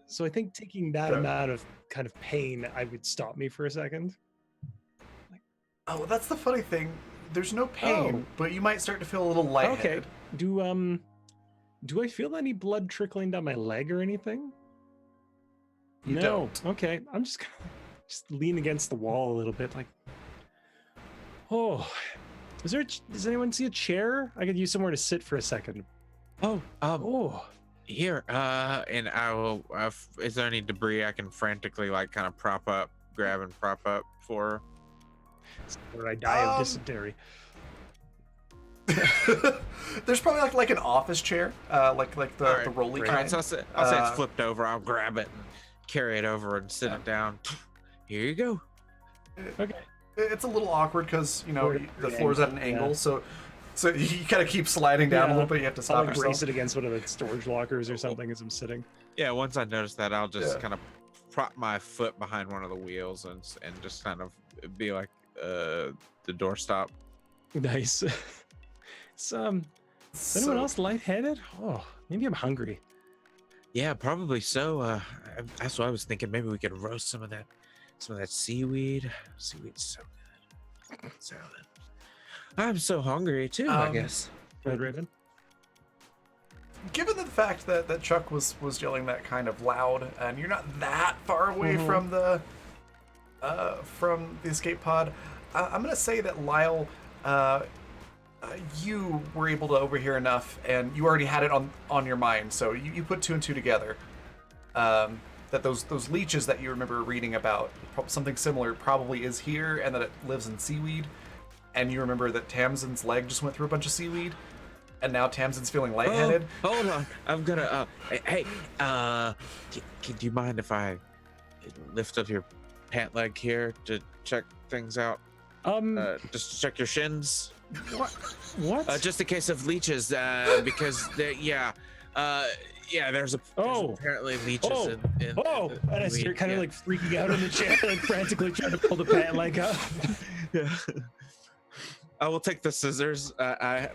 So I think taking that Okay. amount of kind of pain, I would stop me for a second. Oh, that's the funny thing. There's no pain, Oh. but you might start to feel a little lightheaded. Okay. Do I feel any blood trickling down my leg or anything? You no. don't. Okay. I'm just gonna just lean against the wall a little bit, like. Oh, does anyone see a chair? I could use somewhere to sit for a second. Oh, Oh, here. And I will. Is there any debris I can frantically, like, kind of grab and prop up for? or I die of Um, dysentery. There's probably like an office chair, like the All right. the rolly All kind. right, so I'll say it's Uh, flipped over. I'll grab it and carry it over and sit it down. Here you go. Okay. It's a little awkward because We're at the an floor's at an angle, yeah. angle, so you kind of keep sliding down a Yeah, little bit. You have to I'll stop like brace yourself. it against one of the storage lockers or something as I'm sitting. Yeah, once I notice that, I'll just Yeah. kind of prop my foot behind one of the wheels and just kind of be like the doorstop. Nice. Is anyone else lightheaded? Oh, maybe I'm hungry. Yeah, probably so. That's what I was thinking. Maybe we could roast some of that seaweed. Seaweed's so good. Salad. I'm so hungry too. I guess. Red Raven. Given the fact that Chuck was yelling that kind of loud, and you're not that far away from the escape pod, I'm gonna say that Lyle, you were able to overhear enough, and you already had it on your mind, so you put 2 and 2 together. That those leeches that you remember reading about, something similar probably is here, and that it lives in seaweed. And you remember that Tamsin's leg just went through a bunch of seaweed, and now Tamsin's feeling lightheaded. Oh, hold on. I'm gonna. Hey. Do you mind if I lift up your pant leg here to check things out? Just to check your shins. What? Just in case of leeches. Because there's apparently leeches in and I the start weed, kind of yeah. like freaking out in the chair, like frantically trying to pull the pant leg up. Yeah. I will take the scissors. My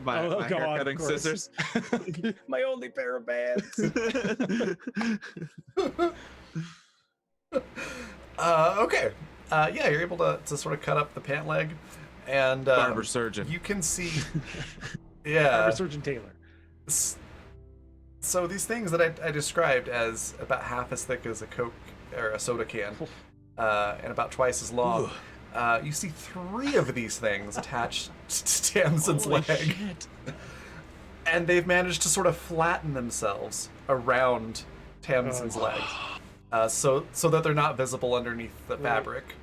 hair cutting scissors. My only pair of bands. Okay. Yeah, you're able to sort of cut up the pant leg, and Barber surgeon. you can see. Yeah. Barber Surgeon Taylor. So these things that I described as about half as thick as a Coke or a soda can, and about twice as long. You see 3 of these things attached to Tamsin's Holy leg, shit. and they've managed to sort of flatten themselves around Tamsin's leg, so that they're not visible underneath the fabric.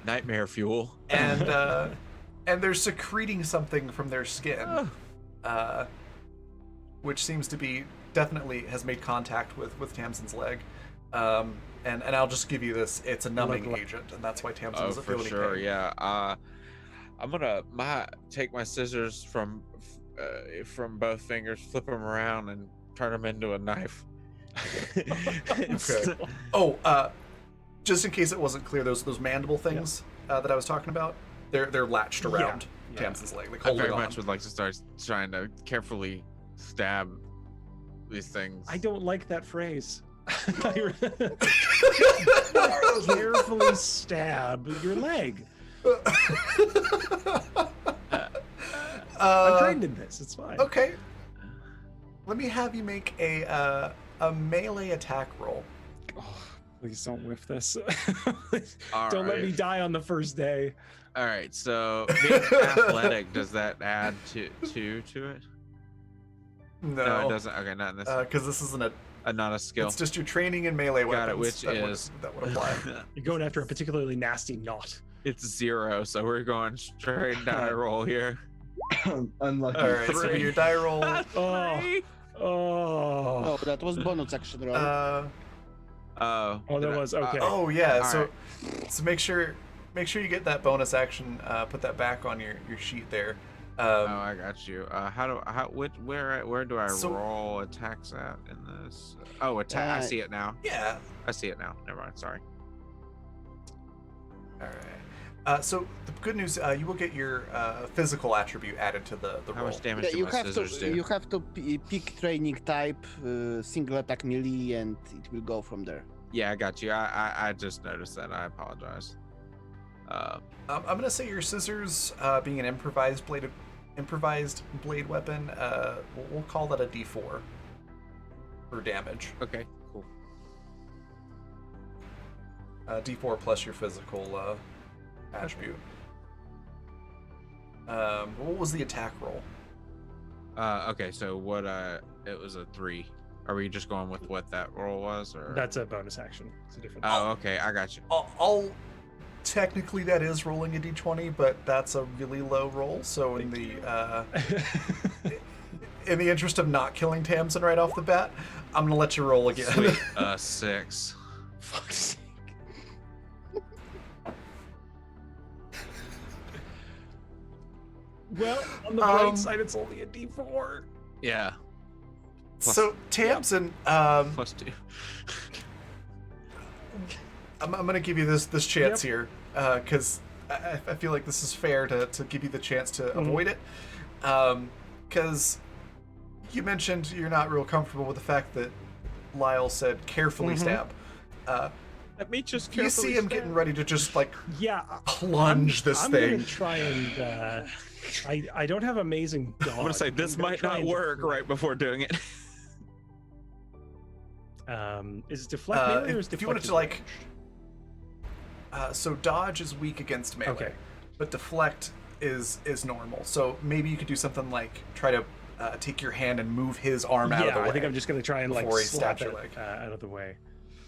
Nightmare fuel. And they're secreting something from their skin, which seems to be definitely has made contact with Tamsin's leg. And I'll just give you this. It's a numbing Look. agent, and that's why Tamsin Oh, doesn't for feel any sure. pain. Yeah. I'm gonna take my scissors from both fingers, flip them around, and turn them into a knife. Okay. Oh, just in case it wasn't clear, those mandible things that I was talking about, they're latched around Yeah. Tamsin's leg, like I holding very on. much would like to start trying to carefully stab these things. I don't like that phrase. Carefully stab your leg. I'm trained in this. It's fine. Okay. Let me have you make a melee attack roll. Oh, please don't whiff this. All Don't let me right. die on the first day. All right. So being athletic, does that add to it? No, it doesn't. Okay, not in this. Because this isn't Not a skill. It's just your training in melee weapons. Got it. Which that is that would apply. You're going after a particularly nasty knot. It's 0, so we're going straight die roll here. Unlucky. All right, so Three. your die roll. Oh, oh, Oh, that was bonus action roll. Oh, oh, that was okay. Oh yeah. All So right. so make sure you get that bonus action. Put that back on your sheet there. Oh, I got you. Where do I So- roll attacks at in this? Oh, attack. I see it now. Yeah. I see it now. Never mind. Sorry. All right. So the good news, you will get your physical attribute added to the How roll. much damage Yeah, do you my have scissors to do? you have to pick training type, single attack melee, and it will go from there. Yeah, I got you. I just noticed that. I apologize. I'm gonna say your scissors, being an improvised blade weapon, we'll call that a D4 for damage. Okay. Cool. D4 plus your physical attribute. What was the attack roll? Okay. So what? It was a 3. Are we just going with what that roll was, or? That's a bonus action. It's a different. Oh, okay. I got you. I'll technically that is rolling a D20, but that's a really low roll. So in the interest of not killing Tamsin right off the bat, I'm gonna let you roll again. Sweet. 6. Fuck's sake. Well, on the bright side, it's only a D4. Yeah. So Tamsin, Plus 2. I'm gonna give you this chance here, because I feel like this is fair to give you the chance to avoid it, because you mentioned you're not real comfortable with the fact that Lyle said carefully stab. Let me just. You see him getting ready to just like Yeah, plunge this I'm thing. gonna try and. I don't have amazing dodge. I'm gonna say this I'm gonna might try not and work deflect. right before doing it. Is deflect melee or is if you wanted deflect to like, so dodge is weak against melee, Okay. but deflect is normal. So maybe you could do something like try to take your hand and move his arm out of the way. I think I'm just gonna try and like before he slap stabs it your leg. out of the way.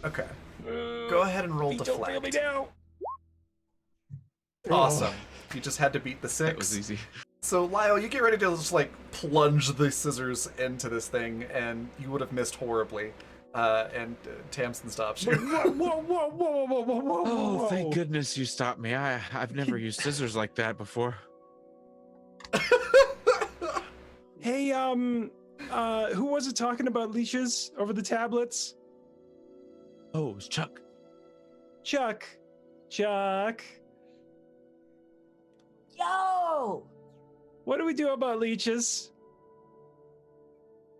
Okay. Go ahead and roll Feet don't fail me deflect. now. Awesome. You just had to beat the That was 6. easy. So Lyle, you get ready to just like plunge the scissors into this thing, and you would have missed horribly. And Tamsin stops you. Whoa, whoa, whoa, whoa, whoa, whoa, whoa, Oh, thank whoa. goodness you stopped me. I've never used scissors like that before. Hey, who was it talking about leashes over the tablets? Oh, it was Chuck. Chuck. Yo! What do we do about leeches?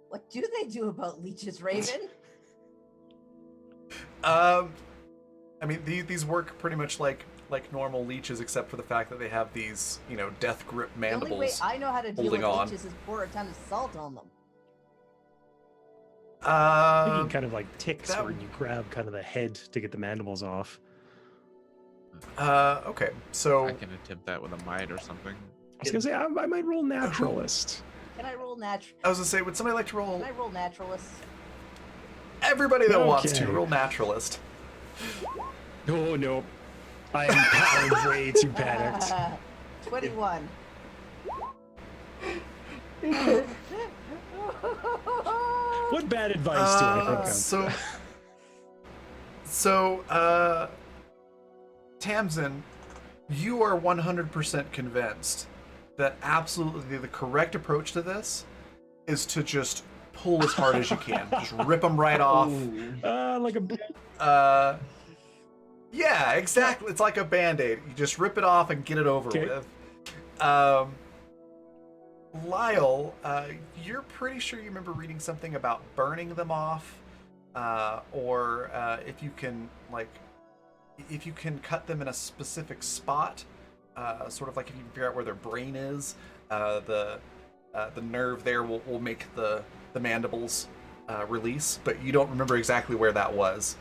What do they do about leeches, Raven? I mean, these work pretty much like normal leeches, except for the fact that they have these, death grip The only way mandibles. I know how to deal holding with on. leeches is pour a ton of salt on them. Thinking kind of like ticks that- where you grab kind of the head to get the mandibles off. Okay, so I can attempt that with a might or something. I was gonna say I might roll naturalist. Can I roll natural? I was gonna say, would somebody like to roll? Can I roll naturalist? Everybody that wants to Okay. roll naturalist. Oh no, I am way too panicked. 21. What bad advice do I think of? So So, Tamsin, you are 100% convinced that absolutely the correct approach to this is to just pull as hard as you can. Just rip them right off. Like Yeah, exactly. It's like a Band-Aid. You just rip it off and get it over Okay. with. Lyle, you're pretty sure you remember reading something about burning them off, or if you can cut them in a specific spot, sort of like if you can figure out where their brain is, the nerve there will make the mandibles release, but you don't remember exactly where that was.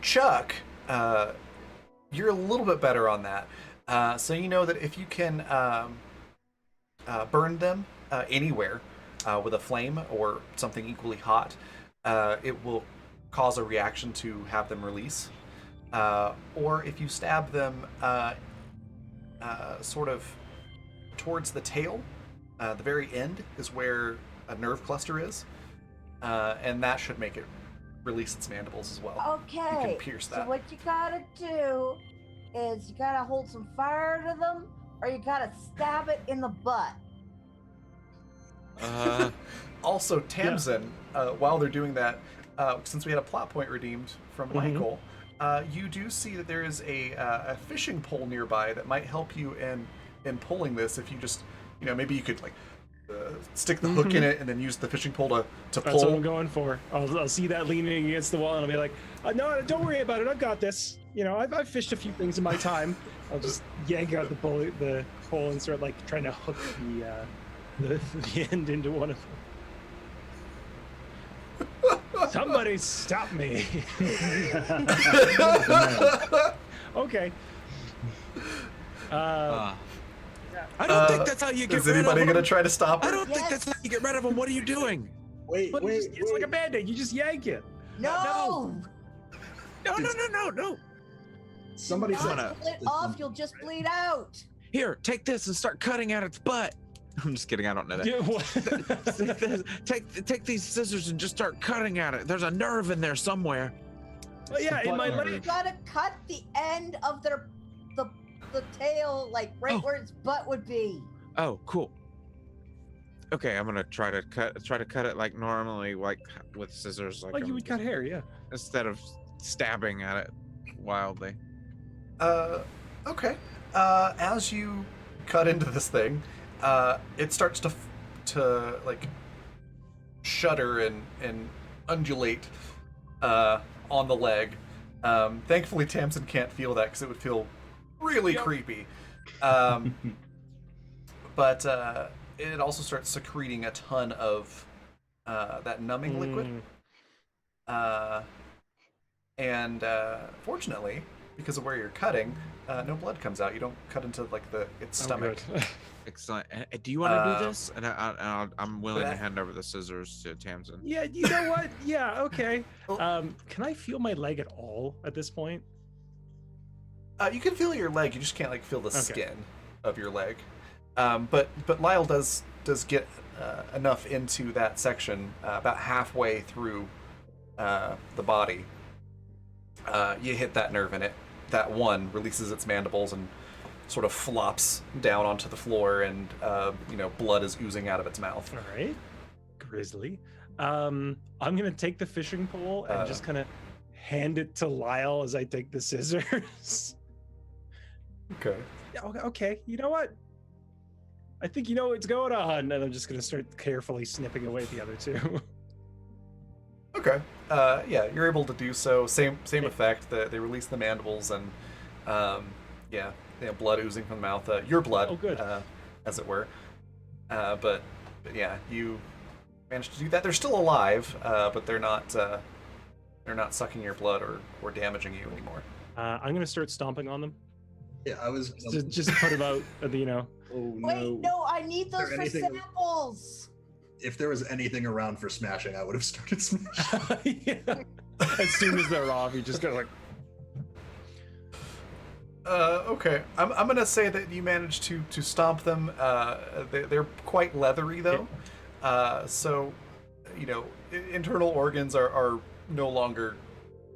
Chuck, you're a little bit better on that. So you know that if you can burn them anywhere with a flame or something equally hot, it will cause a reaction to have them release. Or if you stab them sort of towards the tail, the very end is where a nerve cluster is, and that should make it release its mandibles as well. Okay. You can pierce that. So what you gotta do is you gotta hold some fire to them, or you gotta stab it in the butt. Also, Tamsin, while they're doing that, since we had a plot point redeemed from Michael, you do see that there is a fishing pole nearby that might help you in pulling this. If you just, maybe you could stick the hook in it and then use the fishing pole to That's what I'm pull. going for. I'll see that leaning against the wall, and I'll be like, "No, don't worry about it. I've got this. I've fished a few things in my time." I'll just yank out the pole and start trying to hook the end into one of them. Somebody stop me! Okay. I don't think that's how you get Is rid of anybody them. going to try to stop I her? don't think that's how you get rid of them. What are you doing? Wait, But it's like a band-aid. You just yank it. No! No. Somebody Not said Wanna- split off, you'll just bleed out. Here, take this and start cutting at its butt. I'm just kidding. I don't know that. Yeah, what? Take this- take these scissors and just start cutting at it. There's a nerve in there somewhere. Well, yeah, in my You leg. gotta cut the end of the tail, right Oh. where its butt would be. Oh, cool. Okay, I'm gonna try to cut it like normally, like with scissors, Like you would cut hair, yeah. instead of stabbing at it wildly. Okay. As you cut into this thing, it starts to shudder and undulate on the leg. Thankfully, Tamsin can't feel that because it would feel really creepy. But it also starts secreting a ton of that numbing liquid. And fortunately, because of where you're cutting, no blood comes out. You don't cut into its stomach. Oh, good. Excellent. Do you want to do Uh, this? And I'm willing to that- hand over the scissors to Tamsin. Yeah, you know what? Yeah, okay. Oh. Can I feel my leg at all at this point? You can feel your leg. You just can't feel the Okay. skin of your leg. But Lyle does get enough into that section about halfway through the body. You hit that nerve in it. That one releases its mandibles and sort of flops down onto the floor, and blood is oozing out of its mouth. All right. Grizzly. I'm gonna take the fishing pole and just kind of hand it to Lyle as I take the scissors. Okay. Yeah, okay. You know what? I think you know what's going on, and I'm just gonna start carefully snipping away the other two. Okay. Yeah, you're able to do so. Same effect. They release the mandibles and blood oozing from the mouth. Your blood, Oh, good. as it were. But yeah, you managed to do that. They're still alive, but they're not sucking your blood or damaging you anymore. I'm gonna start stomping on them. Yeah, I was. Just put them out. Oh Wait, no, I need those there for anything- samples. If there was anything around for smashing, I would have started smashing. Yeah. As soon as they're off, you just go like. Okay. I'm gonna say that you managed to stomp them. They're quite leathery though, so internal organs are no longer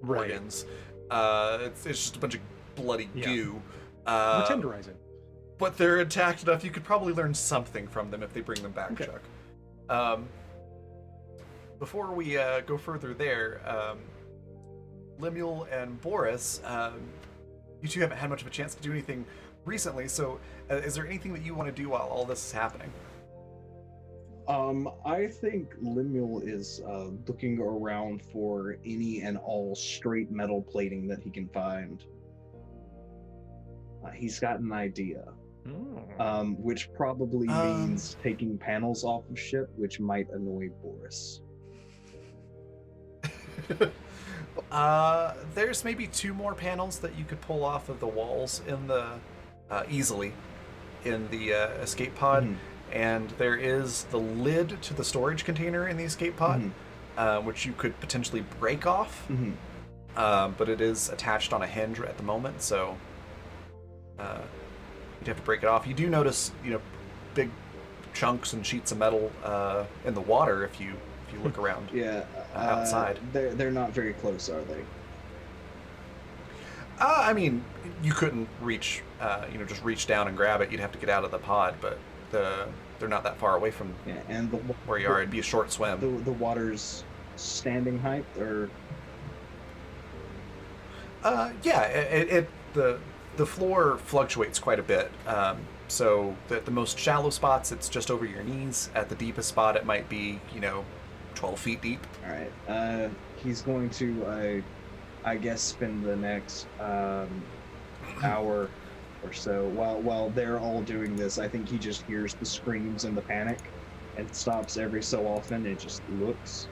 Right. organs. It's just a bunch of bloody Yeah. goo. We're tenderizing. But they're intact enough. You could probably learn something from them if they bring them back, Okay. Chuck. Before we go further there, Lemuel and Boris, you two haven't had much of a chance to do anything recently, so is there anything that you want to do while all this is happening? I think Lemuel is looking around for any and all straight metal plating that he can find. He's got an idea, which probably means taking panels off of ship, which might annoy Boris. There's maybe 2 more panels that you could pull off of the walls in the easily in the escape pod, and there is the lid to the storage container in the escape pod, which you could potentially break off, but it is attached on a hinge at the moment, so you'd have to break it off. You do notice, big chunks and sheets of metal in the water if you look around. Yeah, outside. They're not very close, are they? I mean, you couldn't reach, just reach down and grab it. You'd have to get out of the pod, but they're not that far away from and where you are. It'd be a short swim. The water's standing height, or yeah, the floor fluctuates quite a bit. So the most shallow spots, it's just over your knees. At the deepest spot, it might be 12 feet deep. all right. He's going to, I guess, spend the next hour or so while they're all doing this. I think he just hears the screams and the panic, and stops every so often and just looks,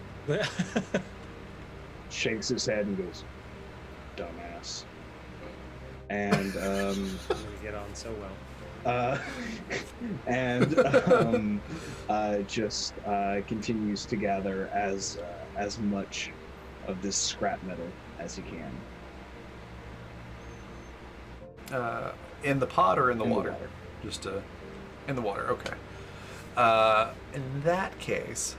shakes his head, and goes, "Dumbass." And We get on so well. just continues to gather as much of this scrap metal as he can. In the pod or in the In the water? water. Just in the water. Okay. In that case,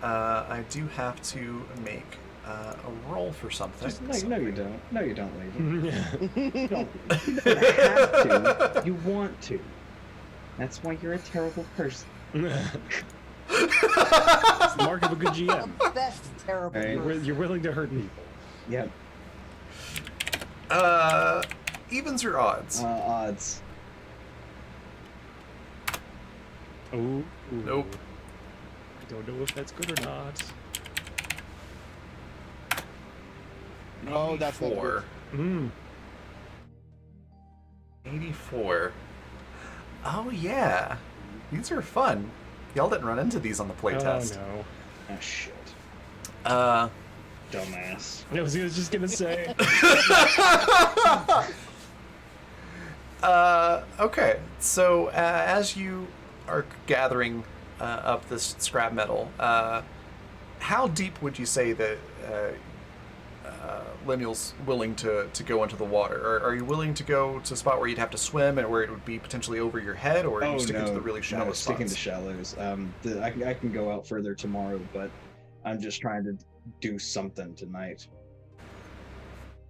I do have to make a roll for something. No, you don't. No, you don't, Levi. Yeah. You don't have to. You want to. That's why you're a terrible person. It's the mark of a good GM. That's terrible. Right. You're willing to hurt people. Yep. Evens or odds? Odds. Oh. Nope. I don't know if that's good or not. No, that's not good. 84. 84. Oh yeah, these are fun. Y'all didn't run into these on the playtest. Oh Ah, shit. No. Dumbass. I was just gonna say. Okay, so as you are gathering up this scrap metal, how deep would you say that Lemuel's willing to go into the water? Or are you willing to go to a spot where you'd have to swim and where it would be potentially over your head, or are you sticking to the really shallow no, sticking spots? to shallows. I can go out further tomorrow, but I'm just trying to do something tonight.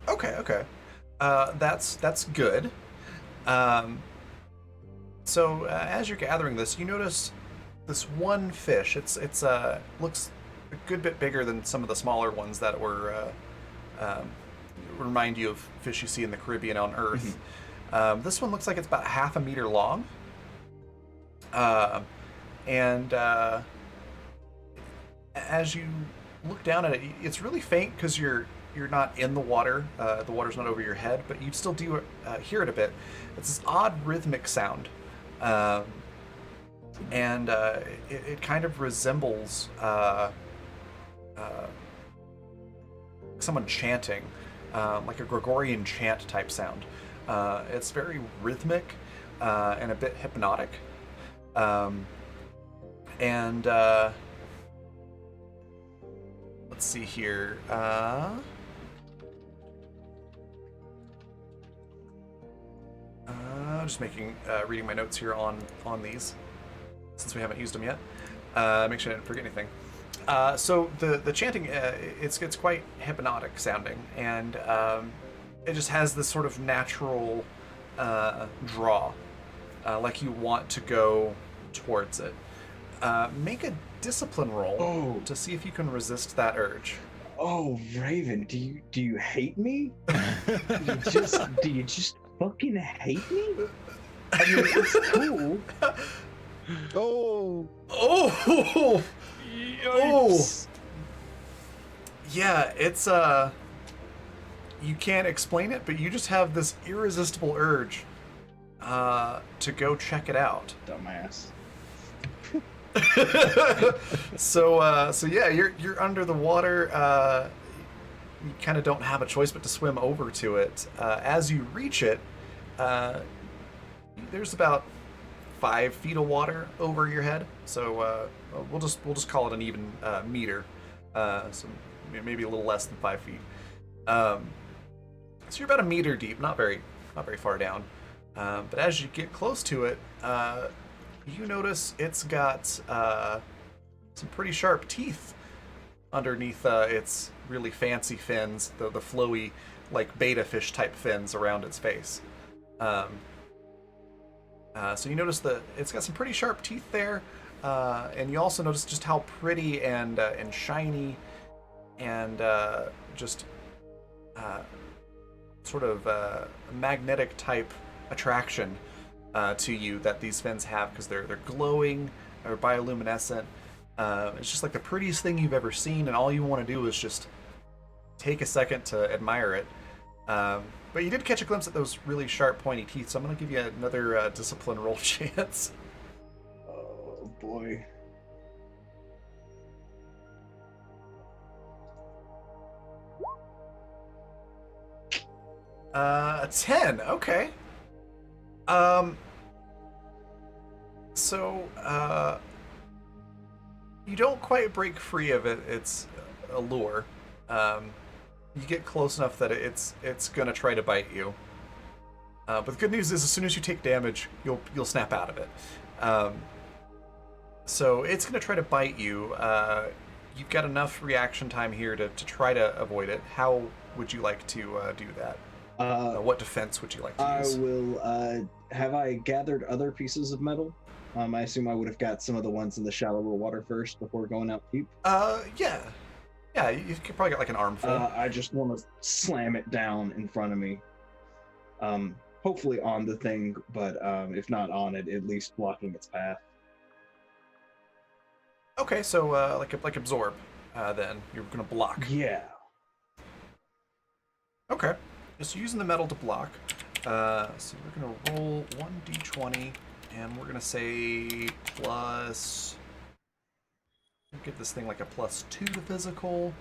Okay. That's good. So as you're gathering this, you notice this one fish. It's looks a good bit bigger than some of the smaller ones that were remind you of fish you see in the Caribbean on Earth. This one looks like it's about half a meter long. And as you look down at it, it's really faint because you're not in the water. The water's not over your head, but you still do hear it a bit. It's this odd rhythmic sound, and it kind of resembles someone chanting, like a Gregorian chant type sound. It's very rhythmic and a bit hypnotic. Let's see here. Just reading my notes here on these, since we haven't used them yet. Make sure I didn't forget anything. So the chanting, it's quite hypnotic sounding, and it just has this sort of natural draw, like you want to go towards it. Make a discipline roll Oh. to see if you can resist that urge. Oh, Raven, do you hate me? Do you just fucking hate me? I mean, it's cool. Oh, Oh, Yikes. yeah, it's you can't explain it, but you just have this irresistible urge to go check it out. Dumbass. So yeah, you're under the water. You kind of don't have a choice but to swim over to it. As you reach it, there's about 5 feet of water over your head. So we'll just call it an even meter. So maybe a little less than 5 feet. So you're about a meter deep, not very far down. But as you get close to it, you notice it's got some pretty sharp teeth underneath its really fancy fins, the flowy, like beta fish type fins around its face. So you notice that it's got some pretty sharp teeth there, and you also notice just how pretty and shiny and just sort of magnetic type attraction to you that these fins have, because they're glowing or bioluminescent. It's just like the prettiest thing you've ever seen, and all you want to do is just take a second to admire it. But you did catch a glimpse at those really sharp, pointy teeth, so I'm going to give you another discipline roll chance. Oh boy. A 10. Okay. So you don't quite break free of its allure. You get close enough that it's gonna try to bite you. But the good news is, as soon as you take damage, you'll snap out of it. So it's gonna try to bite you. You've got enough reaction time here to try to avoid it. How would you like to do that? What defense would you like to I use? will. Have I gathered other pieces of metal? I assume I would have got some of the ones in the shallower water first before going out deep. Yeah. Yeah, you could probably get like an armful. I just want to slam it down in front of me. Hopefully on the thing, but if not on it, at least blocking its path. Okay, so like absorb, then you're gonna block. Yeah. Okay, just using the metal to block. So we're gonna roll 1d20, and we're gonna say plus. Give this thing like a +2 to physical,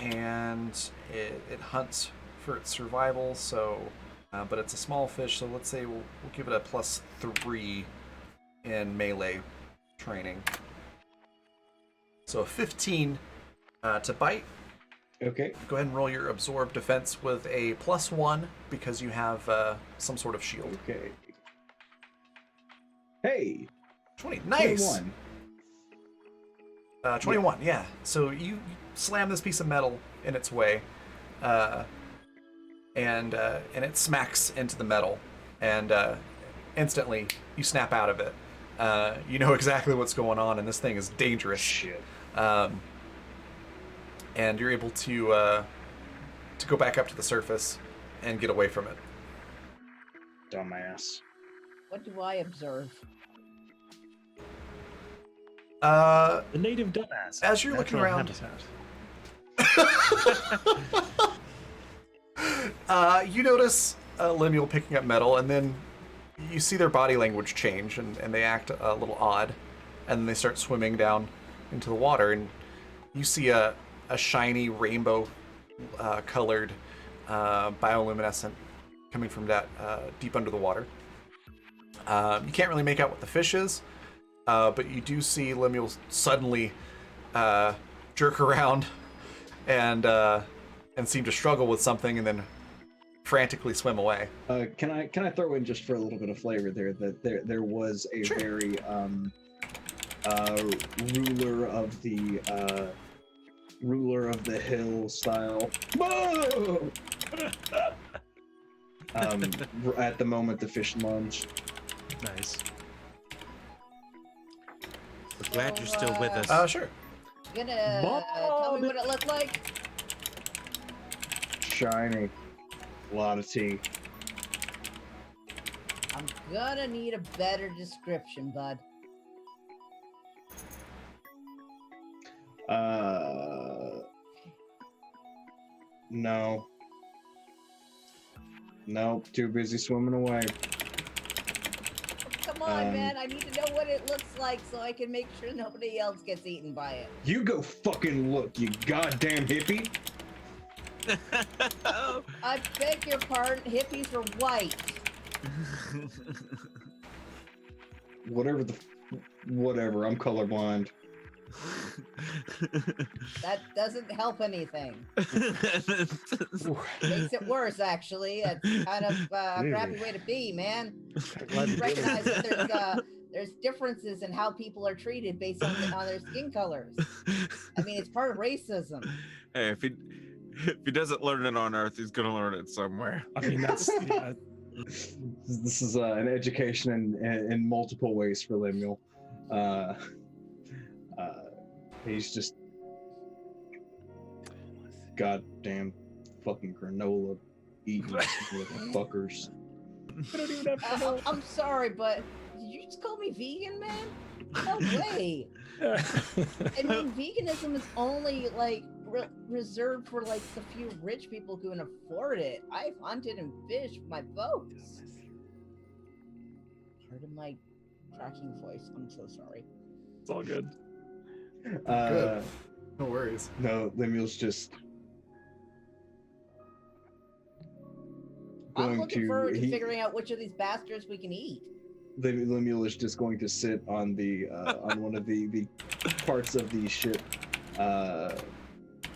and it hunts for its survival. So, but it's a small fish, so let's say we'll give it a +3 in melee training. So a 15 to bite. Okay. Go ahead and roll your absorb defense with a +1 because you have some sort of shield. Okay. Hey. 20. Nice. 21. 21. Yeah. So you slam this piece of metal in its way, and it smacks into the metal, and instantly you snap out of it. You know exactly what's going on, and this thing is dangerous. Shit. And you're able to go back up to the surface and get away from it. Dumbass. What do I observe? The native dumbass. As you're looking Natural around- habitat. You notice Lemuel picking up metal, and then you see their body language change, and they act a little odd, and then they start swimming down into the water, and you see a shiny rainbow colored bioluminescent coming from that deep under the water. You can't really make out what the fish is, but you do see Lemuel suddenly jerk around and seem to struggle with something, and then frantically swim away. Can I throw in, just for a little bit of flavor there, that there was a Sure. very ruler of the hill style. Whoa! At the moment, the fish lunge. Nice. We're glad you're still with us. Sure. You gonna tell me what it looked like? Shiny. A lot of tea. I'm gonna need a better description, bud. No. Nope, too busy swimming away. Come on, man. I need to know what it looks like so I can make sure nobody else gets eaten by it. You go fucking look, you goddamn hippie. I beg your pardon, hippies are white. Whatever, I'm colorblind. That doesn't help anything. Makes it worse, actually. It's kind of a crappy way to be, man. You recognize that there's differences in how people are treated based on their skin colors. I mean, it's part of racism. Hey, if he doesn't learn it on Earth, he's gonna learn it somewhere. I mean, that's This is an education in multiple ways for Lemuel. He's just goddamn fucking granola eating fuckers. I don't even have I'm sorry, but did you just call me vegan, man? No way. I mean, veganism is only like reserved for like the few rich people who can afford it. I've hunted and fished with my folks. Pardon my cracking voice. I'm so sorry. It's all good. Good. No worries. No, Lemuel's just I'm looking forward to figuring out which of these bastards we can eat. Lemuel is just going to sit on the on one of the parts of the ship of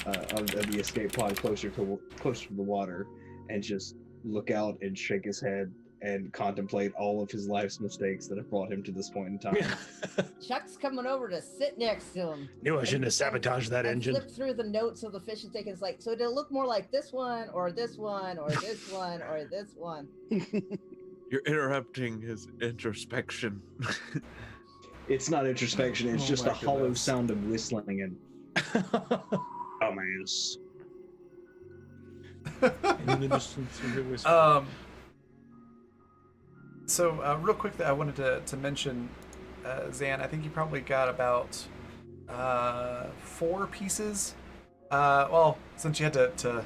the escape pod closer to the water, and just look out and shake his head and contemplate all of his life's mistakes that have brought him to this point in time. Chuck's coming over to sit next to him. Knew I shouldn't have sabotaged that engine. Flip through the notes of the fish and it's like, so it'll look more like this one, or this one, or this one, or this one. You're interrupting his introspection. It's not introspection, it's just a hollow sound of whistling and dumbass. In the distance, you hear whisper. So real quick, I wanted to mention, Zan, I think you probably got about 4 pieces. Well, since you had to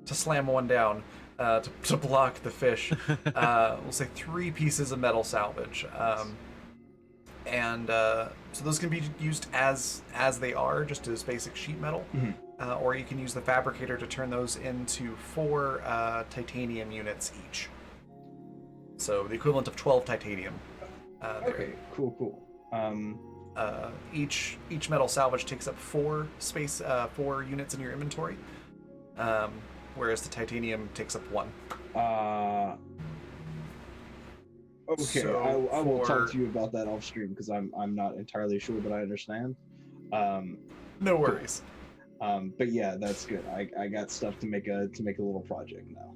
slam one down to block the fish, we'll say 3 pieces of metal salvage. So those can be used as they are, just as basic sheet metal. Mm-hmm. Or you can use the fabricator to turn those into 4 titanium units each. So the equivalent of 12 titanium. Okay, cool. Each metal salvage takes up 4 units in your inventory, whereas the titanium takes up 1. Okay, So I will talk to you about that off stream because I'm not entirely sure, but I understand. No worries. But yeah, that's good. I got stuff to make a little project now.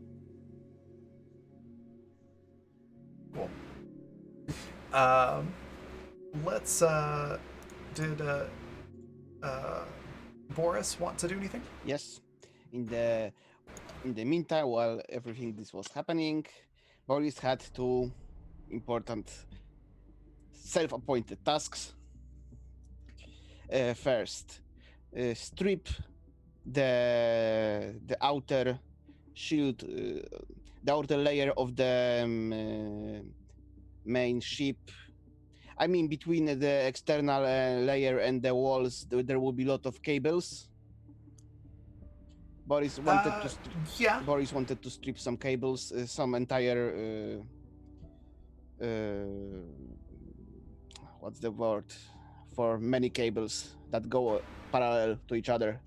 Cool. Let's did Boris want to do anything? Yes. In the meantime, while everything this was happening, Boris had 2 important self-appointed tasks. First, strip the outer shield, the outer layer of the main ship. I mean, between the external layer and the walls, there will be a lot of cables. Boris wanted Yeah. Boris wanted to strip some cables, some entire what's the word for many cables that go parallel to each other.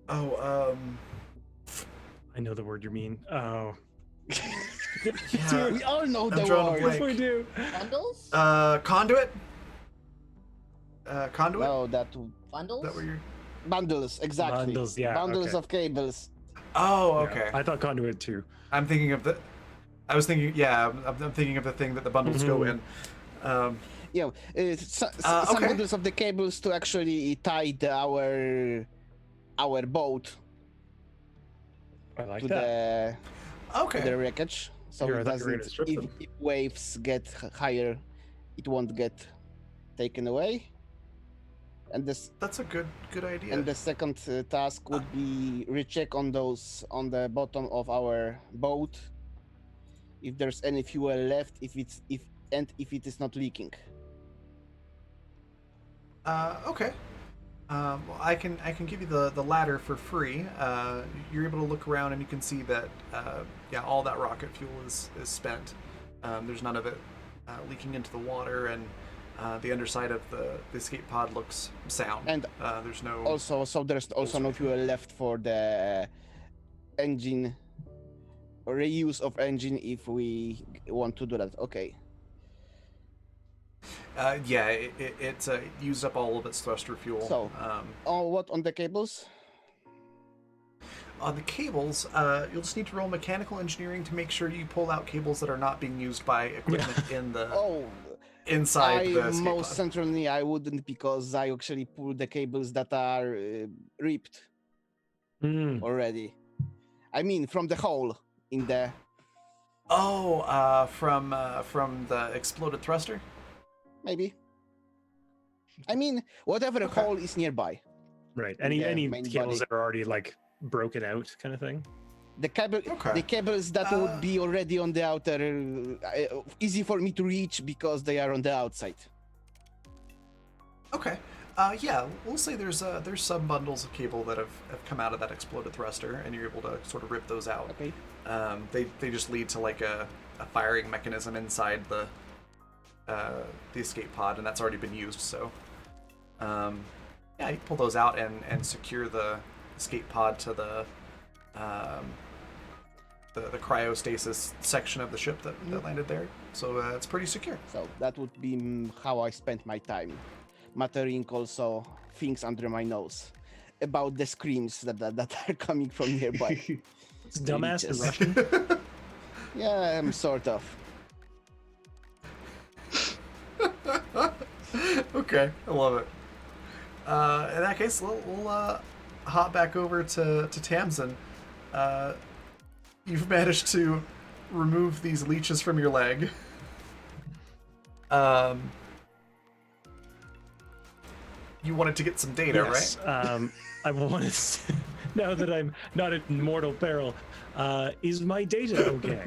Oh, I know the word you mean. Oh. yeah. We all know I'm the drawing a word. blank. Yes, we do. Bundles? Conduit. conduit? No, that Bundles? Is that what you're? bundles exactly. Bundles, yeah, Bundles okay. of cables. Oh, Yeah, okay. I thought conduit too. I'm thinking of the. I was thinking, yeah, I'm thinking of the thing that the bundles go in. Yeah, some okay. bundles of the cables to actually tie our boat I like to that. the Okay. wreckage, so Here, I it thought you were gonna doesn't. strip If, them. if waves get higher, it won't get taken away. And this That's a good idea. and the second task would be recheck on the bottom of our boat if there's any fuel left, if it is not leaking. Okay. Well, I can give you the ladder for free. You're able to look around and you can see that yeah, all that rocket fuel is spent. There's none of it leaking into the water, and the underside of the escape pod looks sound. And there's no. also, so there's also no fuel left for the engine reuse of engine if we want to do that. Okay. Yeah, it used up all of its thruster fuel. So- Oh, what on the cables? On the cables, you'll just need to roll mechanical engineering to make sure you pull out cables that are not being used by equipment in the Oh, inside the escape most pod. certainly I wouldn't, because I actually pulled the cables that are ripped Hmm. already. I mean, from the hole in the. Oh, from the exploded thruster. Maybe. I mean, whatever Okay. hole is nearby. Right. Yeah, Any main cables body. that are already like broken out, kind of thing. The cable, Okay. the cables that would be already on the outer, easy for me to reach because they are on the outside. Okay. Yeah, we'll say there's some bundles of cable that have come out of that exploded thruster, and you're able to sort of rip those out. Okay. They just lead to like a firing mechanism inside the escape pod, and that's already been used. So, yeah, you pull those out and secure the escape pod to the cryostasis section of the ship that landed there. So it's pretty secure. So that would be how I spent my time, muttering also things under my nose about the screams that are coming from nearby. It's dumbass in Leeches. Russian. Yeah, sort of. Okay, I love it. In that case, we'll hop back over to Tamsin. You've managed to remove these leeches from your leg. You wanted to get some data, Yes. I wanted to, now that I'm not in mortal peril, is my data okay?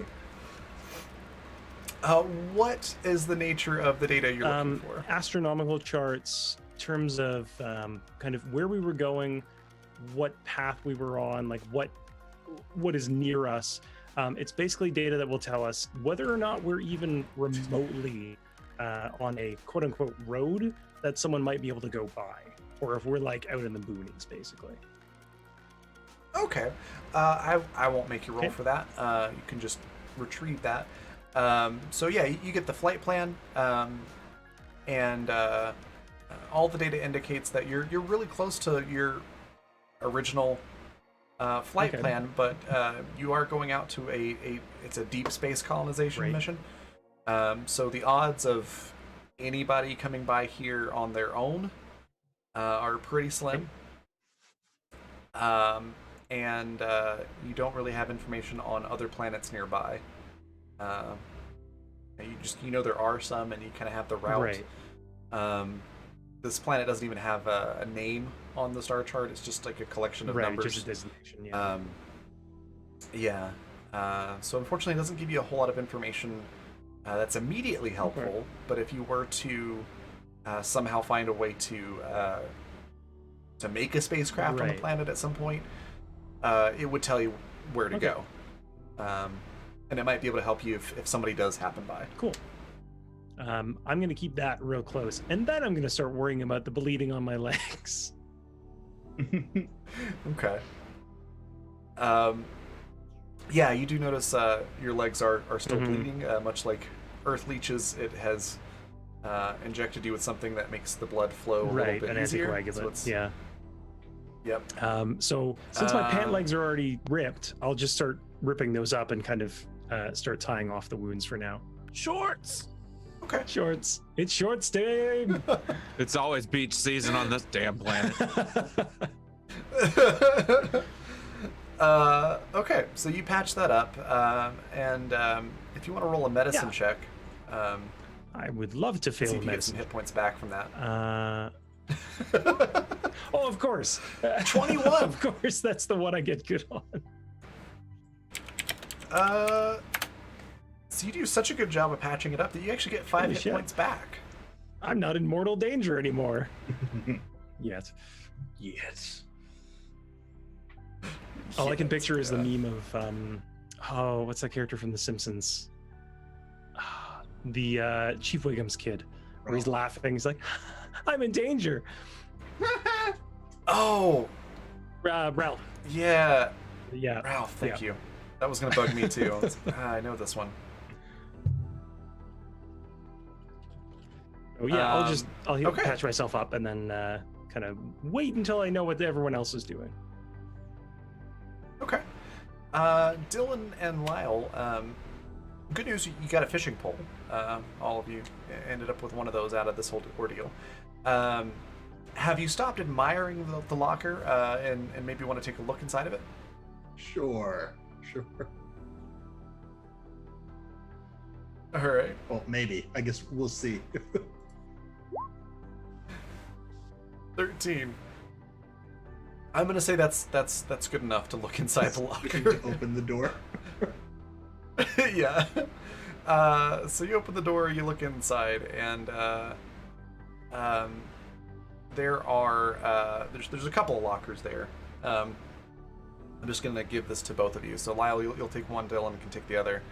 right? What is the nature of the data you're looking for? Astronomical charts, terms of kind of where we were going, what path we were on, like what is near us. It's basically data that will tell us whether or not we're even remotely on a quote unquote road that someone might be able to go by, or if we're like out in the boonies, basically. Okay. I won't make you roll Okay. for that. You can just retrieve that. So yeah, you get the flight plan, and all the data indicates that you're really close to your original flight Okay. plan, but you are going out to it's a deep space colonization Right. mission. So the odds of anybody coming by here on their own are pretty slim. And you don't really have information on other planets nearby. You know there are some, and you kind of have the route. Right. This planet doesn't even have a name on the star chart. It's just like a collection of Right, numbers. just a designation, yeah. Yeah. So unfortunately, it doesn't give you a whole lot of information that's immediately helpful. But if you were to somehow find a way to make a spacecraft on the Right. planet at some point, it would tell you where to Okay. go. And it might be able to help you if somebody does happen by. Cool. I'm going to keep that real close. And then I'm going to start worrying about the bleeding on my legs. Okay. Yeah, you do notice your legs are still Mhm. bleeding, much like Earth leeches. It has injected you with something that makes the blood flow a Right, little an bit easier. anticoagulant. So it's, Yeah. Yep. So since my pant Um, legs are already ripped, I'll just start ripping those up and kind of start tying off the wounds for now. Shorts. Okay. Shorts. It's shorts time. It's always beach season on this damn planet. Okay, so you patch that up, and if you want to roll a medicine Yeah. check, I would love to see fail if you get some medicine. hit points back from that. Oh, of course. 21. Of course, that's the one I get good on. So you do such a good job of patching it up that you actually get 5 Holy hit shit. points back. I'm not in mortal danger anymore. Yet. All I can picture is the meme of what's that character from The Simpsons? The Chief Wiggum's kid, where he's laughing. He's like, "I'm in danger." Oh, Ralph. yeah. Yeah. Ralph, thank Yeah. you. That was going to bug me too. I was like, I know this one. Oh yeah. I'll okay. patch myself up and then kind of wait until I know what everyone else is doing. Okay. Dylan and Lyle, good news, you got a fishing pole. All of you ended up with one of those out of this whole ordeal. Have you stopped admiring the locker and maybe want to take a look inside of it? Sure. All right. Well, maybe. I guess we'll see. 13. I'm gonna say that's good enough to look inside the to locker. open the door. Yeah. So you open the door, you look inside, and there are there's a couple of lockers there. I'm just gonna give this to both of you. So Lyle, you'll take one, Dylan can take the other.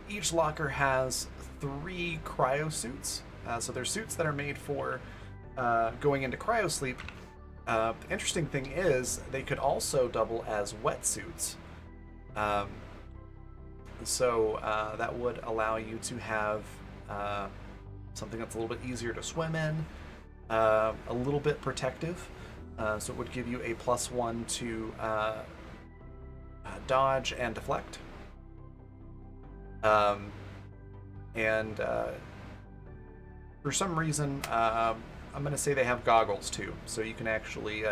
Each locker has 3 cryo suits. So they're suits that are made for going into cryo sleep. The interesting thing is they could also double as wetsuits. So that would allow you to have something that's a little bit easier to swim in, a little bit protective. So it would give you a +1 to dodge and deflect. And for some reason, I'm going to say they have goggles too, so you can actually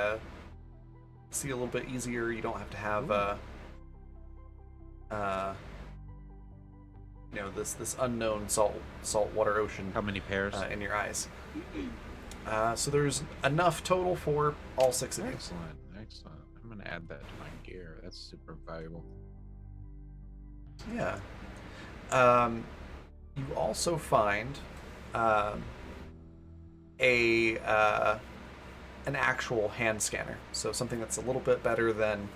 see a little bit easier. You don't have to have this unknown saltwater ocean How many pairs? in your eyes. So there's enough total for all 6 of you. Excellent. I'm gonna add that to my gear. That's super valuable. Yeah. You also find an actual hand scanner, so something that's a little bit better than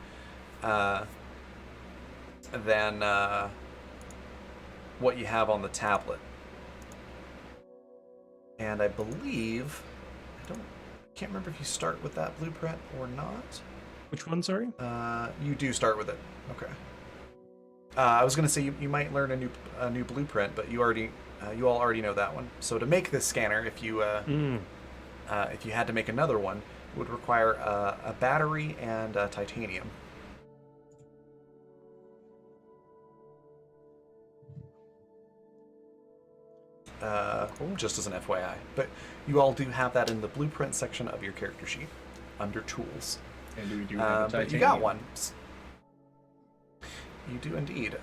what you have on the tablet. And I believe I can't remember if you start with that blueprint or not. Which one? Sorry. You do start with it. Okay. I was gonna say you might learn a new blueprint, but you all already know that one. So to make this scanner, if you had to make another one, it would require a battery and titanium. Just as an FYI. But you all do have that in the blueprint section of your character sheet under tools. And we do have a But you got titanium. one. You do indeed.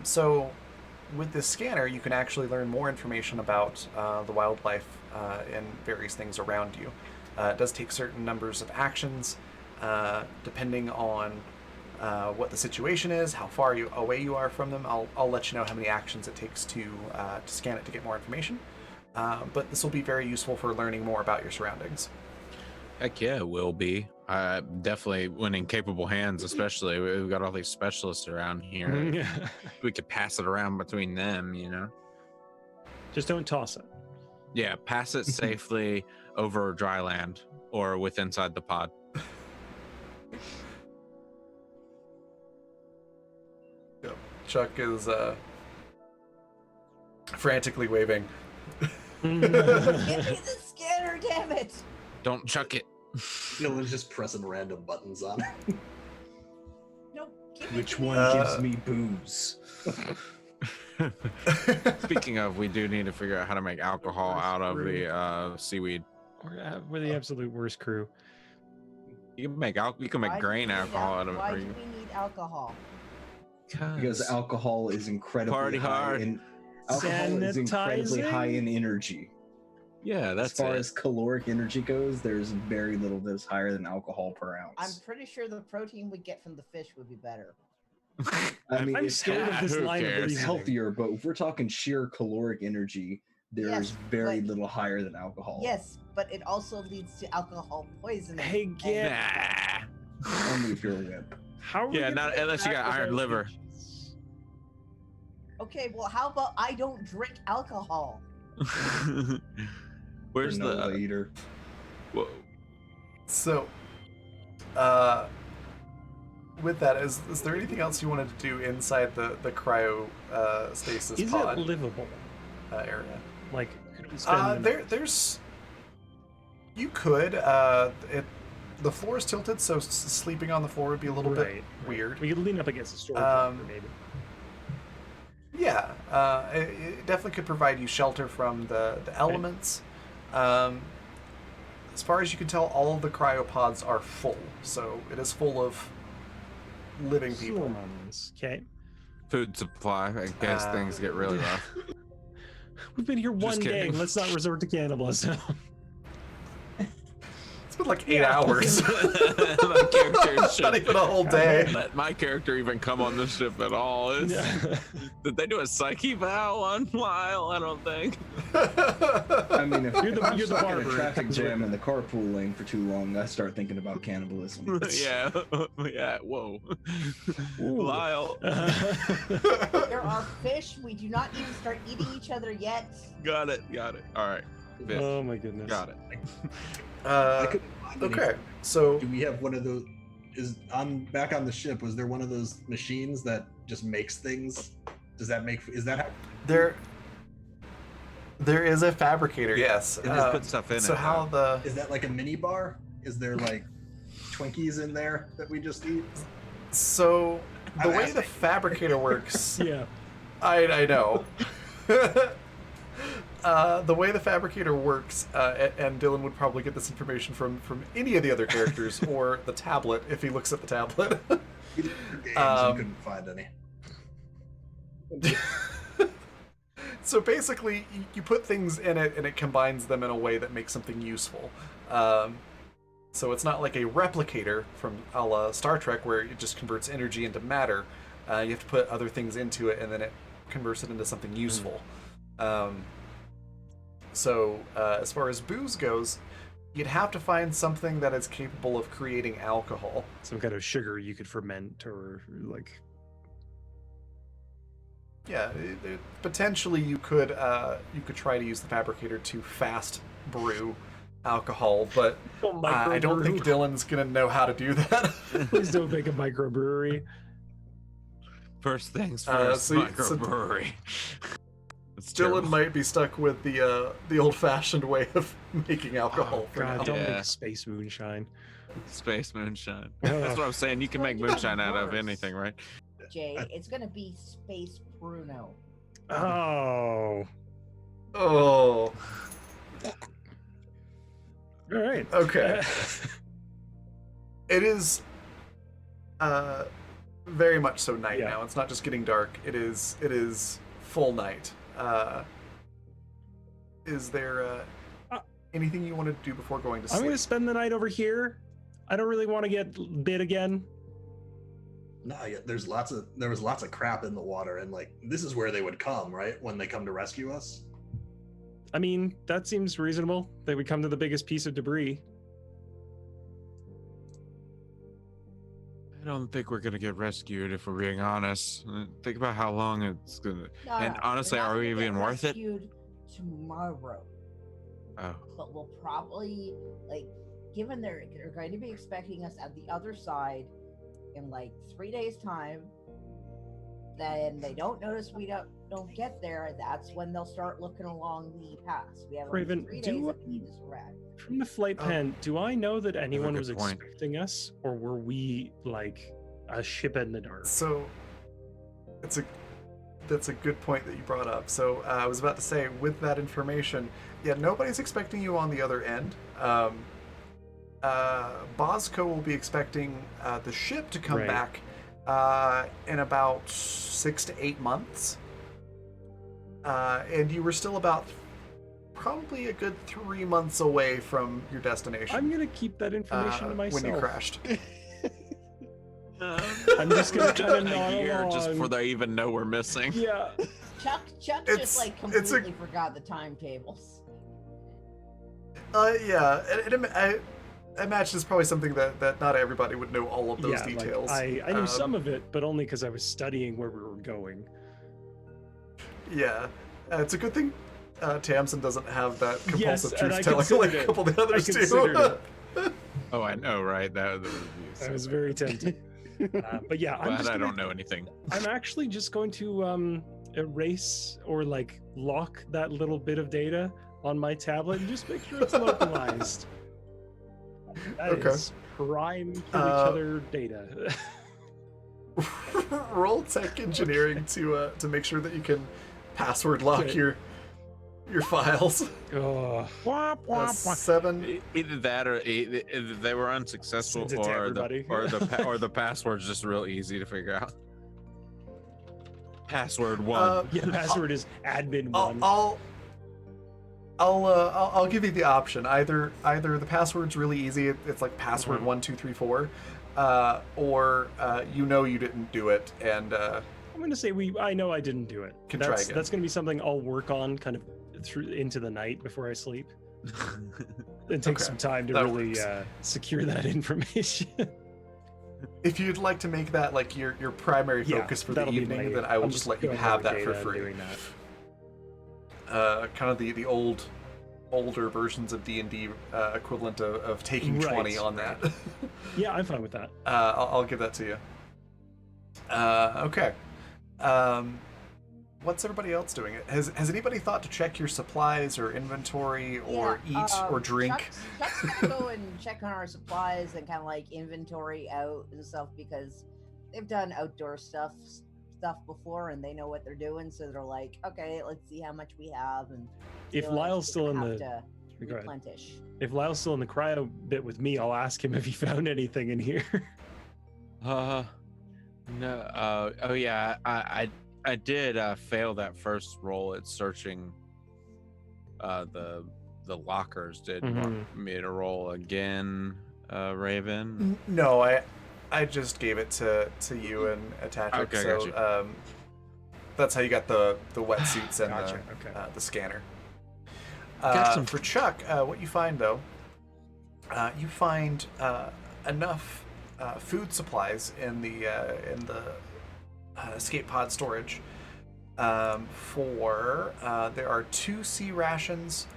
So with this scanner, you can actually learn more information about the wildlife and various things around you. It does take certain numbers of actions, depending on what the situation is, how far away you are from them. I'll let you know how many actions it takes to scan it to get more information. But this will be very useful for learning more about your surroundings. Heck yeah, it will be. Definitely when in capable hands, especially. We've got all these specialists around here. We could pass it around between them, you know? Just don't toss it. Yeah, pass it safely over dry land or with inside the pod. Chuck is frantically waving. Give me the scanner, damn it! Don't chuck it. Dylan's just pressing random buttons on it. No, give it Which to me. one gives me booze? Speaking of, we do need to figure out how to make alcohol out of the seaweed. We're the absolute worst crew. You can make you can Why make do we grain need alcohol out of it. Why or do you- we need alcohol? Because alcohol is incredibly Party high hard. in alcohol is incredibly high in energy. Yeah, that's as far it. as caloric energy goes, there's very little that's higher than alcohol per I'm ounce. pretty sure the protein we get from the fish would be better. I mean, I'm it's, scared of this who line of cares? it's reasoning. healthier, but if we're talking sheer caloric energy, there's Yes, very but- little higher than alcohol. Yes, but it also leads to alcohol poisoning. Hey, and- get- Nah. Only if you're a wimp. How are we Yeah, gonna not get unless you back got with iron our liver. leeches? Okay, well, how about I don't drink alcohol? Where's Granola the? eater? Whoa. So, with that, is there anything else you wanted to do inside the cryo stasis Is pod it livable? area? Like, could we spend the night? There's. You could. The floor is tilted, so sleeping on the floor would be a little bit Right. weird. We could lean up against a storage Um, locker, maybe. Yeah, it definitely could provide you shelter from the elements. As far as you can tell, all of the cryopods are full, so it is full of living people. Humans. Okay. Food supply in case things get really rough. We've been here one day. kidding. Let's not resort to cannibalism. It's been like 8 hours. My character should Not even a whole day. let my character even come on the ship at all. Yeah. Did they do a psyche val on while? I don't think. I mean, if You're you're the- the, you're the in a barber. traffic jam in the carpool lane for too long, I start thinking about cannibalism. Yeah, yeah. Whoa, Ooh. Lyle, There are fish. We do not even start eating each other yet. got it. All right, fish. Oh my goodness. Got it. I couldn't find any- okay, so Do we have one of those? Is on back on the ship? Was there one of those machines that just makes things? Does that make? Is that how? there is a fabricator. Yes. It just put stuff in so it. how the Is that like a mini bar? Is there like Twinkies in there that we just eat? so the I'm way the asking. fabricator works? Yeah. I know. The way the fabricator works, and Dylan would probably get this information from any of the other characters or the tablet if he looks at the tablet. Games, you couldn't find any. So basically, you put things in it and it combines them in a way that makes something useful. So it's not like a replicator from a la Star Trek where it just converts energy into matter. You have to put other things into it and then it converts it into something useful. So as far as booze goes, you'd have to find something that is capable of creating alcohol. Some kind of sugar you could ferment or like. Yeah, potentially you could try to use the fabricator to fast brew alcohol, but I don't think Dylan's gonna know how to do that. Please don't make a microbrewery. First things first. so- Microbrewery. It's Dylan terrible. might be stuck with the old-fashioned way of making alcohol. Oh, for God, now. don't Yeah. make space moonshine. Space moonshine. Oh. That's what I'm saying. You can Well, make you got moonshine out of worse. anything, right? Jay, it's gonna be Space Bruno. Oh. Oh, All right. okay. It is very much so night Yeah. now. It's not just getting dark. It is full night. Is there anything you want to do before going to I'm sleep? gonna spend the night over here. I don't really want to get bit again. No, yeah, there was lots of crap in the water, and like this is where they would come, right? When they come to rescue us. I mean, that seems reasonable. They would come to the biggest piece of debris. I don't think we're gonna get rescued if we're being honest. Think about how long it's gonna. No, And no, honestly, we're not are we gonna get even worth it? rescued tomorrow, Oh, but we'll probably given they're going to be expecting us at the other side in like 3 days' time. Then they don't notice we don't don't get there, that's when they'll start looking along the pass. We have only Raven, 3 do days you- of this rat. From the flight Oh. plan, do I know that anyone good was point. expecting us, or were we like a ship in the dark? So, that's a good point that you brought up. So I was about to say, with that information, yeah, nobody's expecting you on the other end. Bosco will be expecting the ship to come Right. back in about 6 to 8 months. And you were still about probably a good 3 months away from your destination. I'm gonna keep that information to myself. when you crashed. I'm just gonna try to nod a year just along. before they even know we're missing. Yeah. Chuck It's- just like it's a- completely forgot the timetables. Yeah, I imagine it's probably something that not everybody would know all of those Yeah, details. like, I knew Um, some of it, but only because I was studying where we were going. Yeah, it's a good thing Tamsin doesn't have that Yes, compulsive and I truth telling like considered a it. couple of the others I considered do. Oh, I know, right? That would be I was very tempted. But yeah, I'm glad just I gonna, don't know anything. I'm actually just going to erase or like lock that little bit of data on my tablet and just make sure it's localized. That is Okay. prime for each other data. Roll tech engineering to make sure that you can password lock Okay. your files. Oh, 7. Either that, or either they were unsuccessful, Send it to or everybody. or the password's just real easy to figure out. Password one. yeah, the password is admin one. I'll give you the option. Either the password's really easy. It's like password Mhm. 1234, or you didn't do it, and I'm gonna say I know I didn't do it. Can try That's again. that's gonna be something I'll work on kind of through into the night before I sleep. It takes Okay, some time to that really works. secure that information. if you'd like to make that like your primary Yeah, focus for the that'll be evening, my- then I will I'm just let you going have over that for data and free. doing that. Kind of the older versions of D&D equivalent of taking Right, 20 on that. Yeah, I'm fine with that. I'll give that to you. Okay. What's everybody else doing? Has anybody thought to check your supplies or inventory or Yeah, eat or drink? Chuck's gonna go and check on our supplies and kind of like inventory out and stuff because they've done outdoor stuff before and they know what they're doing. So they're like, okay, let's see how much we have. And If realize Lyle's still we're in gonna the have to go ahead. replenish. If Lyle's still in the cryo bit with me, I'll ask him if he found anything in here. No. Oh yeah. I did fail that first roll at searching the lockers. Did you want me to roll again, Raven? No, I just gave it to you and Atatric. Okay, so gotcha. that's how you got the wetsuits and Gotcha, okay. the scanner. Got some- For Chuck, what you find though, you find enough food supplies in the escape pod storage for there are 2 sea rations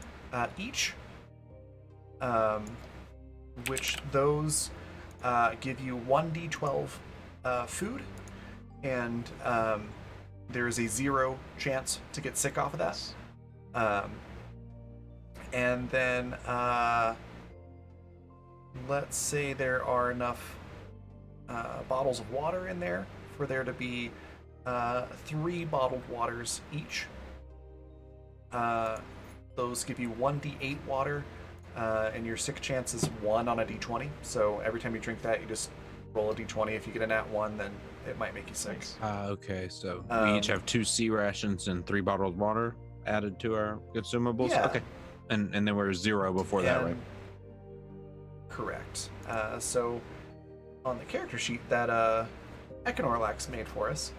each, which those give you 1d12 food, and there is a 0 chance to get sick off of that. And then let's say there are enough bottles of water in there for there to be 3 bottled waters each. Those give you 1d8 water, and your sick chance is 1 on a d20. So every time you drink that, you just roll a d20. If you get a nat 1, then it might make you sick. Okay, so we each have 2 sea rations and 3 bottled water added to our consumables. Yeah. Okay, and then we're 0 before that, right? And- Correct. So on the character sheet that Econorlax made for us,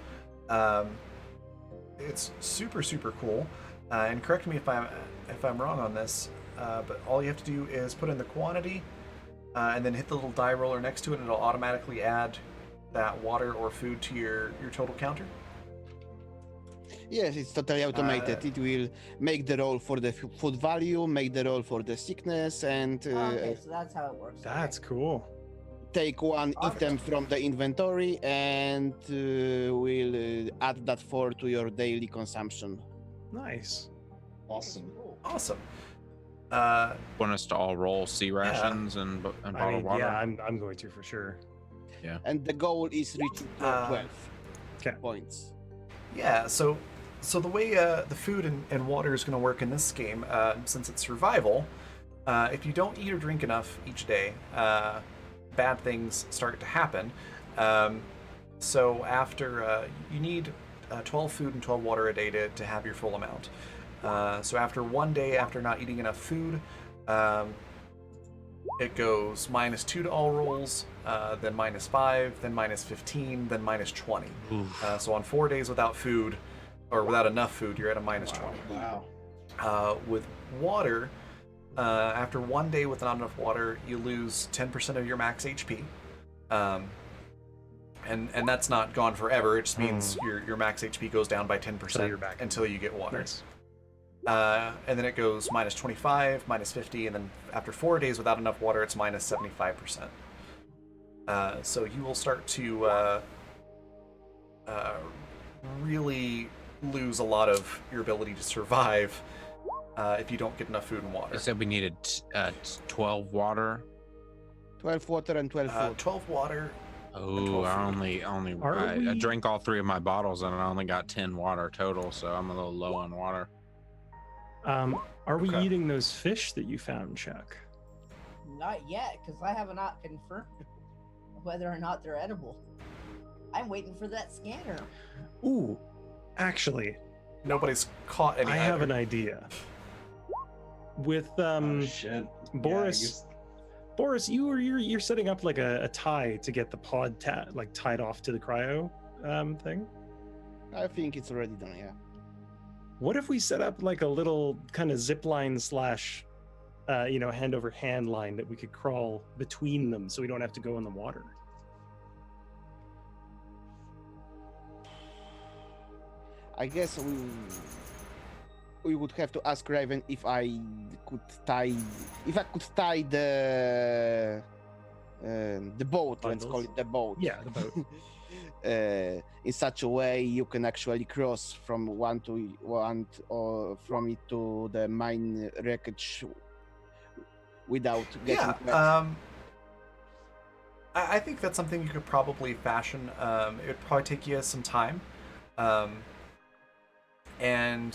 it's super cool. And correct me if I'm wrong on this, but all you have to do is put in the quantity, and then hit the little die roller next to it, and it'll automatically add that water or food to your total counter. Yes, it's totally automated. It will make the roll for the food value, make the roll for the sickness, and Okay, so that's how it works. That's cool. take one item from the inventory and we'll add that 4 to your daily consumption. Nice. Awesome. Awesome. Want us to all roll sea rations and I bottled mean, water? yeah, I'm going to for sure. And the goal is reaching 12 Okay. points. Yeah, so the way the food and water is going to work in this game, since it's survival, if you don't eat or drink enough each day, bad things start to happen. So after you need 12 food and 12 water a day to have your full amount. So after one day after not eating enough food, it goes -2 to all rolls, then -5, then -15, then -20. So on 4 days without food, or without enough food, you're at a -20. Wow. With water, after one day with not enough water, you lose 10% of your max HP. And that's not gone forever. It just means your max HP goes down by 10% So you're back. until you get water. Nice. And then it goes -25, -50, and then after 4 days without enough water, it's -75%. So you will start to really lose a lot of your ability to survive if you don't get enough food and water. You said we needed 12 water. 12 water and 12 food. 12 water. Oh, I only Are I we- drank all 3 of my bottles and I only got 10 water total, so I'm a little low on water. Are we Okay. eating those fish that you found, Chuck? Not yet, because I have not confirmed whether or not they're edible. I'm waiting for that scanner. Ooh, actually, Nobody's caught any. I have an either. idea. With Oh, shit. Yeah, I Boris, guess- Boris, you're setting up like a tie to get the pod tied off to the cryo thing. I think it's already done, yeah. What if we set up like a little kind of zip line slash, hand over hand line that we could crawl between them so we don't have to go in the water? I guess we would have to ask Raven if I could tie the boat. Let's call Bundles? it the boat. Yeah, the boat. In such a way you can actually cross from one or from it to the mine wreckage without getting wet. I think that's something you could probably fashion. It would probably take you some time. And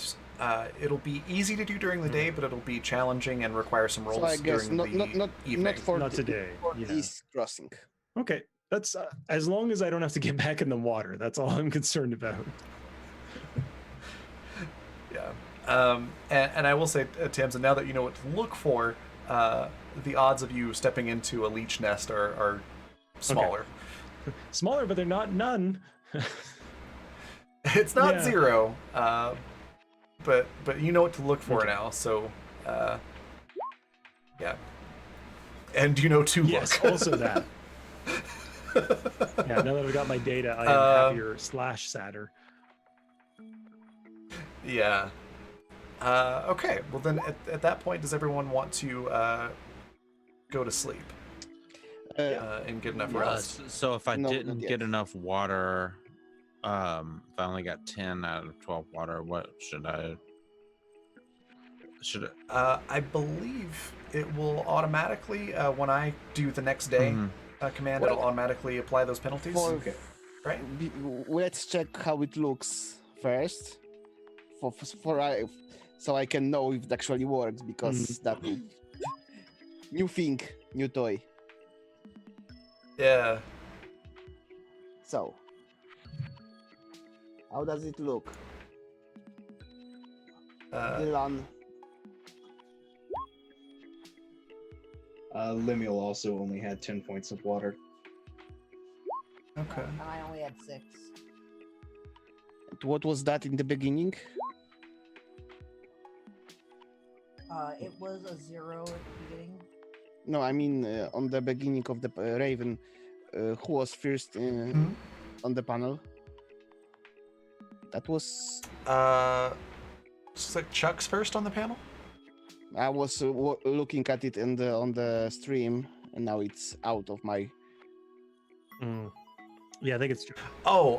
it'll be easy to do during the day, but it'll be challenging and require some rolls So I guess during the evening. not for Not the- today, for yeah. this crossing. Okay, that's as long as I don't have to get back in the water. That's all I'm concerned about. Yeah. And I will say, Tamsin, now that you know what to look for, the odds of you stepping into a leech nest are smaller. Smaller, but they're not none. It's not Yeah. 0, but you know what to look for Okay. now. So, yeah. And you know to Yes, look. also that. Yeah, now that I've got my data, I am happier / sadder. Yeah. Okay. Well, then at that point, does everyone want to go to sleep and get enough rest? So if I No, didn't not get yet. enough water, if I only got 10 out of 12 water, what should I? I believe it will automatically, when I do the next day command, it'll automatically apply those penalties. For- Right? Let's check how it looks first, so I can know if it actually works, because that new thing, new toy. Yeah. So, how does it look, Dylan? Lemuel also only had 10 points of water. Okay. And I only had 6. What was that in the beginning? It was a 0 at the beginning. No, I mean on the beginning of the Raven, who was first on the panel? That was It's like Chuck's first on the panel? I was looking at it on the stream, and now it's out of my Mm. Yeah, I think it's true. Oh,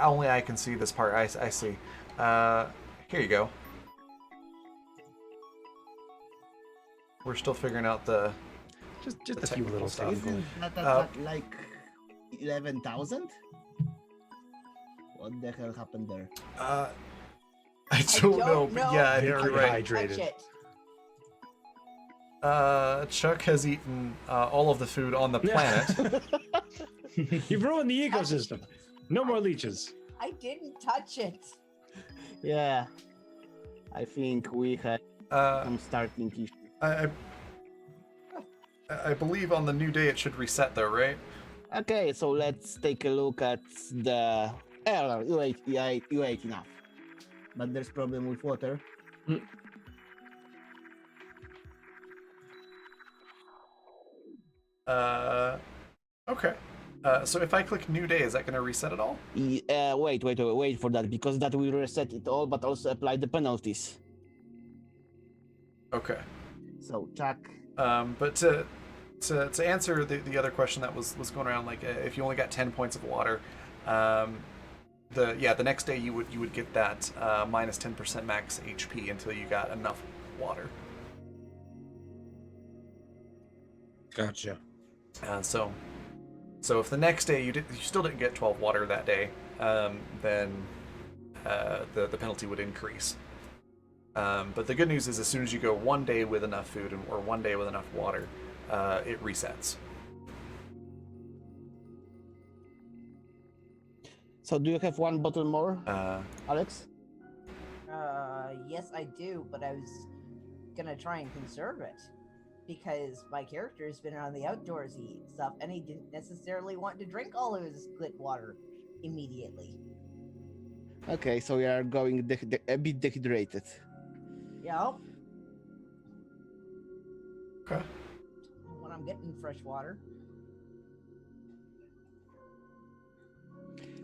only I can see this part. I see. Here you go. We're still figuring out the Just The a few technical little stuff. stuff. Isn't that Uh, like 11,000? What the hell happened there? I don't know, but yeah, I think Very you're right. Touch hydrated. it. Chuck has eaten all of the food on the planet. You've ruined the ecosystem. No more leeches. I didn't touch it. Yeah. I think we had Uh, some starting issues. I believe on the new day it should reset though, right? Okay, so let's take a look at the. Oh, you ate enough. But there's problem with water. Okay. So if I click new day, is that going to reset it all? Wait for that, because that will reset it all, but also apply the penalties. Okay. So, Chuck. But to answer the other question that was going around, like if you only got 10 points of water, the next day you would get that minus 10% max HP until you got enough water. Gotcha. So if the next day you still didn't get 12 water that day, then the penalty would increase. But the good news is, as soon as you go one day with enough food or one day with enough water, it resets. So, do you have one bottle more, Alex? Yes, I do, but I was gonna try and conserve it because my character's been on the outdoorsy stuff, and he didn't necessarily want to drink all of his glit water immediately. Okay, so we are going a bit dehydrated. Yep. Okay. When I'm getting fresh water.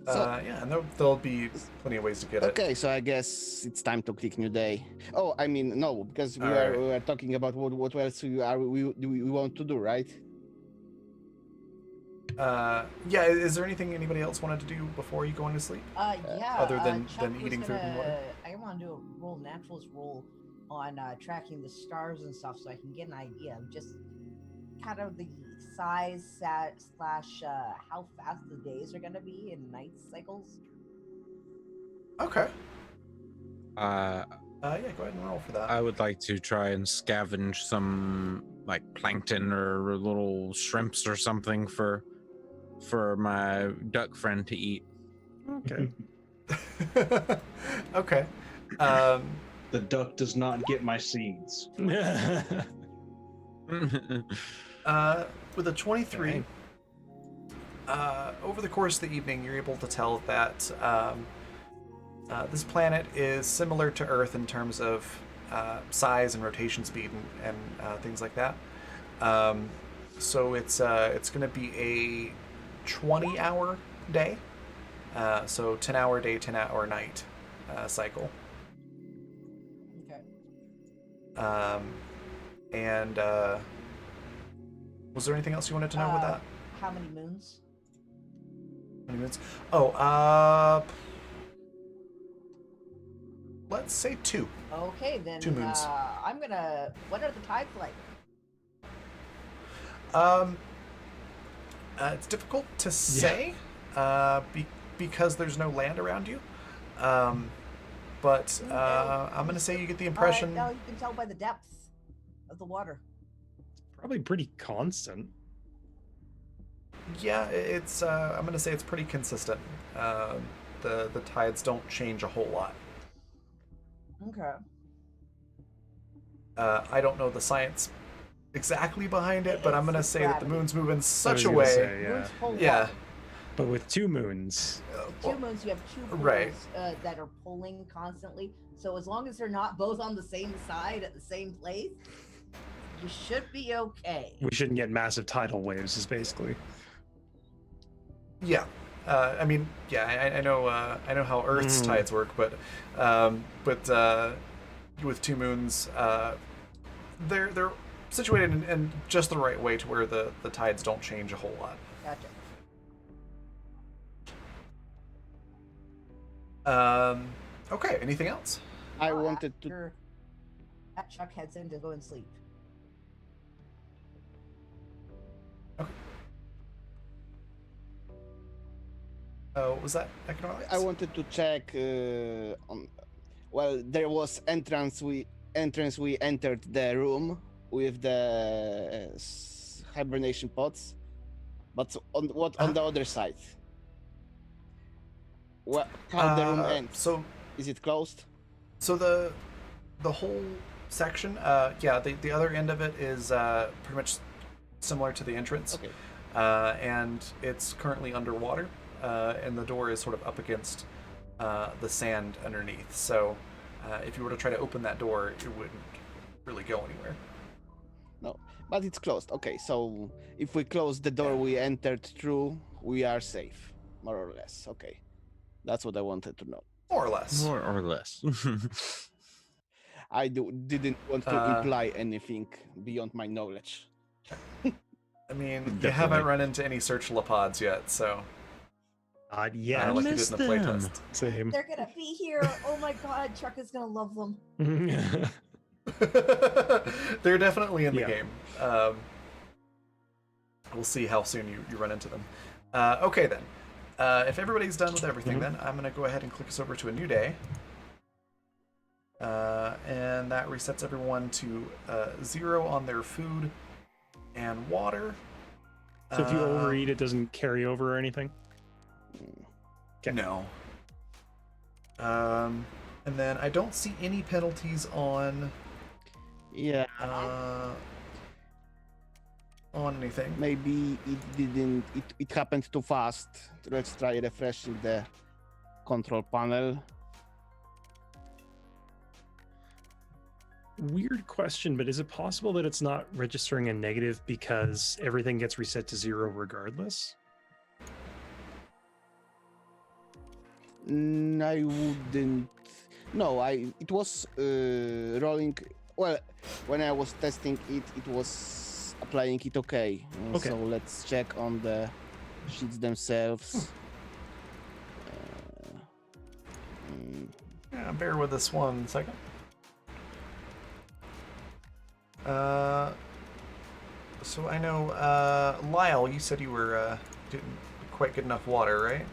Yeah, and there'll be plenty of ways to get it. Okay, so I guess it's time to click new day. Oh, I mean, no, because we Alright. are talking about what else we want to do, right? Yeah, is there anything anybody else wanted to do before you going to sleep? Yeah. Other than Chuck was eating food and water? I want to do a roll naturalist roll on tracking the stars and stuff, so I can get an idea of just kind of the size slash how fast the days are gonna be in night cycles. Okay. Uh, Yeah, go ahead and roll for that. I would like to try and scavenge some like plankton or little shrimps or something for my duck friend to eat. Okay. Okay. The duck does not get my seeds. With a 23, over the course of the evening, you're able to tell that this planet is similar to Earth in terms of size and rotation speed and things like that. So it's going to be a 20-hour day, so 10-hour day, 10-hour night cycle. Okay. And was there anything else you wanted to know with that? How many moons? How many minutes? Oh, let's say 2. Okay, then 2 moons. I'm gonna. What are the tides like? It's difficult to say, because there's no land around you. But I'm gonna say you get the impression. No, you can tell by the depth of the water. Probably pretty constant. Yeah, it's. I'm gonna say it's pretty consistent. The tides don't change a whole lot. Okay. I don't know the science exactly behind it, but I'm gonna It's say that the gravity. moon's moving I such was a gonna way. say, yeah. Moons pull Yeah. water. But with 2 moons. Two moons, you have two poles Right. that are pulling constantly. So as long as they're not both on the same side at the same place, you should be okay. We shouldn't get massive tidal waves, is basically. Yeah. I mean, yeah, I know how Earth's tides work, but with 2 moons, they're situated in just the right way to where the tides don't change a whole lot. Gotcha. Okay. Anything else? I wanted to. After that Chuck heads in to go and sleep. What was that? Economics? I wanted to check on. Well, there was entrance. We entered the room with the hibernation pods, but on the other side? What? How the room ends? So Is it closed? So the whole section, yeah, the other end of it is pretty much similar to the entrance, Okay. and it's currently underwater, and the door is sort of up against the sand underneath. So if you were to try to open that door, it wouldn't really go anywhere. No, but it's closed. Okay, so if we close the door we entered through, we are safe, more or less. Okay, that's what I wanted to know. More or less. More or less. I didn't want to imply anything beyond my knowledge. I mean, you Definitely. haven't run into any search Lapods yet, so Yeah, I like you did missed in the them. playtest. Same. They're gonna be here. Oh my god, Chuck is gonna love them. They're definitely in the Yeah. game. We'll see how soon you run into them. Okay, then. If everybody's done with everything, then I'm going to go ahead and click us over to a new day. And that resets everyone to 0 on their food and water. So if you overeat, it doesn't carry over or anything? Okay. No. And then I don't see any penalties on Yeah, on anything. maybe it didn't. It happened too fast. Let's try refreshing the control panel. Weird question, but is it possible that it's not registering a negative because everything gets reset to 0 regardless? I wouldn't. No, it was rolling. Well, when I was testing it, it was applying it okay. Okay. So let's check on the sheets themselves. Yeah, bear with us 1 second. So I know, Lyle, you said you were didn't quite get enough water, right?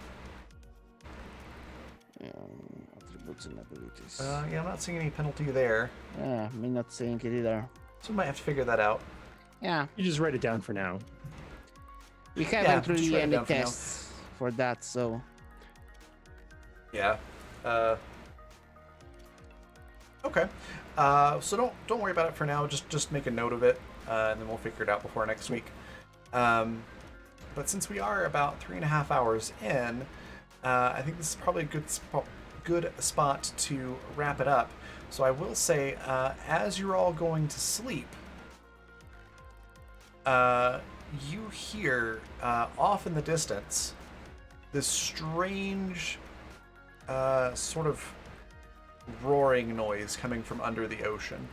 Attributes and abilities. Yeah, I'm not seeing any penalty there, Yeah, me not seeing it either. so we might have to figure that out. Yeah, You just write it down for now. we haven't just really write it any down for now. tests for that, so Yeah. Okay. So don't worry about it for now. Just make a note of it, and then we'll figure it out before next week. But since we are about 3.5 hours in, I think this is probably a good spot to wrap it up. So I will say, as you're all going to sleep, you hear off in the distance this strange sort of roaring noise coming from under the ocean,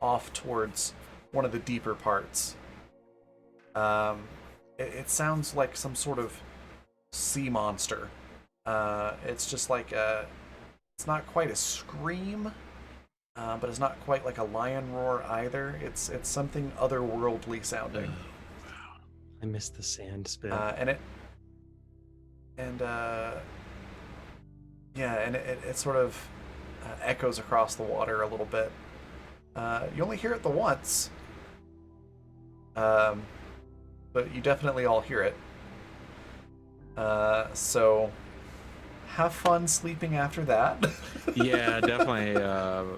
off towards one of the deeper parts. It sounds like some sort of sea monster. It's just like it's not quite a scream, but it's not quite like a lion roar either. It's something otherworldly sounding. I missed the sand spit. It sort of echoes across the water a little bit. You only hear it the once, but you definitely all hear it. So have fun sleeping after that. Yeah, definitely.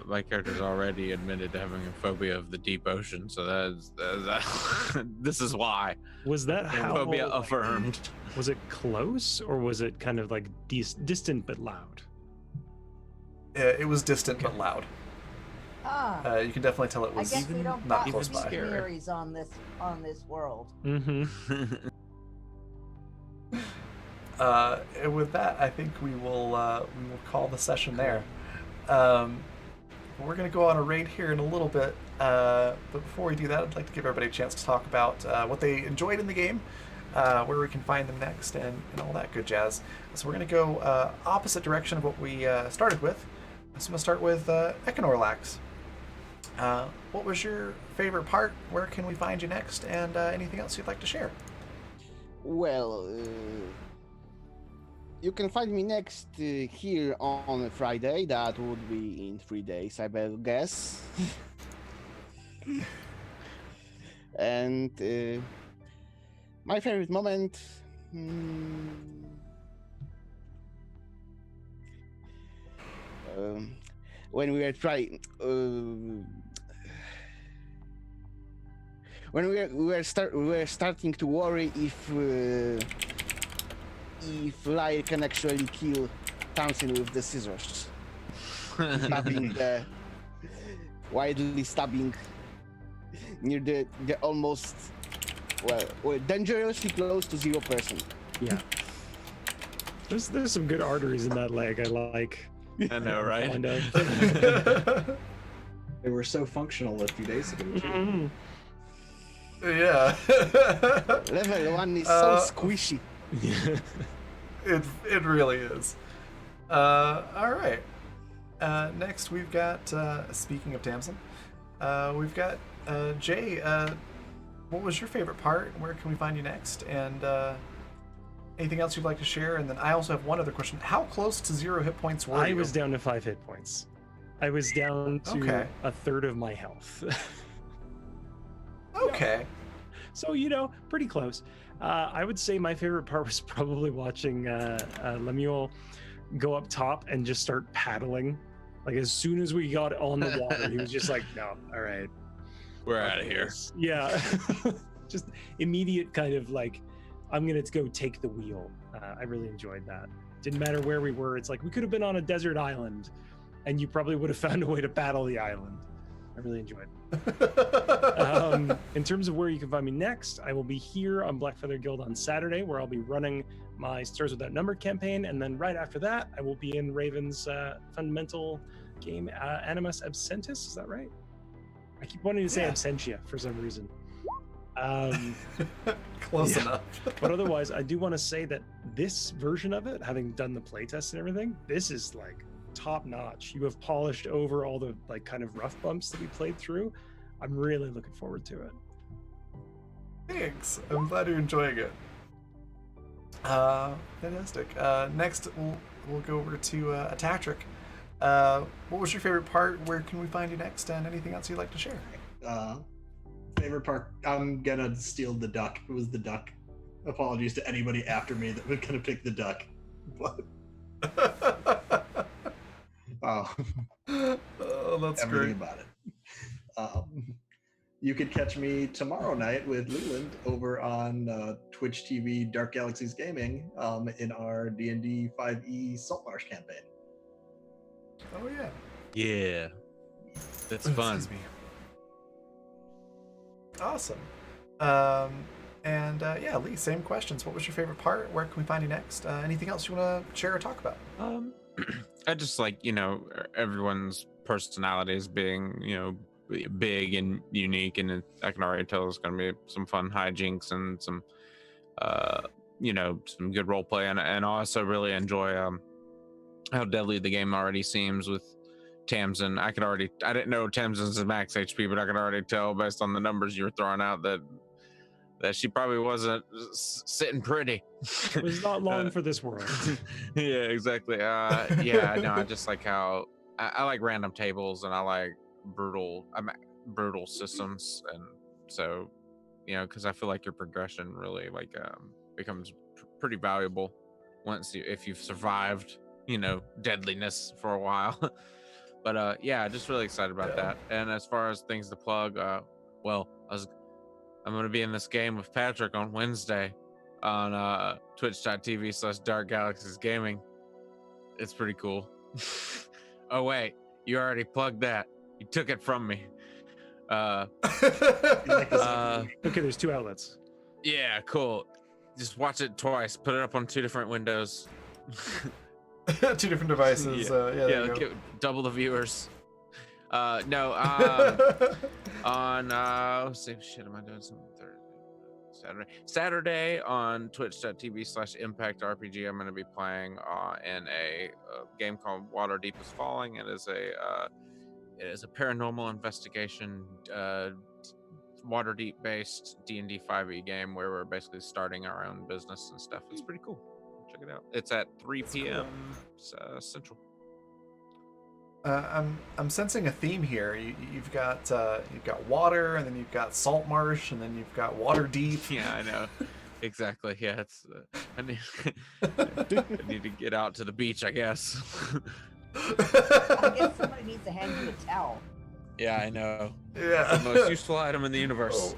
My character's already admitted to having a phobia of the deep ocean, so this is why. Was that how? Phobia affirmed. Was it close or was it kind of like distant but loud? It was distant but loud. Ah, You can definitely tell it I was guess we don't not got close by. theories on this world. Mm-hmm. And with that, I think we will call the session there. We're going to go on a raid here in a little bit, but before we do that, I'd like to give everybody a chance to talk about what they enjoyed in the game, where we can find them next, and all that good jazz. So we're going to go opposite direction of what we started with. So I'm going to start with Econorlax. What was your favorite part? Where can we find you next? And anything else you'd like to share? Well, you can find me next here on Friday. That would be in 3 days, I will guess. And my favorite moment. When we were trying. When we were starting to worry if Lyre can actually kill Townsend with the scissors, stabbing widely stabbing near the almost well dangerously close to 0%. Yeah. There's some good arteries in that leg. I like. I know, right? Kind of. They were so functional a few days ago. Mhm. Yeah. Level 1 is so squishy. It really is. All right. Next, we've got, speaking of Tamsin, we've got Jay. What was your favorite part? Where can we find you next? And anything else you'd like to share? And then I also have one other question. How close to 0 hit points were you? I was down to 5 hit points. I was down to a third of my health. Okay. So, you know, pretty close. I would say my favorite part was probably watching Lemuel go up top and just start paddling. Like, as soon as we got on the water, he was just like, no, all right. We're out of here. Yeah. Just immediate kind of like, I'm going to go take the wheel. I really enjoyed that. Didn't matter where we were. It's like, we could have been on a desert island and you probably would have found a way to battle the island. I really enjoyed it. In terms of where you can find me next, I will be here on Blackfeather Guild on Saturday, where I'll be running my Stars Without Number campaign, and then right after that, I will be in Raven's fundamental game, Animus Absentis. Is that right? I keep wanting to say Absentia for some reason. Close enough. But otherwise, I do want to say that this version of it, having done the playtest and everything, this is like top notch. You have polished over all the like kind of rough bumps that we played through. I'm really looking forward to it. Thanks. I'm glad you're enjoying it. Fantastic. Next, we'll go over to Atatric. What was your favorite part? Where can we find you next? And anything else you'd like to share? Favorite part, I'm gonna steal the duck. It was the duck. Apologies to anybody after me that was gonna pick the duck. But oh, that's everything great. about it. You could catch me tomorrow night with Leland over on Twitch TV Dark Galaxies Gaming in our D&D 5e Saltmarsh campaign. Oh yeah. Yeah. That's fun. Excuse me. Awesome. And yeah, Lee, same questions. What was your favorite part? Where can we find you next? Anything else you want to share or talk about? I just like, you know, everyone's personalities being, you know, big and unique, and I can already tell there's going to be some fun hijinks and some, you know, some good role play, and I also really enjoy how deadly the game already seems with Tamsin. I didn't know Tamsin's max HP, but I could already tell based on the numbers you were throwing out that she probably wasn't sitting pretty. It was not long for this world. Yeah, exactly. Yeah, no, I just like how I like random tables, and I like brutal systems, and so, you know, because I feel like your progression really like becomes pretty valuable if you've survived, you know, deadliness for a while. But yeah, just really excited about that. And as far as things to plug, well, I'm going to be in this game with Patrick on Wednesday on twitch.tv/Dark Galaxies Gaming. It's pretty cool. Oh, wait, you already plugged that. You took it from me. Okay, there's 2 outlets. Yeah, cool. Just watch it twice. Put it up on 2 different windows. 2 different devices. Yeah, double the viewers. No, on let's see, shit, am I doing something Thursday? Saturday on twitch.tv/impactrpg. I'm going to be playing in a game called Waterdeep is Falling. It is a paranormal investigation Waterdeep based D&D 5e game where we're basically starting our own business and stuff. It's pretty cool. Check it out. It's at 3 p.m. Central. I'm sensing a theme here. You've got water, and then you've got salt marsh, and then you've got water deep. Yeah, I know. Exactly. Yeah, it's. I need to get out to the beach, I guess. I guess somebody needs to hand you a towel. Yeah, I know. Yeah. The most useful item in the universe.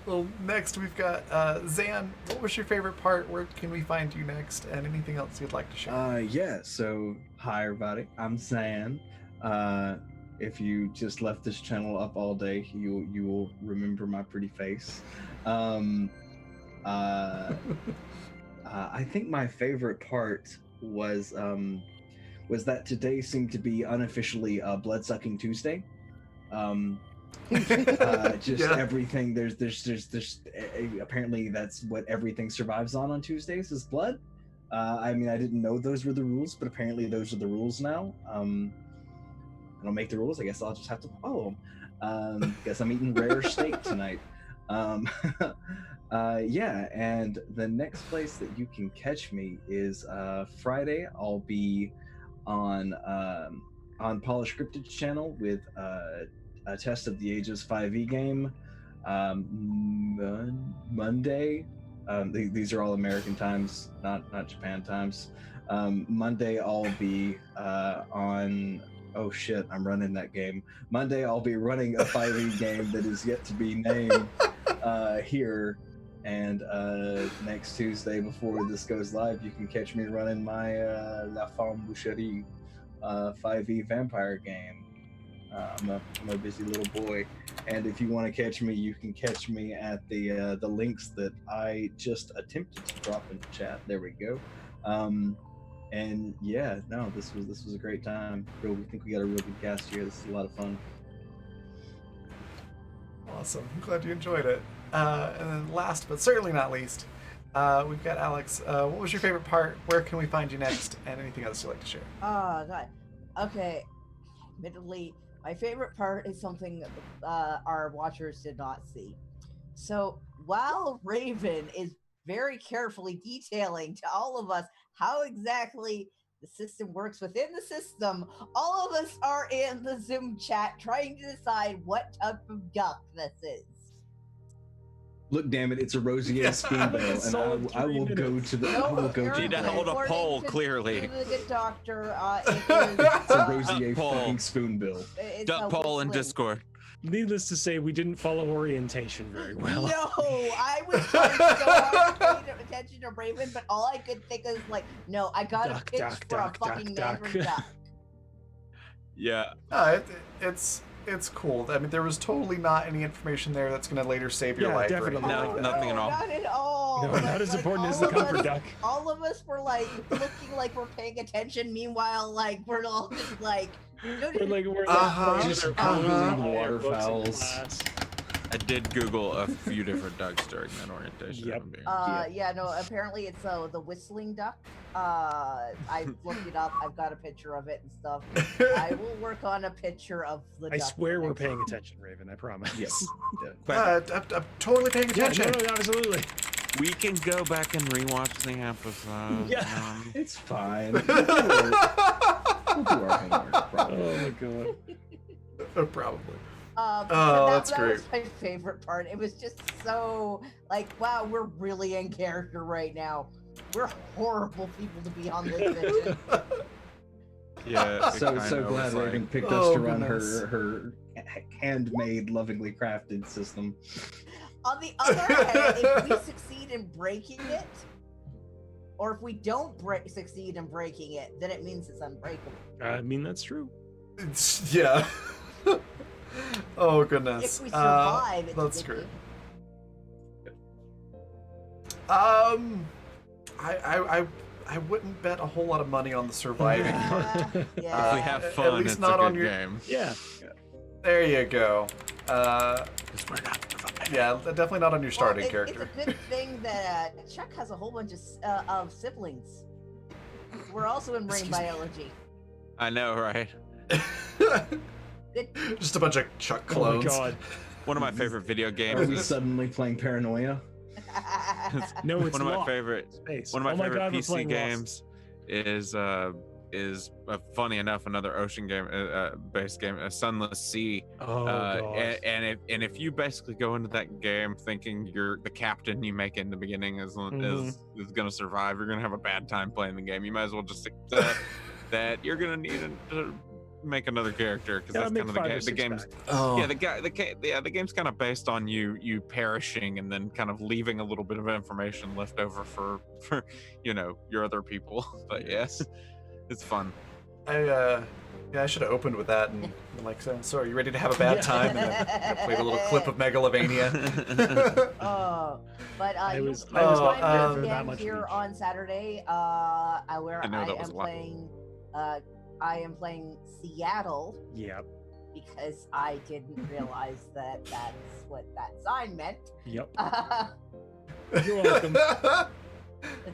Well, next we've got Zan. What was your favorite part? Where can we find you next? And anything else you'd like to share? Yeah, so hi everybody, I'm Zan. If you just left this channel up all day, you will remember my pretty face. I think my favorite part was that today seemed to be unofficially Bloodsucking Tuesday. Everything there's apparently that's what everything survives on Tuesdays is blood. I mean, I didn't know those were the rules, but apparently those are the rules now. I don't make the rules. I guess I'll just have to follow them. Guess I'm eating rare steak tonight. Yeah, and the next place that you can catch me is Friday. I'll be on Polished Cryptid's channel with a Test of the Ages 5e game. Monday, these are all American times, not Japan times. Monday I'll be on. Oh shit, I'm running that game. Monday I'll be running a 5e game that is yet to be named here. And next Tuesday, before this goes live, you can catch me running my La Femme Boucherie 5e vampire game. I'm a busy little boy, and if you want to catch me, you can catch me at the links that I just attempted to drop in the chat. There we go. And yeah, no, this was a great time. We think we got a real good cast here. This is a lot of fun. Awesome. I'm glad you enjoyed it. And then last but certainly not least, we've got Alex. What was your favorite part? Where can we find you next? And anything else you'd like to share? Oh, God. Okay. Admittedly, my favorite part is something our watchers did not see. So while Raven is very carefully detailing to all of us how exactly the system works within the system, all of us are in the Zoom chat trying to decide what type of duck this is. Look, damn it, it's a Rosier Spoonbill, and I will go to the. I will go to Need to hold a poll, clearly. To the good doctor, It's a Rosier fucking Spoonbill. Duck poll in Discord. Needless to say, we didn't follow orientation very well. No, I was trying so hard to pay attention to Raven, but all I could think is like, no, I gotta pitch for a fucking mandarin duck. Yeah. It's cool. I mean, there was totally not any information there that's going to later save your life. Definitely. No, nothing at all. Not at all. No, Like, not as important as all the of comfort us- duck. All of us were like looking like we're paying attention. Meanwhile, like we're all just like. We're Just Googling waterfowls. I did Google a few different ducks during that orientation. Yep. if I'm being- Yeah, no, apparently it's the whistling duck. I looked it up. I've got a picture of it and stuff. I will work on a picture of the I duck swear we're next paying time. attention, Raven. I promise. Yes. I'm totally paying Yeah, attention. no, absolutely. We can go back and rewatch the episode. Yeah. It's fine. We'll do our homework, probably. Oh my god. Probably. That great. was my favorite part. It was just so like, wow, we're really in character right now. We're horrible people to be on this mission. Yeah. it So kinda glad was like- Raven picked us Oh, to run goodness. her handmade, lovingly crafted system. On the other hand, if we succeed in breaking it, or if we don't succeed in breaking it, then it means it's unbreakable. I mean, that's true. Yeah. Oh goodness. If we survive, it's a that's good great. deal. I wouldn't bet a whole lot of money on the surviving part. Yeah, If yeah. we have At fun, least it's not a on good your- game. Yeah. There you go. Because we're not the Yeah, definitely not on your starting character. It's a good thing that Chuck has a whole bunch of siblings. We're also in marine Excuse me. biology. I know, right? Good. Just a bunch of Chuck Oh my clones. god. One of my favorite video Are games. we is- suddenly playing Paranoia? No, it's one of my Lost. favorite Space. one of my Oh my favorite God, we're PC playing Lost. games is funny enough another ocean game based game, a Sunless Sea. Oh god. And if you basically go into that game thinking you're the captain you make in the beginning is gonna survive, you're gonna have a bad time playing the game. You might as well just accept that you're gonna need to make another character because that's kind of the game's Oh. yeah the game's kind of based on you perishing and then kind of leaving a little bit of information left over for your other people. But yes, it's fun. I should have opened with that and been like, so are you ready to have a bad Yeah. time? And then I played a little clip of Megalovania. Oh, but I you was can not find prepared me for that again much here reach. on Saturday, where I know I that was am a lot. playing. I am playing Seattle Yep. because I didn't realize that that's what that sign meant. Yep. The You're welcome.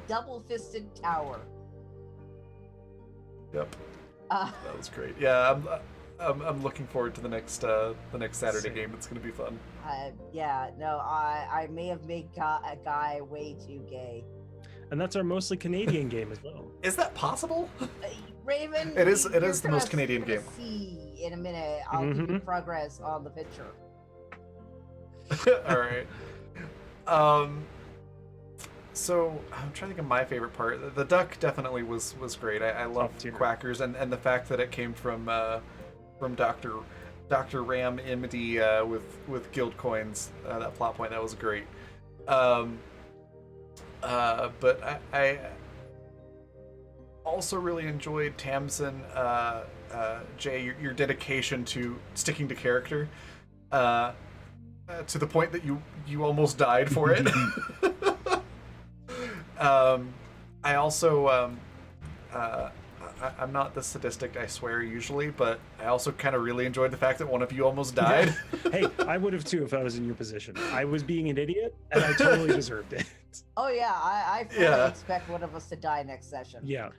double-fisted tower. Yep, Uh, that was great. Yeah, I'm looking forward to the next Saturday Same. game. It's gonna be fun. yeah, no, I may have made a guy way too gay. And that's our mostly Canadian game as well. Is that possible? Raven, It is- you're it is the most gonna- Canadian you're game. gonna See in a minute. I'll give you progress on the picture. All right. So I'm trying to think of my favorite part. The duck definitely was great. I love Top tier. Quackers and the fact that it came from Dr. Ram Imity with guild coins. That plot point, that was great. But I also really enjoyed Tamsin, Jay, your dedication to sticking to character. To the point that you almost died for it. I also I'm not this sadistic, I swear, usually, but I also kind of really enjoyed the fact that one of you almost died. Hey, I would have too if I was in your position. I was being an idiot, and I totally deserved it. Oh yeah, I fully Yeah. expect one of us to die next session. Yeah.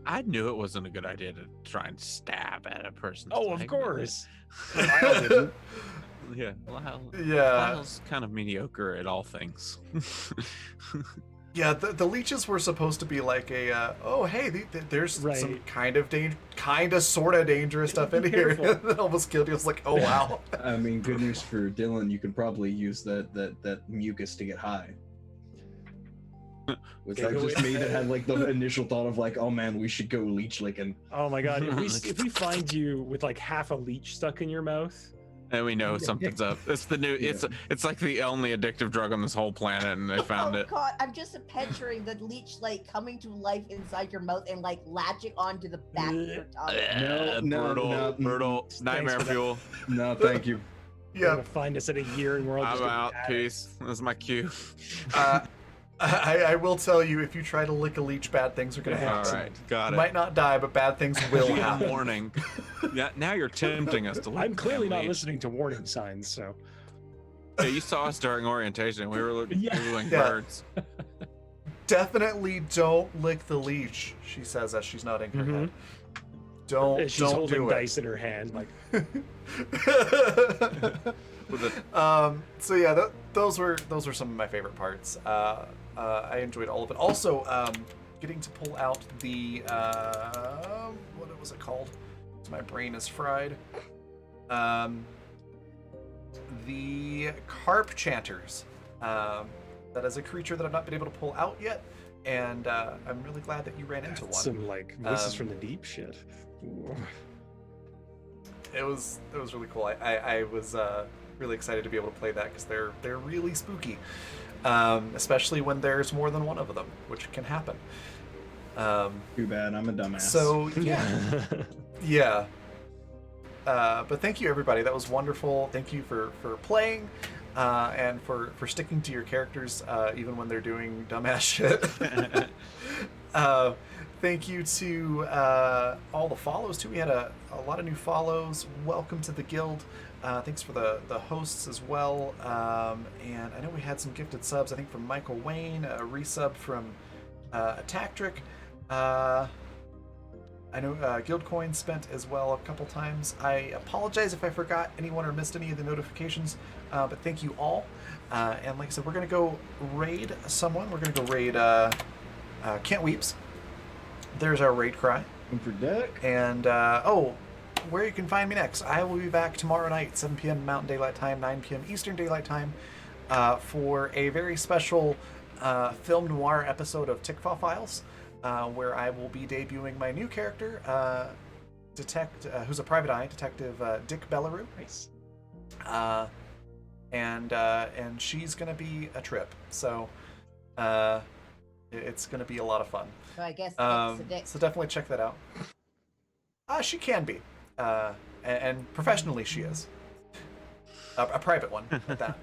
I knew it wasn't a good idea to try and stab at a person. Oh, of course. Lyle didn't. Yeah, Lyle. Yeah, Lyle's kind of mediocre at all things. yeah. The leeches were supposed to be like a oh hey, there's some Right. kind of sort of dangerous stuff in here. Careful. That almost killed you. I was like, oh wow. I mean, good news for Dylan, you can probably use that mucus to get high. Was that just me that had like the initial thought of like, oh man, we should go leech licking? Oh my god, if we find you with like half a leech stuck in your mouth, And we know something's up. It's the new. It's like the only addictive drug on this whole planet, and they found Oh it. god, I'm just picturing the leech like coming to life inside your mouth and like latching onto the back of your tongue. Brutal. Nightmare for that. fuel. No, thank you. you're Yeah. gonna find us in a year and we're all just I'm gonna out. be at it. Peace. That's my cue. I will tell you, if you try to lick a leech, bad things are gonna Yeah. All happen. right, got You it. might not die, but bad things will happen. Warning. Yeah, now you're tempting us to. lick I'm clearly not family. listening to warning signs, so Yeah, you saw us during orientation. We were looking Yeah. like Yeah. birds. Definitely don't lick the leech, she says as she's nodding her Mhm. head. Don't she's holding do dice in her hand, like it. With So yeah, those were some of my favorite parts. I enjoyed all of it. Also, getting to pull out the what was it called? My brain is fried. The carp chanters. That is a creature that I've not been able to pull out yet, and I'm really glad that you ran into one. some like voices Um, from the deep shit. Ooh. It was really cool. I was really excited to be able to play that because they're really spooky, especially when there's more than one of them, which can happen. Too bad, I'm a dumbass. So yeah. But thank you everybody. That was wonderful. Thank you for playing, and for sticking to your characters even when they're doing dumbass shit. Thank you to all the follows too. We had a lot of new follows. Welcome to the guild. Thanks for the hosts as well. And I know we had some gifted subs. I think from Michael Wayne, a resub from Attactric. I know Guildcoin spent as well a couple times. I apologize if I forgot anyone or missed any of the notifications, but thank you all. And like I said, we're going to go raid someone. We're going to go raid Kent Weeps. There's our raid cry. For Duck. And, where you can find me next. I will be back tomorrow night, 7 p.m. Mountain Daylight Time, 9 p.m. Eastern Daylight Time, for a very special film noir episode of Tickfaw Files. Where I will be debuting my new character, who's a private eye, Detective Dick Bellaroo. Nice. And she's gonna be a trip, so it's gonna be a lot of fun. So I guess that's the dick. So definitely check that out. She can be, and professionally she is a private one at that.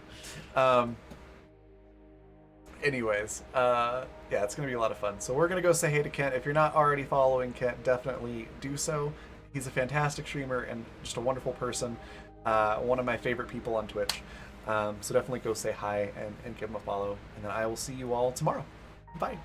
Anyways, yeah, it's going to be a lot of fun. So we're going to go say hey to Kent. If you're not already following Kent, definitely do so. He's a fantastic streamer and just a wonderful person. One of my favorite people on Twitch. So definitely go say hi and give him a follow. And then I will see you all tomorrow. Bye.